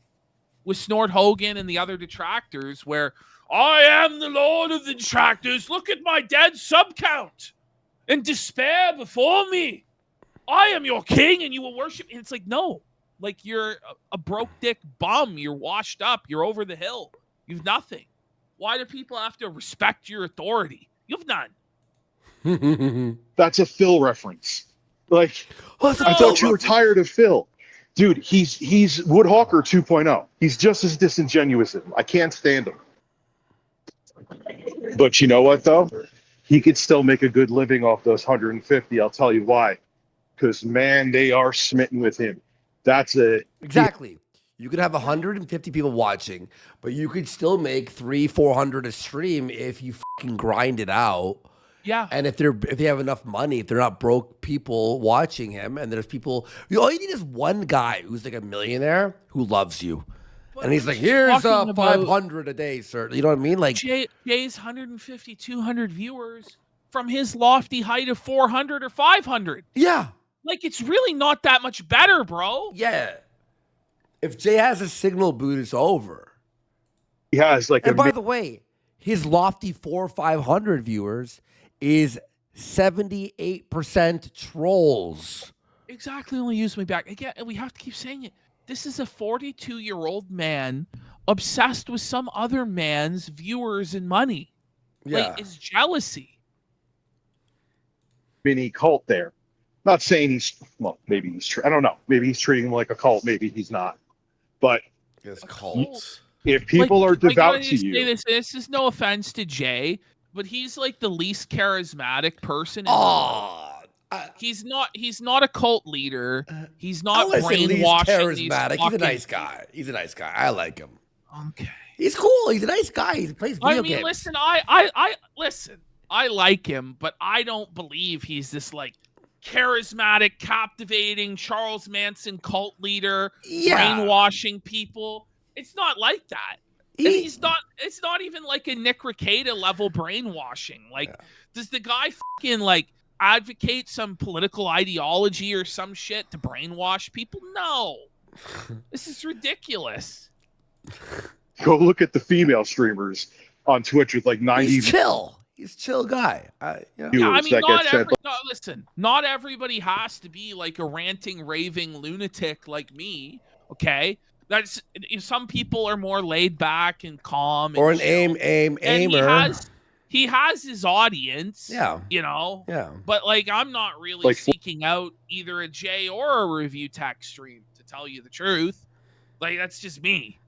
with Snort Hogan and the other detractors, where I am the lord of the detractors. Look at my dead sub count and despair before me. I am your king and you will worship. And it's like, no, like you're a broke dick bum. You're washed up. You're over the hill. You've nothing. Why do people have to respect your authority? You've none. That's a Phil reference. Like, What's I thought you were tired of Phil. Dude, he's Woodhawker 2.0. He's just as disingenuous as him. I can't stand him. But you know what, though? He could still make a good living off those 150. I'll tell you why. Because, man, they are smitten with him. That's a... Exactly. You could have 150 people watching, but you could still make 300-400 a stream if you fucking grind it out. Yeah. And if they have enough money, if they're not broke people watching him, and there's people, all you need is one guy who's like a millionaire who loves you. But And he's I'm like, just here's talking about 500 a day, sir. You know what I mean? Like, Jay's 150, 200 viewers from his lofty height of 400 or 500. yeah. Like, it's really not that much better, bro. Yeah. If Jay has a signal boot, it's over. He has like And by the way, his lofty 400 or 500 viewers is 78% trolls. Exactly, only use me back. Again, we have to keep saying it. This is a 42-year-old man obsessed with some other man's viewers and money. Yeah. Like, it's jealousy. mini cult there. Not saying maybe he's, I don't know. Maybe he's treating him like a cult. Maybe he's not. But It's cult. if people are devout to say you, this is no offense to Jay, but he's like the least charismatic person in the Oh, world. He's not a cult leader. He's I not wouldn't say least brainwashing these charismatic. He's a fucking- nice guy. He's a nice guy. I like him. Okay. He's cool. He's a nice guy. He plays video I mean, games. listen, I listen. I like him, but I don't believe he's this like charismatic, captivating Charles Manson cult leader, brainwashing people. It's not like that. And he's not. It's not even like a Nick Rekieta level brainwashing. Like, does the guy fucking like advocate some political ideology or some shit to brainwash people? No. This is ridiculous. go look at the female streamers on Twitch with like 90 He's chill. He's a chill guy. Yeah, I viewers mean, that get sent. listen, not everybody has to be like a ranting, raving lunatic like me, okay? That's some people are more laid back and calm. Or and an chill. aimer. He has his audience, Yeah. you know? Yeah. But, like, I'm not really Like- seeking out either a Jay or a Review Tech stream, to tell you the truth. Like, that's just me.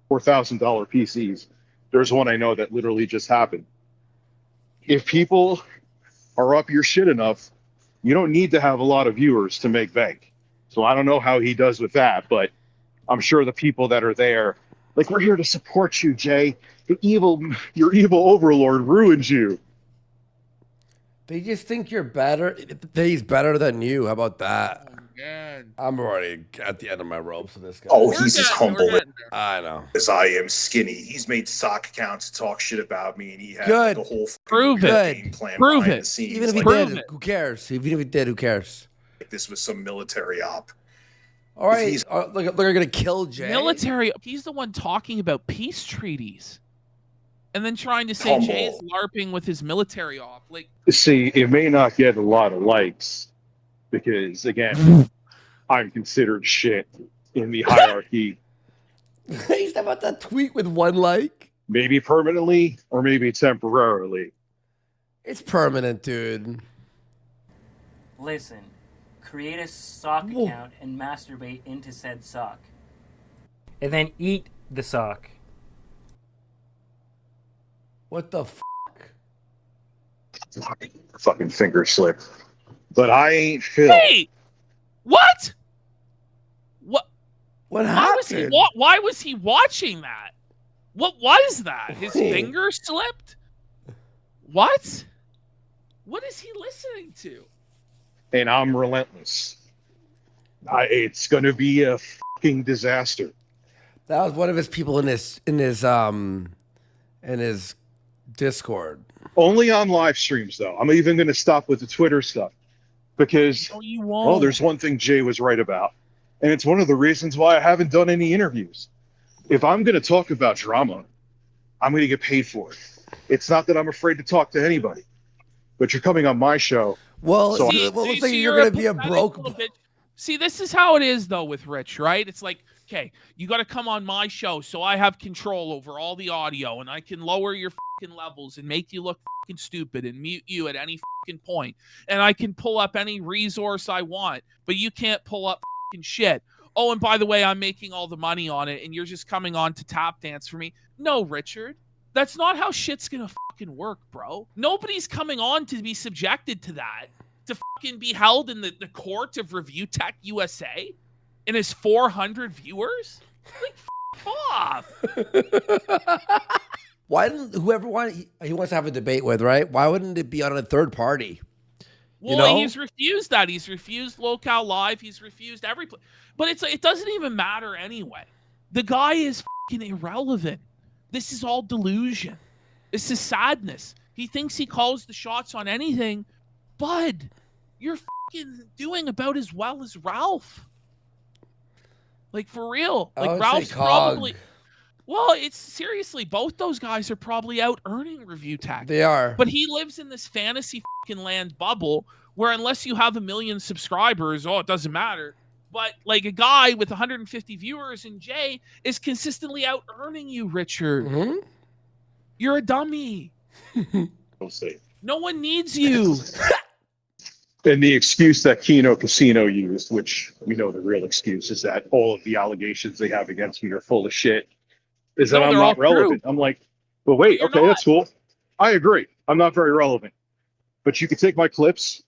$4,000 PCs. There's one I know that literally just happened. If people are up your shit enough, you don't need to have a lot of viewers to make bank. So I don't know how he does with that, but I'm sure the people that are there, like, we're here to support you, Jay. Your evil overlord ruined you. They just think you're better. He's better than you. How about that? Man. I'm already at the end of my ropes with this guy. Oh, We're he's as getting- humble we're getting there. I know. as I am skinny. He's made sock accounts to talk shit about me, and he had Good. the whole fucking Prove it. game plan Prove behind it. the scenes. Even if he like, did, Prove it. who cares? Even if he did, who cares? this was some military op. All right. he's- Look, they're going to kill Jay. Military, he's the one talking about peace treaties. and then trying to say Jay is LARPing with his military op. Like, See, it may not get a lot of likes because, again, I'm considered shit in the hierarchy. He's about that tweet with 1 like. Maybe permanently or maybe temporarily. It's permanent, dude. Listen, create a sock account and masturbate into said sock. And then eat the sock. What the Fucking finger slip. But I ain't Phil. wait, what? What? What Why was he? happened? Why was he watching that? What was that? His Wait. finger slipped. What? What is he listening to? And I'm relentless. It's gonna be a fucking disaster. That was one of his people in his Discord. Only on live streams, though. I'm even gonna stop with the Twitter stuff because Oh, you won't. there's one thing Jay was right about, and it's one of the reasons why I haven't done any interviews. If I'm gonna talk about drama, I'm gonna get paid for it. It's not that I'm afraid to talk to anybody, but you're coming on my show. Well, So- looks like you're gonna be a pathetic broke. little bitch. See, this is how it is though with Rich, right? It's like, okay, you got to come on my show, so I have control over all the audio, and I can lower your fucking levels and make you look fucking stupid and mute you at any fucking point, and I can pull up any resource I want, but you can't pull up fucking shit. Oh, and by the way, I'm making all the money on it, and you're just coming on to tap dance for me. No, Richard, that's not how shit's gonna fucking work, bro. Nobody's coming on to be subjected to that. To fucking be held in the court of Review Tech USA and his 400 viewers? Like, off. Why didn't whoever he wants to have a debate with, right? Why wouldn't it be on a third party? Well, know? he's refused that. He's refused Locale Live. He's refused every place. But it doesn't even matter anyway. The guy is fucking irrelevant. This is all delusion. This is sadness. He thinks he calls the shots on anything. Bud, you're fucking doing about as well as Ralph. Like, for real. I Like, would say Ralph's Cog. probably... Well, it's seriously, both those guys are probably out earning Review Tech. They are. But he lives in this fantasy fucking land bubble where unless you have 1 million subscribers, it doesn't matter. But like a guy with 150 viewers and Jay is consistently out earning you, Richard. Mm-hmm. You're a dummy. We'll see. No one needs you. And the excuse that Kino Casino used, which we know the real excuse, is that all of the allegations they have against me are full of shit, is that No, I'm they're all not relevant. true. I'm like, but wait, But you're okay, not. that's cool. I agree. I'm not very relevant. But you can take my clips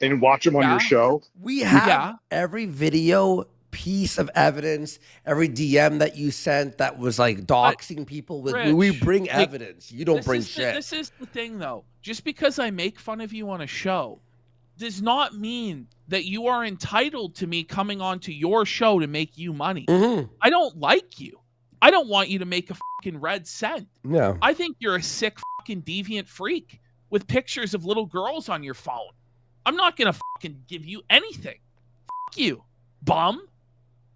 and watch them on Yeah. your show. We have Yeah. every video piece of evidence, every DM that you sent that was like doxing people. We Rich, bring like, evidence. You don't bring This shit. is the thing, though. Just because I make fun of you on a show does not mean that you are entitled to me coming onto your show to make you money. Mhm. I don't like you. I don't want you to make a fucking red cent. Yeah. I think you're a sick fucking deviant freak with pictures of little girls on your phone. I'm not gonna fucking give you anything. Fuck you, bum.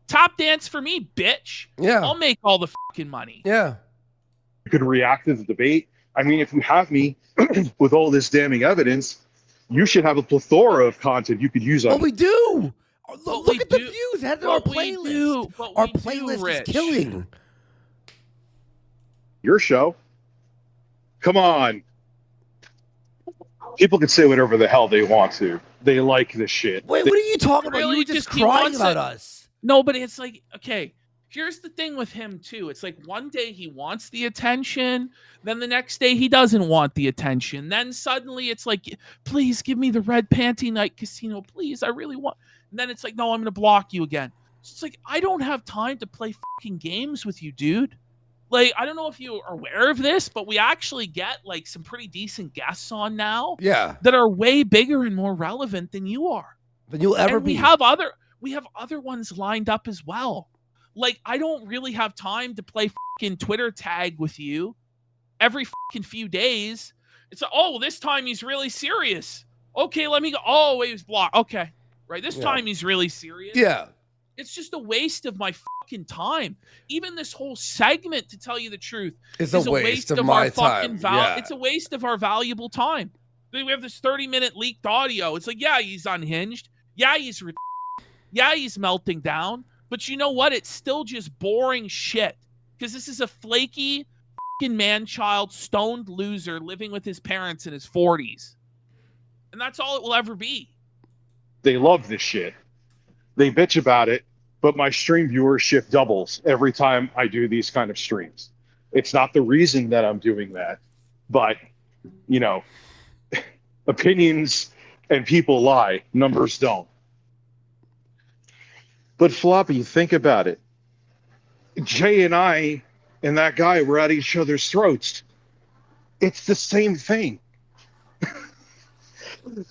Tap dance for me, bitch. Yeah. I'll make all the fucking money. Yeah. You could react to the debate. I mean, if you have me with all this damning evidence, you should have a plethora of content you could use on Well, we do. But Look we at the do- views. Head to our But we playlist. do, but Our we do, playlist is Rich. killing. your show. Come on. People can say whatever the hell they want to. They like this shit. Wait, what are you talking about? Really You were just he crying wants about it. us. No, but it's like, okay, here's the thing with him too. It's like one day he wants the attention, then the next day he doesn't want the attention. Then suddenly it's like, please give me the red panty night casino, please. I really want. And then it's like, no, I'm gonna block you again. So it's like, I don't have time to play fucking games with you, dude. Like, I don't know if you are aware of this, but we actually get like some pretty decent guests on now Yeah. that are way bigger and more relevant than you are. But you'll ever And be. we have other ones lined up as well. Like, I don't really have time to play fucking Twitter tag with you every fucking few days. It's like, oh, this time he's really serious. Okay, let me go. Oh, wait, he was blocked. Okay, right. This Yeah. time he's really serious. Yeah. It's just a waste of my fucking time. Even this whole segment, to tell you the truth, It's a waste of our my fucking time. Yeah. It's a waste of our valuable time. We have this 30-minute leaked audio. It's like, yeah, he's unhinged. Yeah, yeah, he's melting down. But you know what? It's still just boring shit. Because this is a flaky fucking man-child, stoned loser living with his parents in his 40s. And that's all it will ever be. They love this shit. They bitch about it, but my stream viewership doubles every time I do these kind of streams. It's not the reason that I'm doing that, but, you know, opinions and people lie, numbers don't. But Floppy, think about it. Jay and I and that guy were at each other's throats. It's the same thing.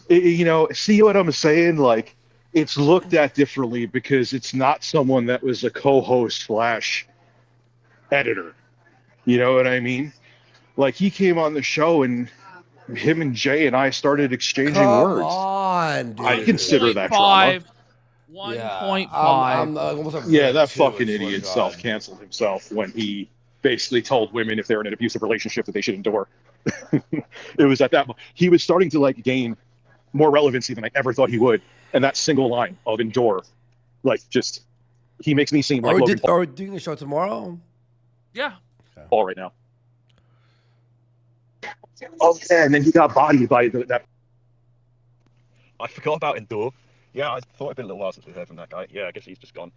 You know, see what I'm saying? Like, it's looked at differently because it's not someone that was a co-host / editor. You know what I mean? Like, he came on the show and him and Jay and I started exchanging Come words. on, dude. I consider that drama. 1.5. Yeah, that fucking idiot self-canceled himself when he basically told women if they're in an abusive relationship that they should endure. It was at that moment. He was starting to like gain more relevancy than I ever thought he would. And that single line of endure, like, just, he makes me seem like Logan Paul. Are we doing the show tomorrow? Yeah. Paul right now. Oh, yeah, and then he got bodied by that. I forgot about Endure. Yeah, I thought it'd been a little while since we heard from that guy. Yeah, I guess he's just gone.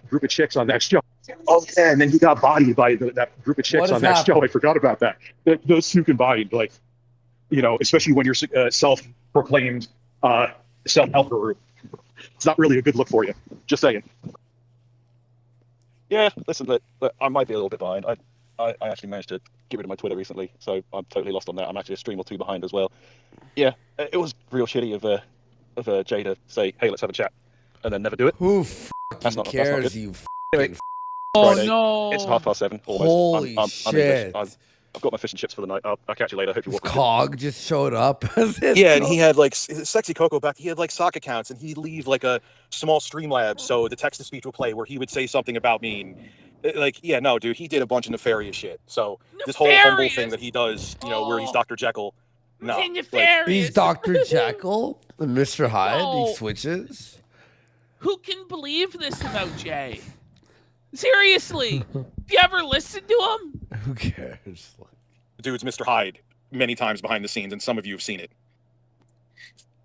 Group of chicks on that show. Oh, yeah, and then he got bodied by that group of chicks on that show. I forgot about that. Those two combined, like, you know, especially when you're self-proclaimed self-help guru. It's not really a good look for you. Just saying. Yeah, listen, look, I might be a little bit behind. I actually managed to get rid of my Twitter recently, so I'm totally lost on that. I'm actually a stream or two behind as well. Yeah, it was real shitty of Jay to say, hey, let's have a chat, and then never do it. Who fucking cares, you fucking Friday. No. It's 7:30, almost. Holy I'm shit. I've got my fish and chips for the night. I'll catch you later. Hope you walk. Cog just showed up. Yeah, and he had like Sexy Coco back. He had like sock accounts, and he'd leave like a small Streamlabs, so the text to speech would play where he would say something about me. And, like, yeah, no, dude, he did a bunch of nefarious shit. So this whole humble thing that he does, you know, where he's Dr. Jekyll. No, like, he's Dr. Jekyll, Mr. Hyde. No. He switches. Who can believe this about Jay? Seriously, have you ever listened to him? Who cares? Dude's Mr. Hyde many times behind the scenes, and some of you have seen it.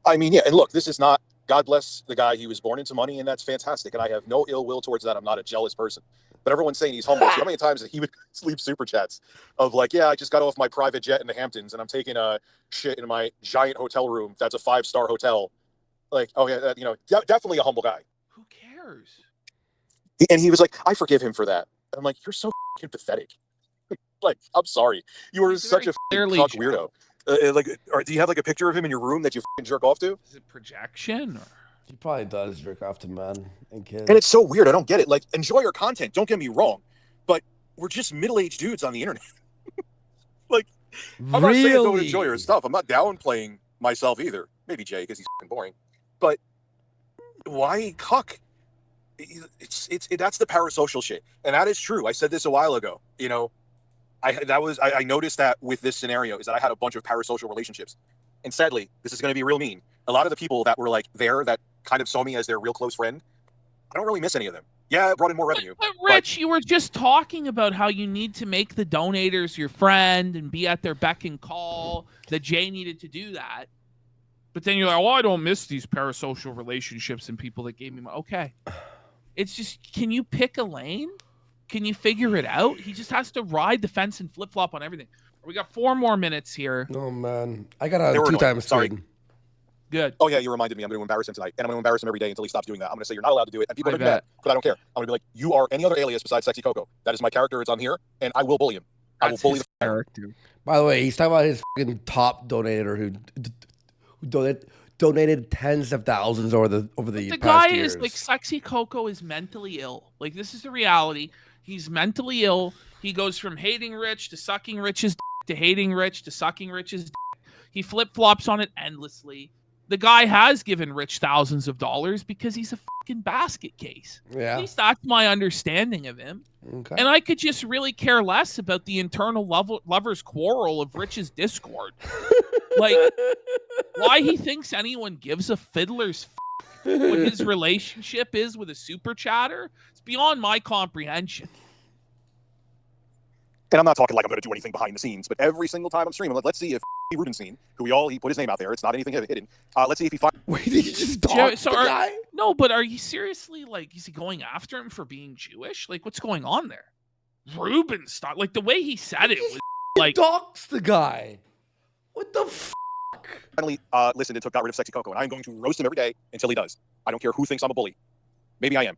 I mean, yeah, and look, this is not, God bless the guy, he was born into money, and that's fantastic, and I have no ill will towards that. I'm not a jealous person. But everyone's saying he's humble. So how many times he would sleep super chats of like, yeah, I just got off my private jet in the Hamptons, and I'm taking a shit in my giant hotel room that's a 5-star hotel. Like, oh yeah, you know, definitely a humble guy. Who cares? And he was like, I forgive him for that. I'm like, you're so fucking pathetic. Like, I'm sorry. You were such a fuck weirdo. Like, or do you have like a picture of him in your room that you fucking jerk off to? Is it projection? Or? He probably does jerk off to men and kids. And it's so weird. I don't get it. Like, enjoy your content. Don't get me wrong. But we're just middle-aged dudes on the internet. Like, I'm not saying don't enjoy your stuff. I'm not downplaying myself either. Maybe Jay, because he's fucking boring. But why cuck? That's the parasocial shit. And that is true. I said this a while ago. You know, I noticed that with this scenario is that I had a bunch of parasocial relationships. And sadly, this is going to be real mean. A lot of the people that were like there that kind of saw me as their real close friend, I don't really miss any of them. Yeah, it brought in more revenue. But Rich, you were just talking about how you need to make the donators your friend and be at their beck and call, that Jay needed to do that. But then you're like, oh, I don't miss these parasocial relationships and people that gave me money. Okay. It's just, can you pick a lane? Can you figure it out? He just has to ride the fence and flip-flop on everything. We got 4 more minutes here. Oh, man. I got a 2-time screen. Good. Oh, yeah, you reminded me. I'm going to embarrass him tonight. And I'm going to embarrass him every day until he stops doing that. I'm going to say you're not allowed to do it. And people are going to be mad, but I don't care. I'm going to be like, you are any other alias besides Sexy Coco. That is my character. It's on here. And I will bully him. I will bully the character. By the way, he's talking about his fucking top donator who donated tens of thousands over the past guy years. Is like, Sexy Coco is mentally ill. Like, this is the reality. He's mentally ill. He goes from hating Rich to sucking Rich's dick to hating Rich to sucking Rich's dick. He flip-flops on it endlessly. the guy has given Rich thousands of dollars because he's a fucking basket case. Yeah. At least that's my understanding of him. Okay. And I could just really care less about the internal lovers' quarrel of Rich's Discord. Like, why he thinks anyone gives a fiddler's what his relationship is with a super chatter, it's beyond my comprehension. And I'm not talking like I'm going to do anything behind the scenes, but every single time I'm streaming, let's see if Rubenstein, he put his name out there. It's not anything hidden. Let's see if he finds. Wait, did you just talk to the guy? No, but are you seriously, like, is he going after him for being Jewish? Like, what's going on there? Rubenstein, like, the way he said it was like. Dox the guy. What the Finally listened and got rid of Sexy Coco, and I'm going to roast him every day until he does. I don't care who thinks I'm a bully. Maybe I am.